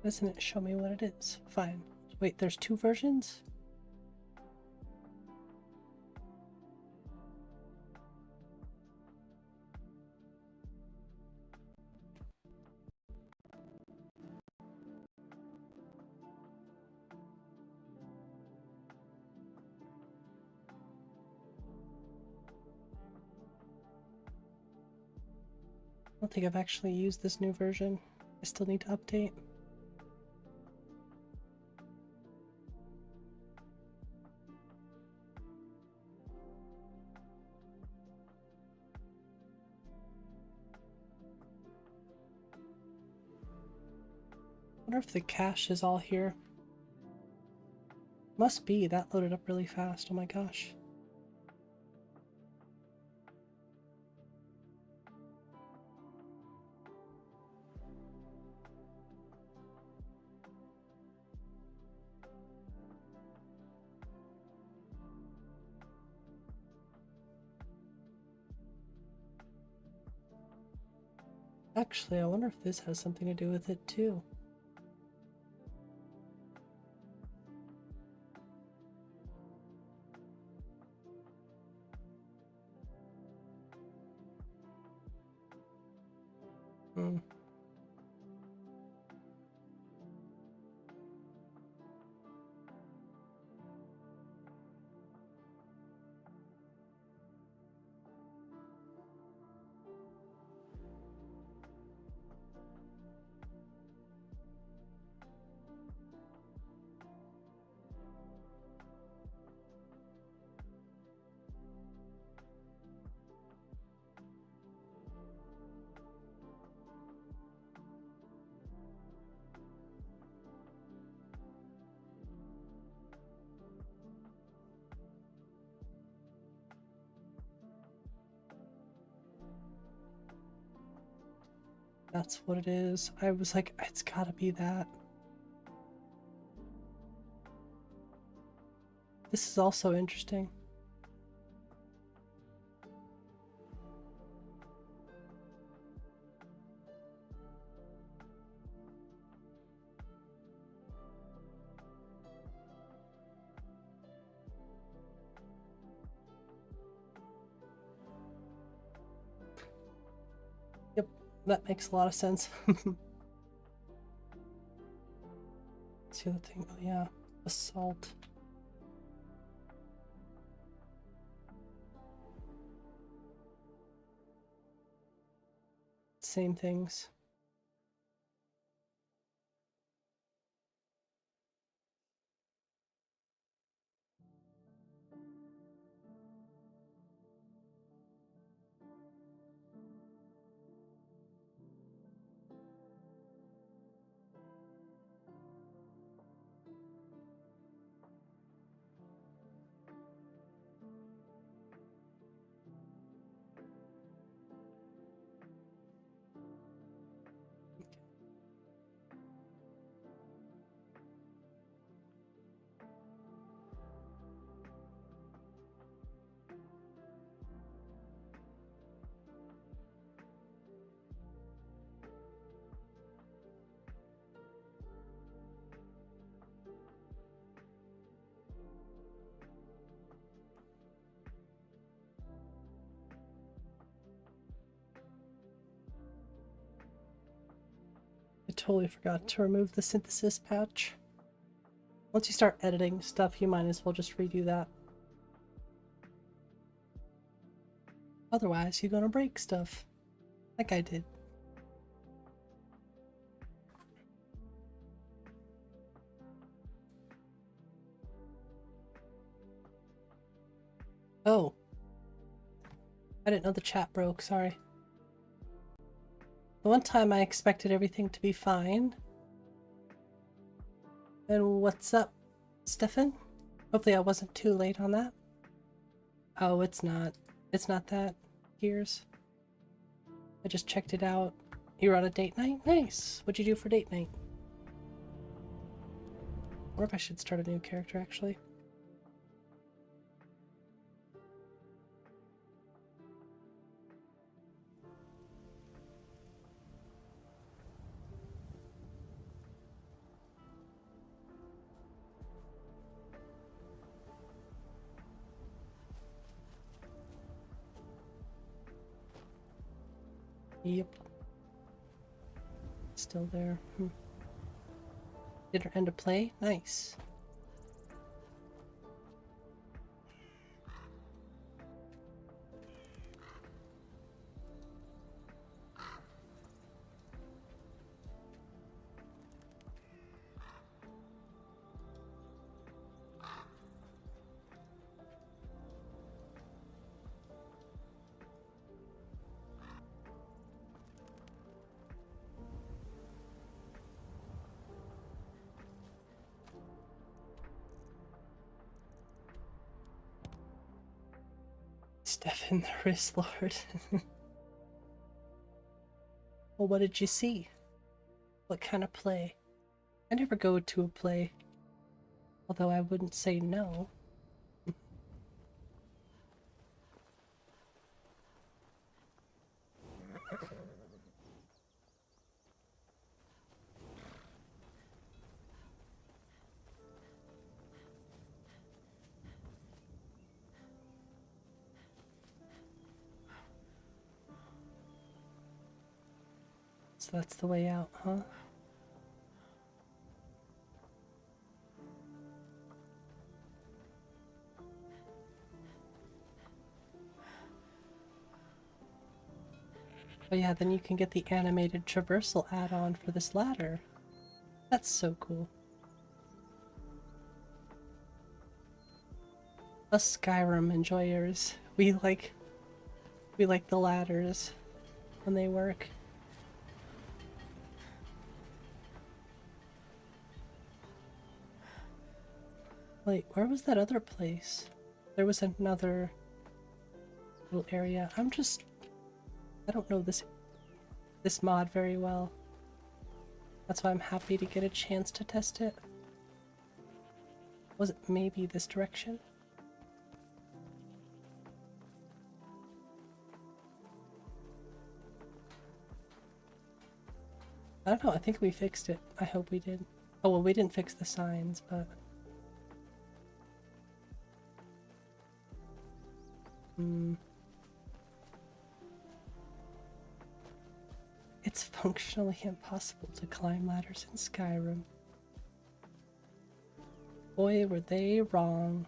Doesn't it show me what it is? Fine. Wait, there's two versions? I don't think I've actually used this new version. I still need to update. I wonder if the cache is all here. Must be. That loaded up really fast. Oh my gosh. Actually, I wonder if this has something to do with it too. Hmm. That's what it is. I was like, it's gotta be that. This is also interesting. Yep, that makes a lot of sense. See the thing? Oh, yeah, assault. Same things. I totally forgot to remove the synthesis patch. Once you start editing stuff, you might as well just redo that. Otherwise, you're gonna break stuff. Like I did. Oh. I didn't know the chat broke, sorry. The one time I expected everything to be fine. And what's up, Stefan? Hopefully I wasn't too late on that. Oh, it's not. It's not that. Gears. I just checked it out. You were on a date night? Nice. What'd you do for date night? Or if I should start a new character, actually. Yep. Still there. Did her end of play? Nice. Stefan the Wrist Lord. Well, what did you see? What kind of play? I never go to a play. Although I wouldn't say no. So that's the way out, huh? Oh yeah, then you can get the animated traversal add-on for this ladder. That's so cool. Us Skyrim enjoyers, we like the ladders when they work. Wait, where was that other place? There was another little area. I don't know this mod very well. That's why I'm happy to get a chance to test it. Was it maybe this direction? I don't know, I think we fixed it. I hope we did. Oh well, we didn't fix the signs, but... It's functionally impossible to climb ladders in Skyrim. Boy, were they wrong.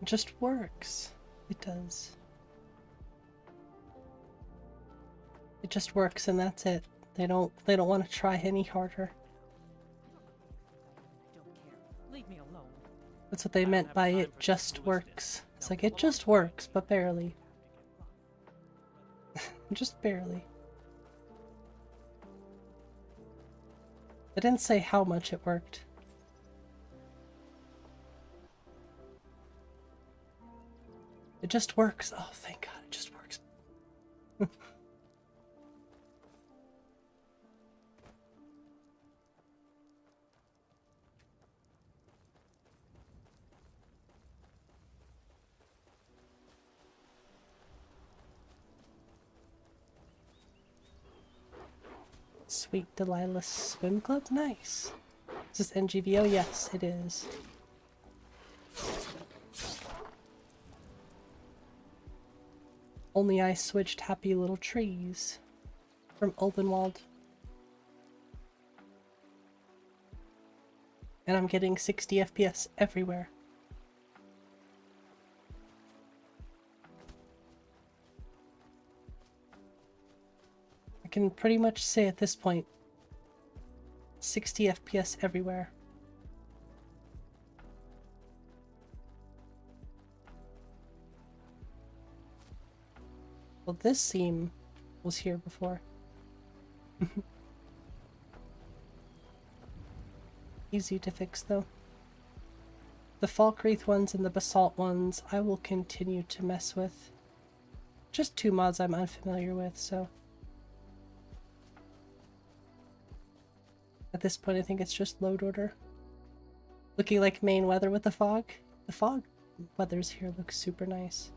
It just works. It does. It just works and that's it. They don't want to try any harder. I don't care. Leave me alone. That's what they meant by it just works. It's like it just works, but barely. Just barely. They didn't say how much it worked. It just works. Oh, thank God, it just works. Sweet Delilah's Swim Club? Nice. Is this N.G.V.O? Yes, it is. Only I switched happy little trees from Openwald. And I'm getting 60 FPS everywhere. I can pretty much say at this point, 60 FPS everywhere. Well, this seam was here before. Easy to fix though. The Falkreath ones and the Basalt ones I will continue to mess with. Just two mods I'm unfamiliar with, so... At this point I think it's just load order. Looking like main weather with the fog. The fog weathers here looks super nice.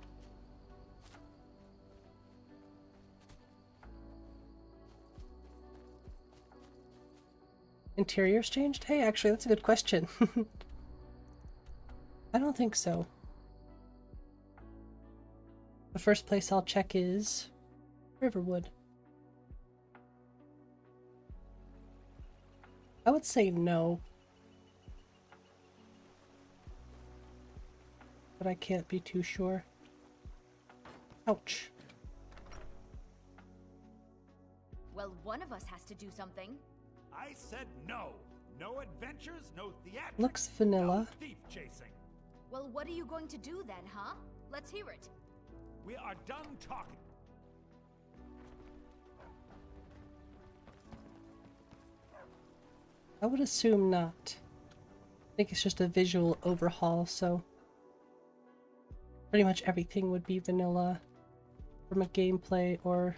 Interiors changed? Hey, actually, that's a good question. I don't think so. The first place I'll check is Riverwood. I would say no. But I can't be too sure. Ouch. Well, one of us has to do something. I said no. No adventures, no theatrics. Looks vanilla. No thief chasing. Well, what are you going to do then, huh? Let's hear it. We are done talking. I would assume not. I think it's just a visual overhaul, so pretty much everything would be vanilla from a gameplay or...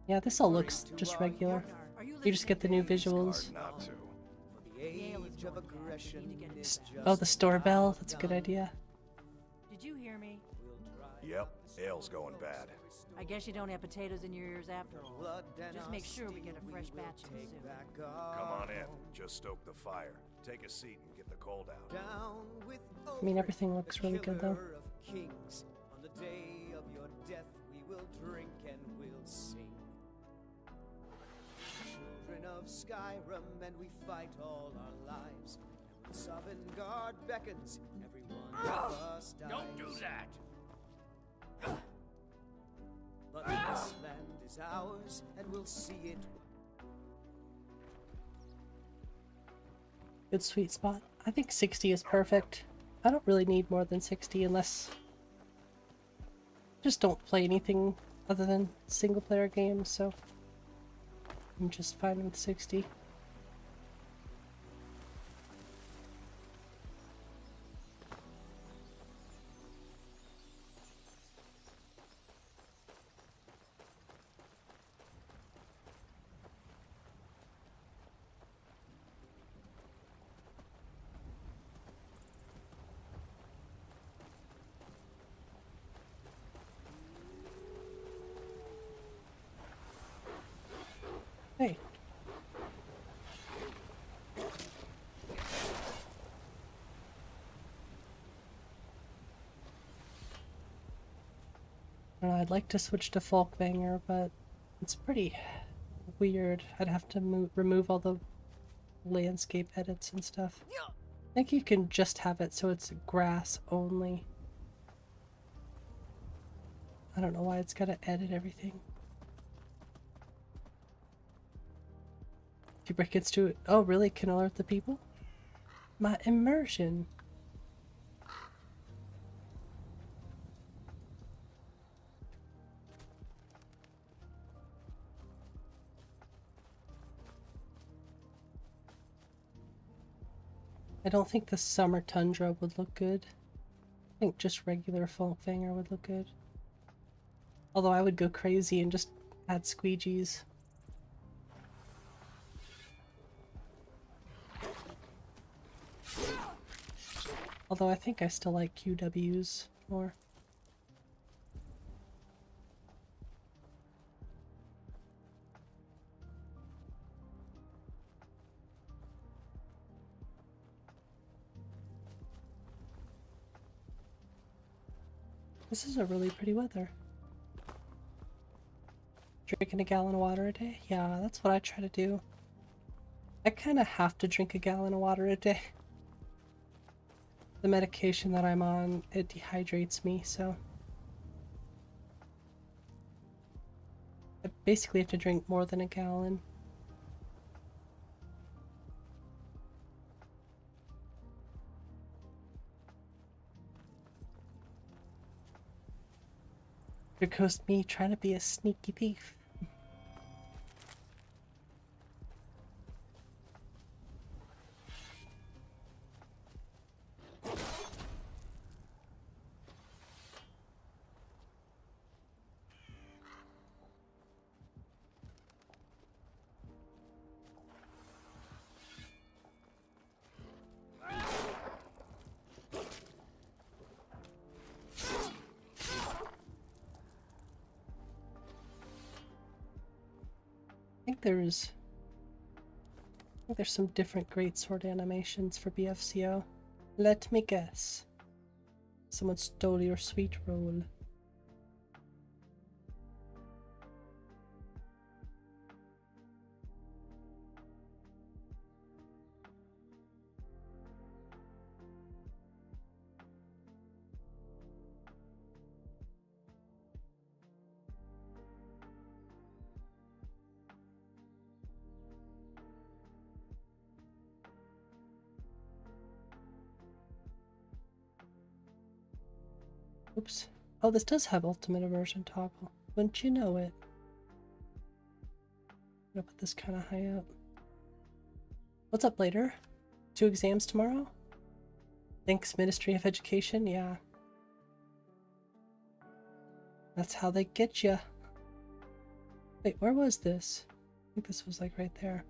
Yeah, this all looks just regular. You just get the new visuals. Hard not to. For the age age of aggression is Oh, just the store bell. about That's a good done. idea. Did you hear me? Yep, ale's going bad. I guess you don't have potatoes in your ears after all. Blood and Just our make sure we steel get a fresh will batch in take soon. back Come our on in. home. Just stoke the fire. Take a seat and get the cold out. Down with I mean, everything looks really good though. killer of kings. On the day of your death, we will drink and we'll sing. Children of Skyrim, and we fight all our lives. And when Sovngarde beckons, every one of us dies. Don't do that! But this land is ours, and we'll see it. Good sweet spot. I think 60 is perfect. I don't really need more than 60 unless... just don't play anything other than single player games, so I'm just fine with 60. Hey. I don't know, I'd like to switch to Folkvanger, but it's pretty weird. I'd have to remove all the landscape edits and stuff. I think you can just have it so it's grass only. I don't know why it's gotta edit everything. If you break into it, oh really, can alert the people? My immersion. I don't think the summer tundra would look good. I think just regular Folkvanger would look good. Although I would go crazy and just add squeegees. Although I think I still like QWs more. This is a really pretty weather. Drinking a gallon of water a day? Yeah, that's what I try to do. I kind of have to drink a gallon of water a day. The medication that I'm on, it dehydrates me, so I basically have to drink more than a gallon. Here goes me trying to be a sneaky thief. I think there's some different greatsword animations for BFCO. Let me guess. Someone stole your sweet roll. Oops. Oh, this does have ultimate immersion toggle. Wouldn't you know it? I'm gonna put this kind of high up. What's up later? 2 exams tomorrow? Thanks, Ministry of Education. Yeah. That's how they get ya. Wait, where was this? I think this was like right there.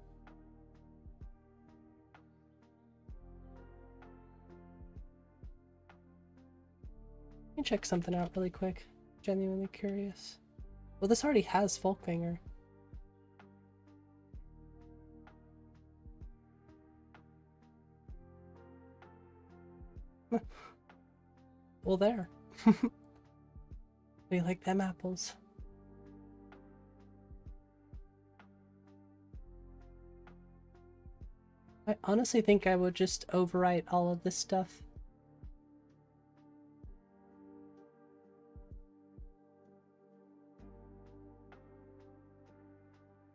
me check something out really quick. Genuinely curious. Well, this already has Folkvanger. Well, there. We like them apples. I honestly think I would just overwrite all of this stuff.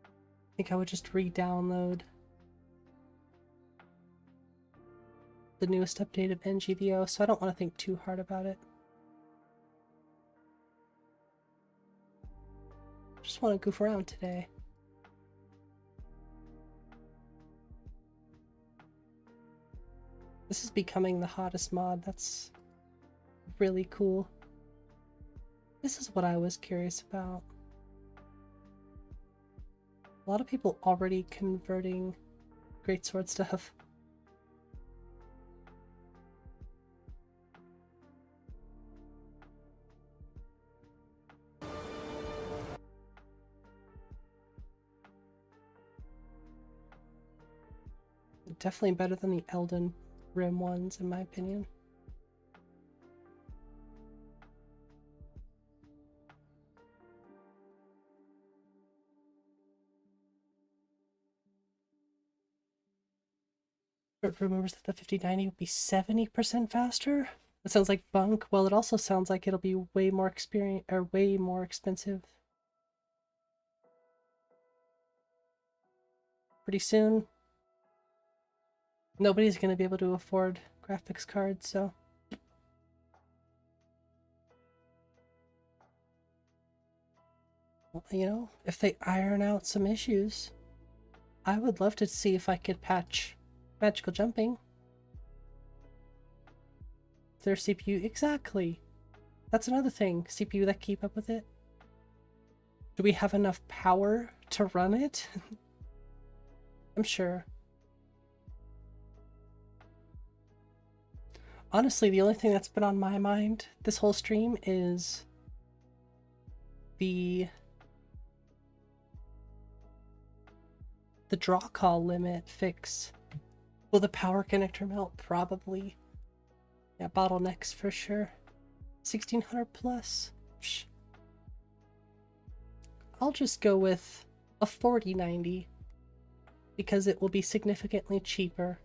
I think I would just re-download the newest update of N.G.V.O, so I don't want to think too hard about it. Just want to goof around today. This is becoming the hottest mod. That's really cool. This is what I was curious about. A lot of people already converting greatsword stuff. Definitely better than the Elden Rim ones, in my opinion. It remembers that the 5090 would be 70% faster? That sounds like bunk. Well, it also sounds like it'll be way more way more expensive. Pretty soon. Nobody's going to be able to afford graphics cards, so... Well, you know, if they iron out some issues, I would love to see if I could patch magical jumping. Their CPU, exactly. That's another thing. CPU that keep up with it. Do we have enough power to run it? I'm sure. Honestly, the only thing that's been on my mind this whole stream is the draw call limit fix. Will the power connector melt? Probably. Yeah, bottlenecks for sure. 1600 plus. Psh. I'll just go with a 4090 because it will be significantly cheaper.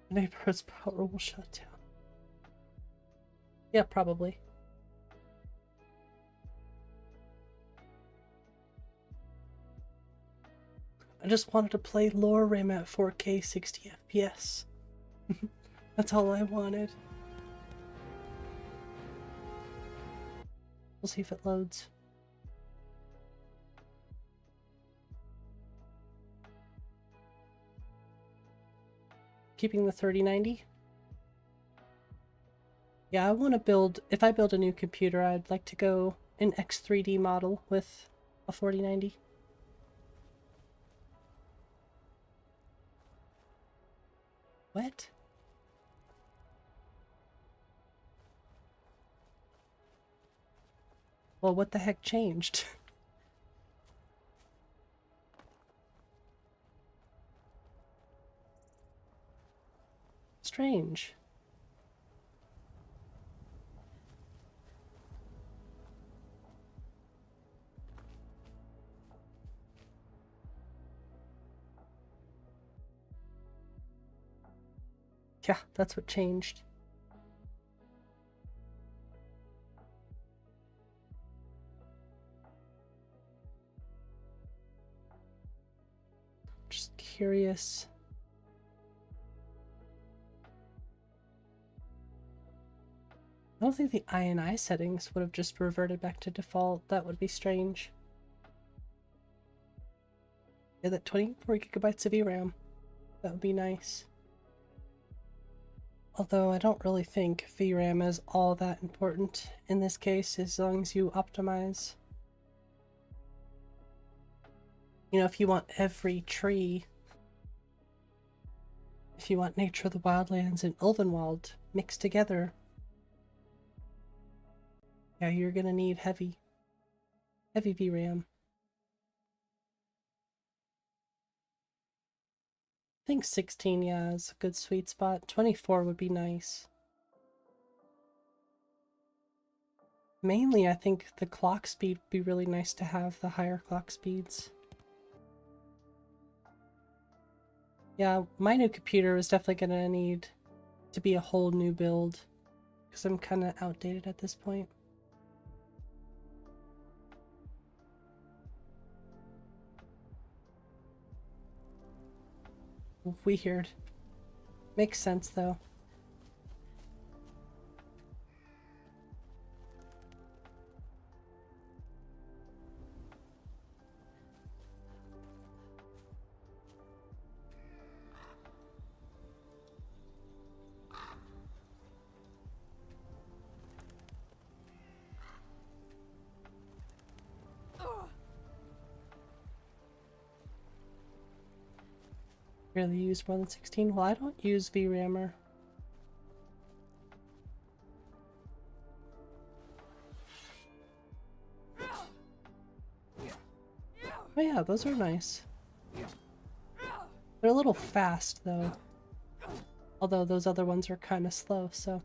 Neighborhood's power will shut down. Yeah, probably. I just wanted to play Rim at 4K 60 FPS. That's all I wanted. We'll see if it loads. Keeping the 3090. Yeah, I want to build, if I build a new computer, I'd like to go an X3D model with a 4090. What? Well, what the heck changed? Strange. Yeah, that's what changed. Just curious. I don't think the INI settings would have just reverted back to default. That would be strange. Yeah, that 24 gigabytes of VRAM. That would be nice. Although I don't really think VRAM is all that important in this case, as long as you optimize. You know, if you want every tree, if you want Nature of the Wildlands and Ulvenwald mixed together, yeah, you're gonna need heavy VRAM. I think 16, yeah, is a good sweet spot. 24 would be nice. Mainly, I think the clock speed would be really nice to have, the higher clock speeds. Yeah, my new computer is definitely going to need to be a whole new build, because I'm kind of outdated at this point. Weird. Makes sense, though. Really use more than 16? Well, I don't use VRAMer. Oh yeah, those are nice. They're a little fast, though. Although those other ones are kind of slow, so...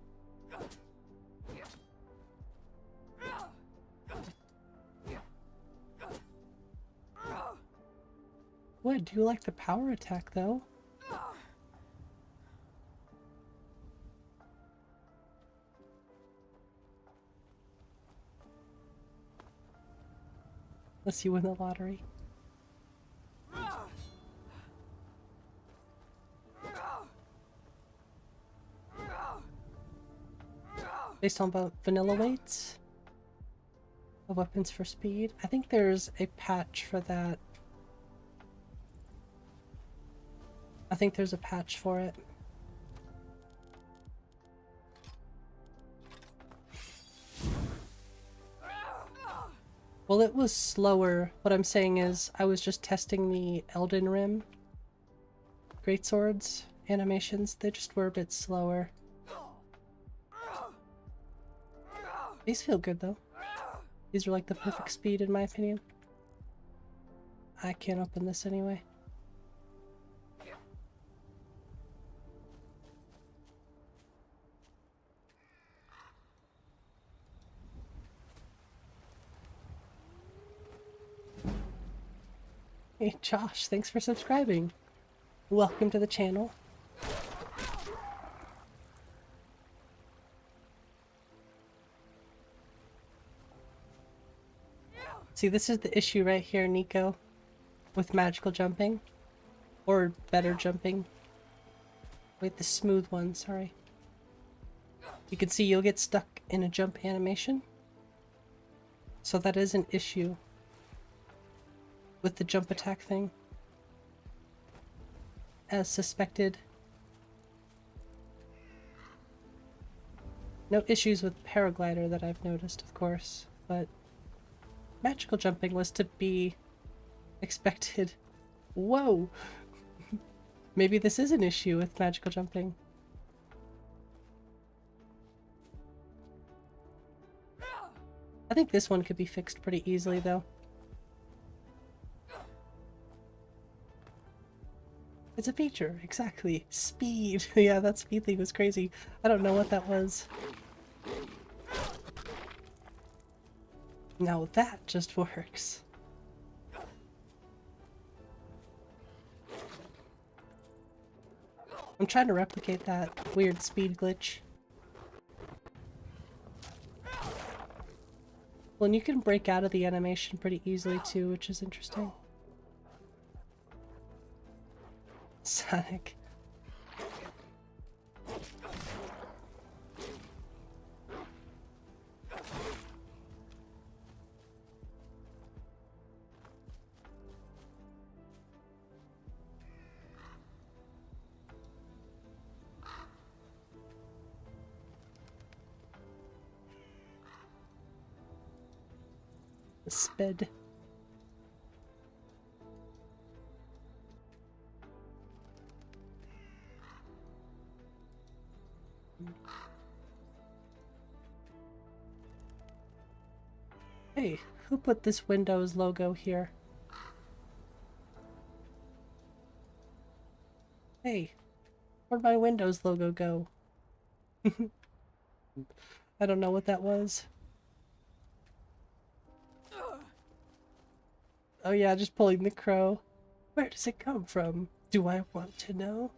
Boy, I do like the power attack, though. Unless you win the lottery. Based on vanilla weights of weapons for speed. I think there's a patch for that. I think there's a patch for it. Well, it was slower. What I'm saying is, I was just testing the Elden Rim greatswords animations. They just were a bit slower. These feel good, though. These are like the perfect speed, in my opinion. I can't open this anyway. Hey Josh, thanks for subscribing. Welcome to the channel. See, this is the issue right here, Nico, with magical jumping. Or better jumping. Wait, the smooth one, sorry. You can see you'll get stuck in a jump animation. So that is an issue with the jump attack thing. As suspected. No issues with paraglider that I've noticed, of course, but magical jumping was to be expected. Whoa! Maybe this is an issue with magical jumping. I think this one could be fixed pretty easily, though. It's a feature, exactly. Speed. Yeah, that speed thing was crazy. I don't know what that was. Now that just works. I'm trying to replicate that weird speed glitch. Well, and you can break out of the animation pretty easily too, which is interesting. Sonic. The sped. Hey, who put this Windows logo here? Hey, where'd my Windows logo go? I don't know what that was. Oh yeah, just pulling the crow. Where does it come from? Do I want to know?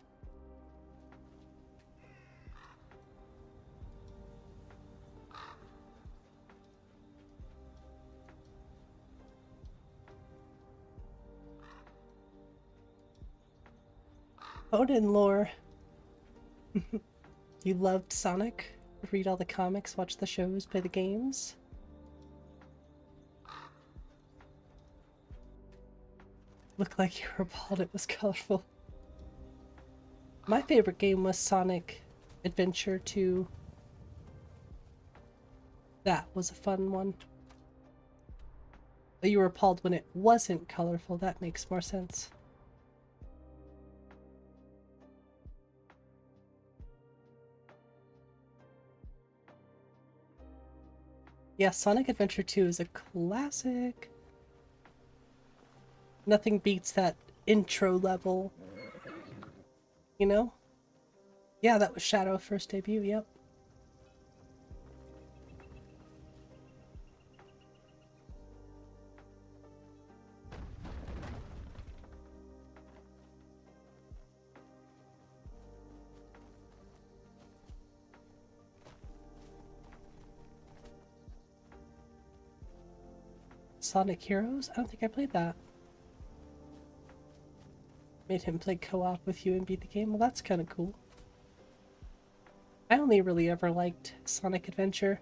Odin lore. You loved Sonic? Read all the comics, watch the shows, play the games? Looked like you were appalled it was colorful. My favorite game was Sonic Adventure 2. That was a fun one. But you were appalled when it wasn't colorful. That makes more sense. Yeah, Sonic Adventure 2 is a classic. Nothing beats that intro level. You know? Yeah, that was Shadow first debut, yep. Sonic Heroes? I don't think I played that. Made him play co-op with you and beat the game? Well, that's kind of cool. I only really ever liked Sonic Adventure.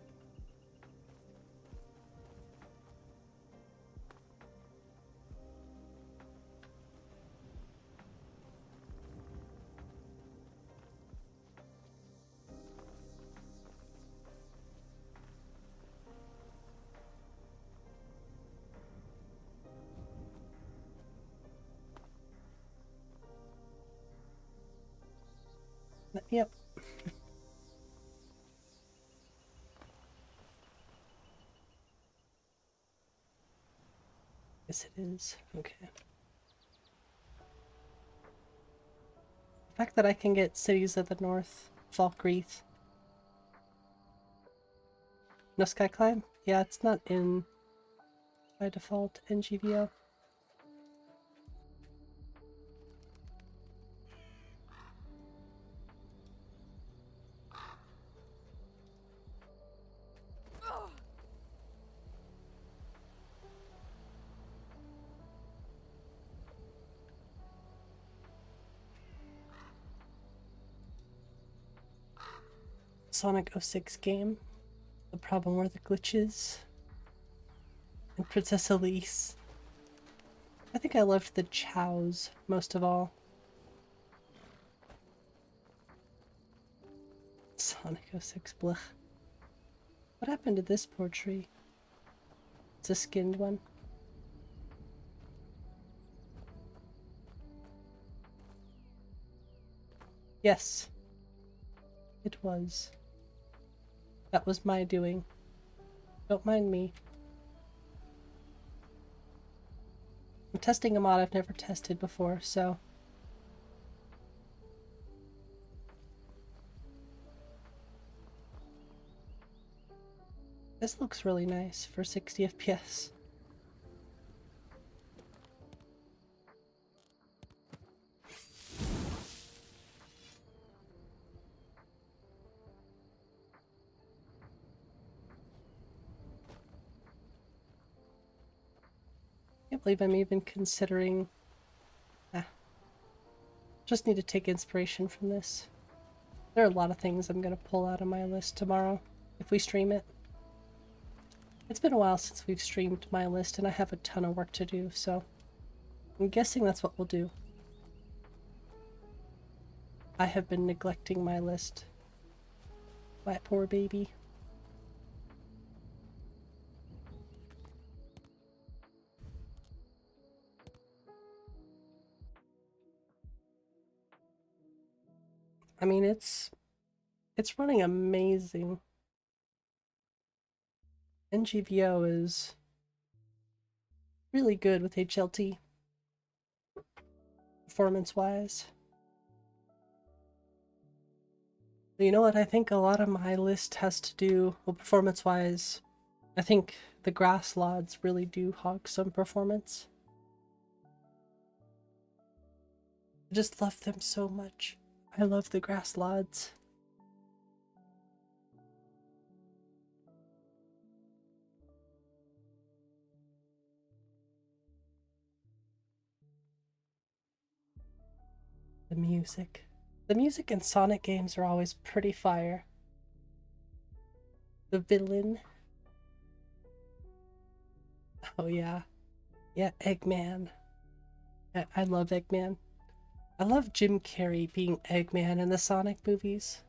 Yep. Yes, it is. Okay. The fact that I can get Cities of the North, Falkreath. No Sky Climb? Yeah, it's not in by default N.G.V.O. Sonic 06 game. The problem were the glitches. And Princess Elise. I think I loved the chows most of all. Sonic 06 blech. What happened to this poor tree? It's a skinned one. Yes. It was. That was my doing. Don't mind me. I'm testing a mod I've never tested before, so... This looks really nice for 60 FPS. I can't believe I'm even considering... Just need to take inspiration from this. There are a lot of things I'm going to pull out of my list tomorrow, if we stream it. It's been a while since we've streamed my list, and I have a ton of work to do, so... I'm guessing that's what we'll do. I have been neglecting my list. My poor baby. I mean, it's running amazing. N.G.V.O is really good with HLT, performance-wise. You know what? I think a lot of my list has to do, well, performance-wise, I think the grass lods really do hog some performance. I just love them so much. I love the grass lods. The music. The music in Sonic games are always pretty fire. The villain. Oh yeah. Yeah, Eggman. I love Eggman. I love Jim Carrey being Eggman in the Sonic movies.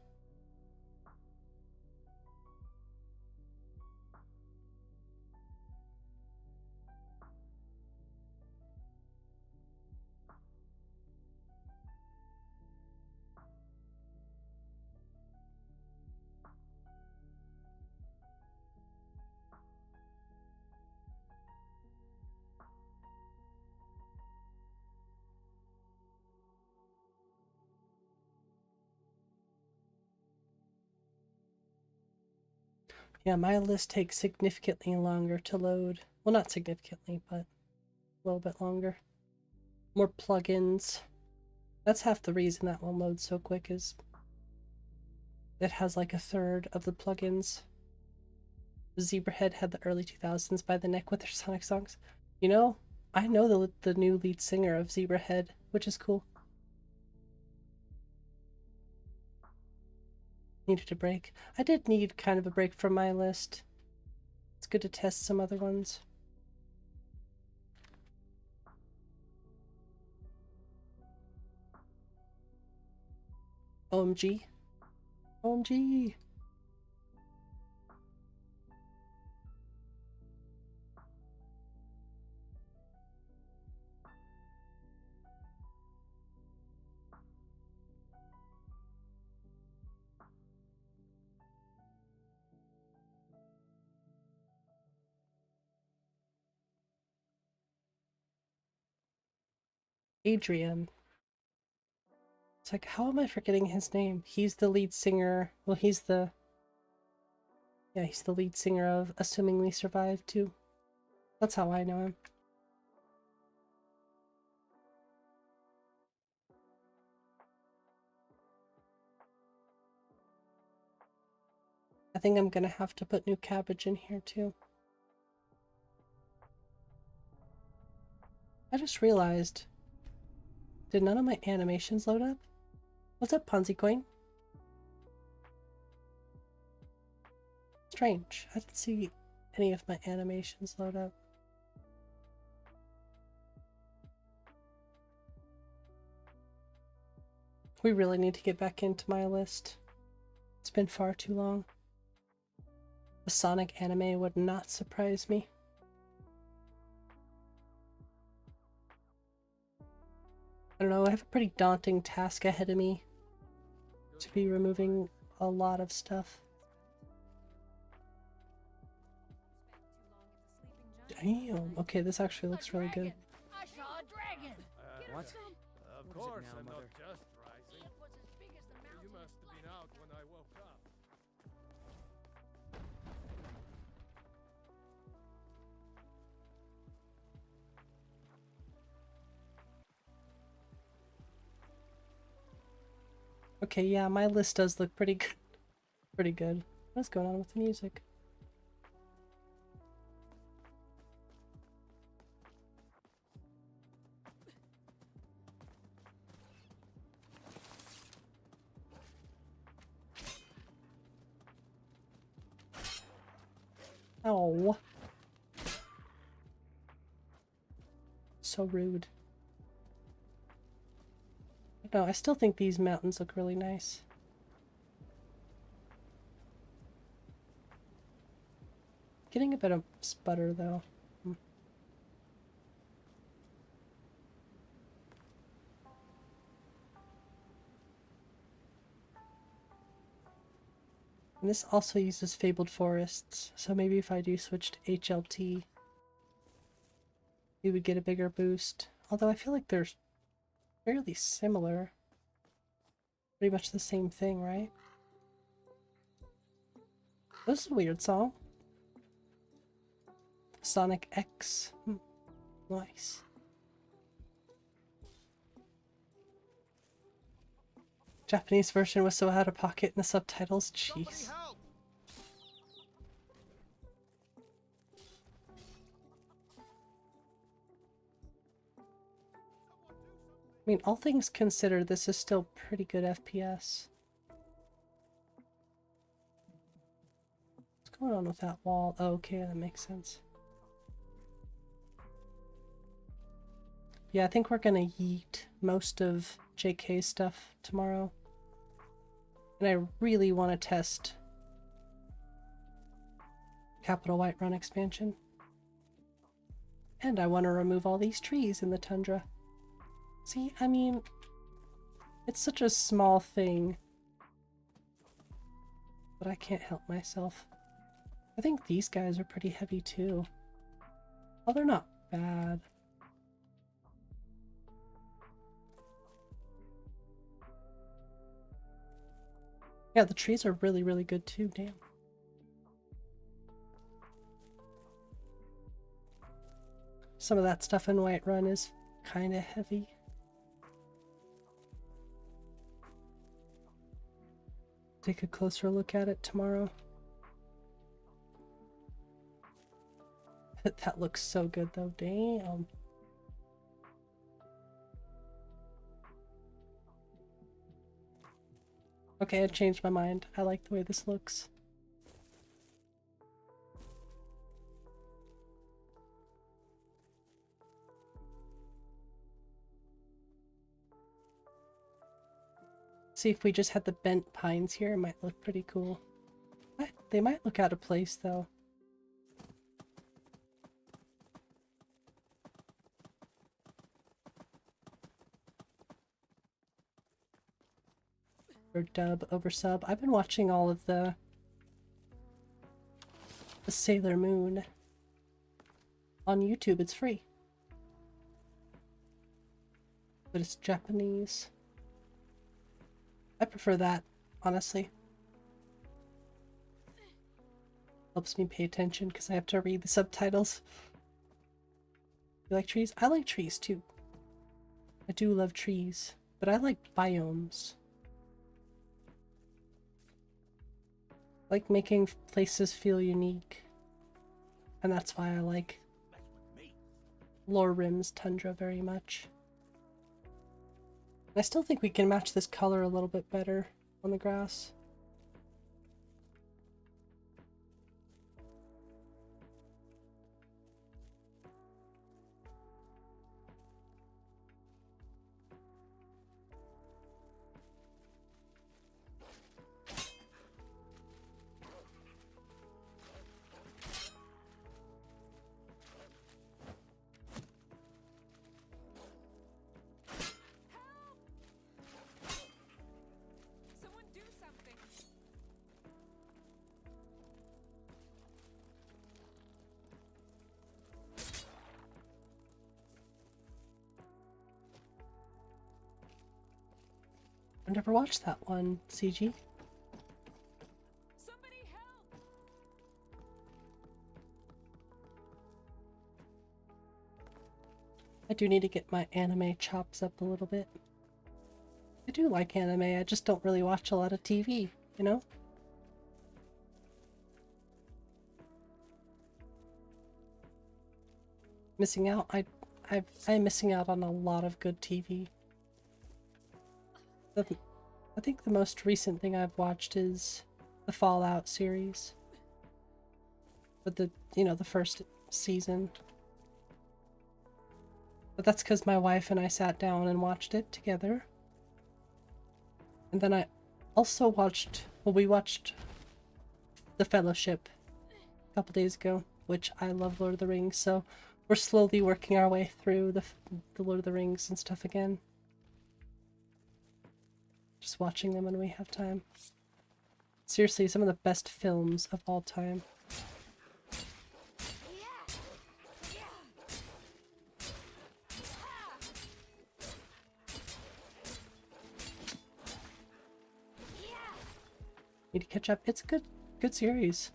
Yeah, my list takes significantly longer to load. Well, not significantly, but a little bit longer. More plugins. That's half the reason that one loads so quick, is it has like a third of the plugins. Zebrahead had the early 2000s by the neck with their Sonic songs. You know, I know the new lead singer of Zebrahead, which is cool. Needed a break. I did need kind of a break from my list. It's good to test some other ones. OMG. OMG. Adrian. It's like, how am I forgetting his name? He's the lead singer. Well, he's the lead singer of Assuming We Survive too. That's how I know him. I think I'm gonna have to put new cabbage in here too. I just realized, did none of my animations load up? What's up, Ponzi Coin? Strange. I didn't see any of my animations load up. We really need to get back into my list. It's been far too long. The Sonic anime would not surprise me. I don't know, I have a pretty daunting task ahead of me to be removing a lot of stuff. Damn, okay, this actually looks really good. I saw a dragon. What? Of course, now, I'm Mother? not just Ryzen. It was as big as the mountain. You must have been out when I woke up. Okay, yeah, my list does look pretty good. Pretty good. What's going on with the music? Oh. So rude. No, I still think these mountains look really nice. Getting a bit of sputter though. And this also uses Fabled Forests, so maybe if I do switch to HLT, we would get a bigger boost. Although I feel like they're fairly similar. Pretty much the same thing, right? This is a weird song. Sonic X. Nice. Japanese version was so out of pocket in the subtitles. Jeez. I mean, all things considered, this is still pretty good FPS. What's going on with that wall? Oh, okay, that makes sense. Yeah, I think we're gonna yeet most of JK's stuff tomorrow. And I really want to test Capital Whiterun expansion. And I want to remove all these trees in the tundra. See, I mean, it's such a small thing, but I can't help myself. I think these guys are pretty heavy too. Well, they're not bad. Yeah, the trees are really, really good too, damn. Some of that stuff in Whiterun is kind of heavy. Take a closer look at it tomorrow. That looks so good though, damn. Okay, I changed my mind. I like the way this looks. See, if we just had the bent pines here, it might look pretty cool. They might look out of place though. Or dub over sub. I've been watching all of the Sailor Moon on YouTube. It's free, but it's Japanese. I prefer that, honestly. Helps me pay attention because I have to read the subtitles. You like trees? I like trees too. I do love trees, but I like biomes. I like making places feel unique. And that's why I like Lorrim's tundra very much. I still think we can match this color a little bit better on the grass. I've never watched that one, CG. Somebody help! I do need to get my anime chops up a little bit. I do like anime, I just don't really watch a lot of TV, you know? Missing out? I'm missing out on a lot of good TV. I think the most recent thing I've watched is the Fallout series. But the first season. But that's because my wife and I sat down and watched it together. And then I also watched, well, we watched The Fellowship a couple days ago, which I love Lord of the Rings, so we're slowly working our way through the Lord of the Rings and stuff again. Just watching them when we have time. Seriously, some of the best films of all time. Need to catch up. It's a good series.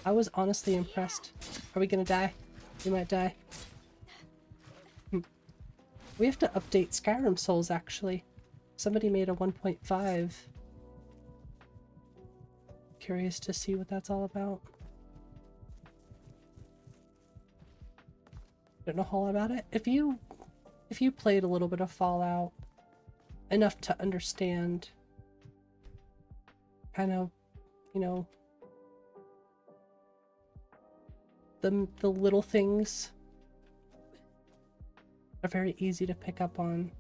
I was honestly impressed. Are we gonna die? We might die. We have to update Skyrim Souls, actually. Somebody made a 1.5. Curious to see what that's all about. Don't know a whole lot about it. If you played a little bit of Fallout, enough to understand kind of, you know, the little things are very easy to pick up on.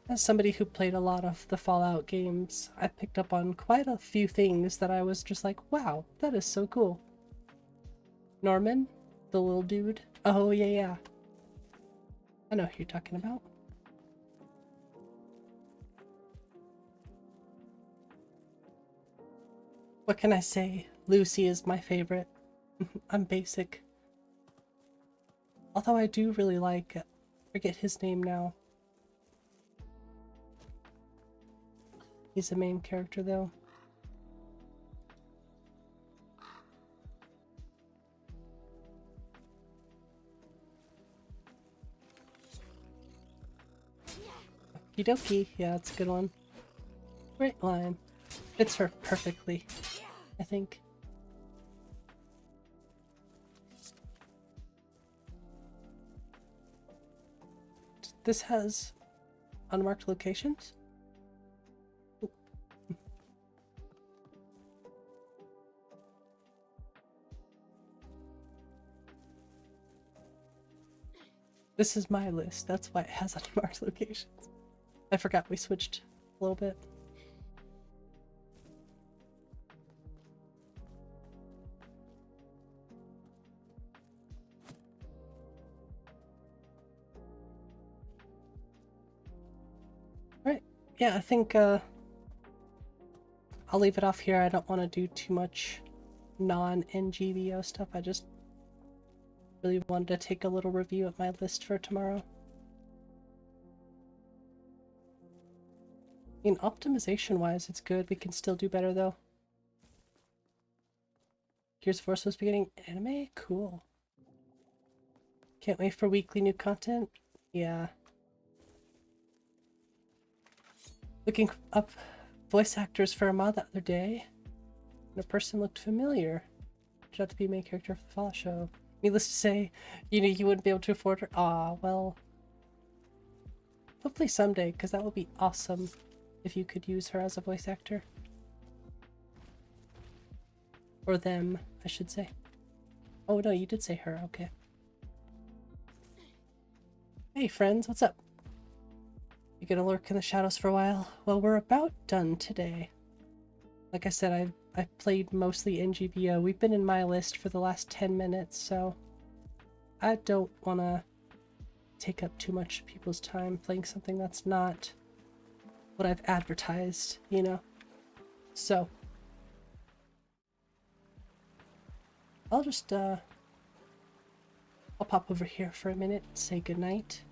As somebody who played a lot of the Fallout games, I picked up on quite a few things that I was just like, wow, that is so cool. Norman? The little dude? Oh, yeah. I know who you're talking about. What can I say? Lucy is my favorite. I'm basic. Although I do really like, forget his name now. He's the main character though. Okie dokie, yeah, it's a good one. Great line. Fits her perfectly, I think. This has unmarked locations? Ooh. This is my list, that's why it has unmarked locations. I forgot we switched a little bit. Right, yeah, I think I'll leave it off here. I don't want to do too much non-N.G.V.O stuff. I just really wanted to take a little review of my list for tomorrow. I mean, optimization-wise, it's good. We can still do better, though. Gears of War supposed to be getting anime? Cool. Can't wait for weekly new content? Yeah. Looking up voice actors for a mod the other day, and a person looked familiar. Should have to be main character for the Fallout show. Needless to say, you know, you wouldn't be able to afford her. Ah, well. Hopefully someday, because that would be awesome if you could use her as a voice actor. Or them, I should say. Oh no, you did say her, okay. Hey friends, what's up? You gonna lurk in the shadows for a while? Well, we're about done today. Like I said, I've played mostly N.G.V.O. We've been in my list for the last 10 minutes, so I don't want to take up too much people's time playing something that's not what I've advertised, you know? So I'll just I'll pop over here for a minute, say goodnight.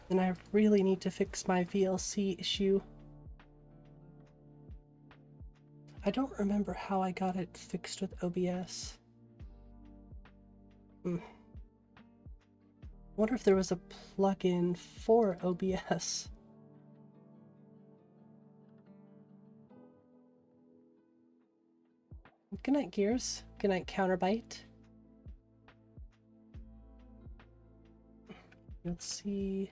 Then I really need to fix my VLC issue. I don't remember how I got it fixed with OBS. Wonder if there was a plugin for OBS. Good night, Gears. Good night, Counterbite. You'll see.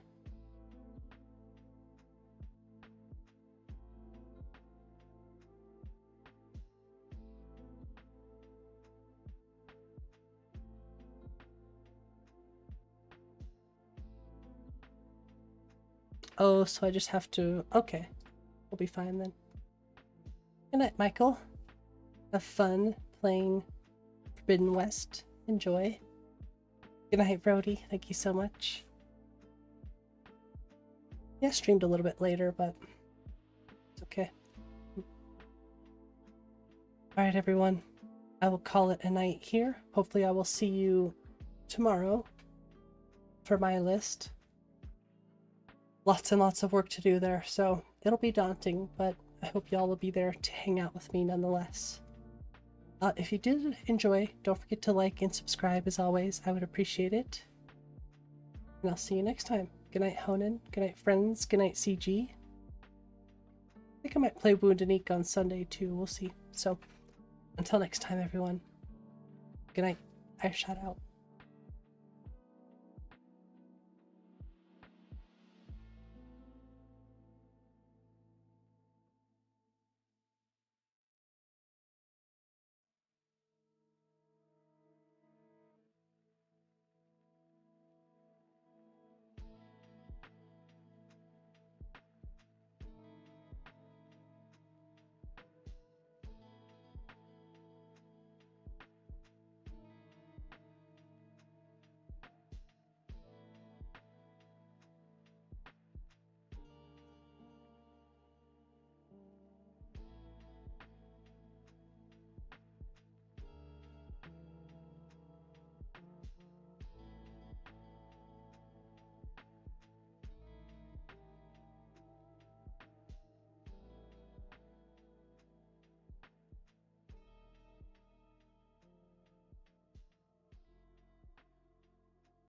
Oh, so I just have to... Okay. We'll be fine then. Good night, Michael. Have fun playing Forbidden West. Enjoy. Good night, Brody. Thank you so much. Yeah, I streamed a little bit later, but it's okay. Alright, everyone. I will call it a night here. Hopefully I will see you tomorrow for my list. Lots and lots of work to do there, so it'll be daunting, but I hope y'all will be there to hang out with me nonetheless. If you did enjoy, don't forget to like and subscribe as always. I would appreciate it. And I'll see you next time. Good night, Honan. Good night, friends. Good night, CG. I think I might play Wound and Ink on Sunday too. We'll see. So, until next time, everyone. Good night. I shot out.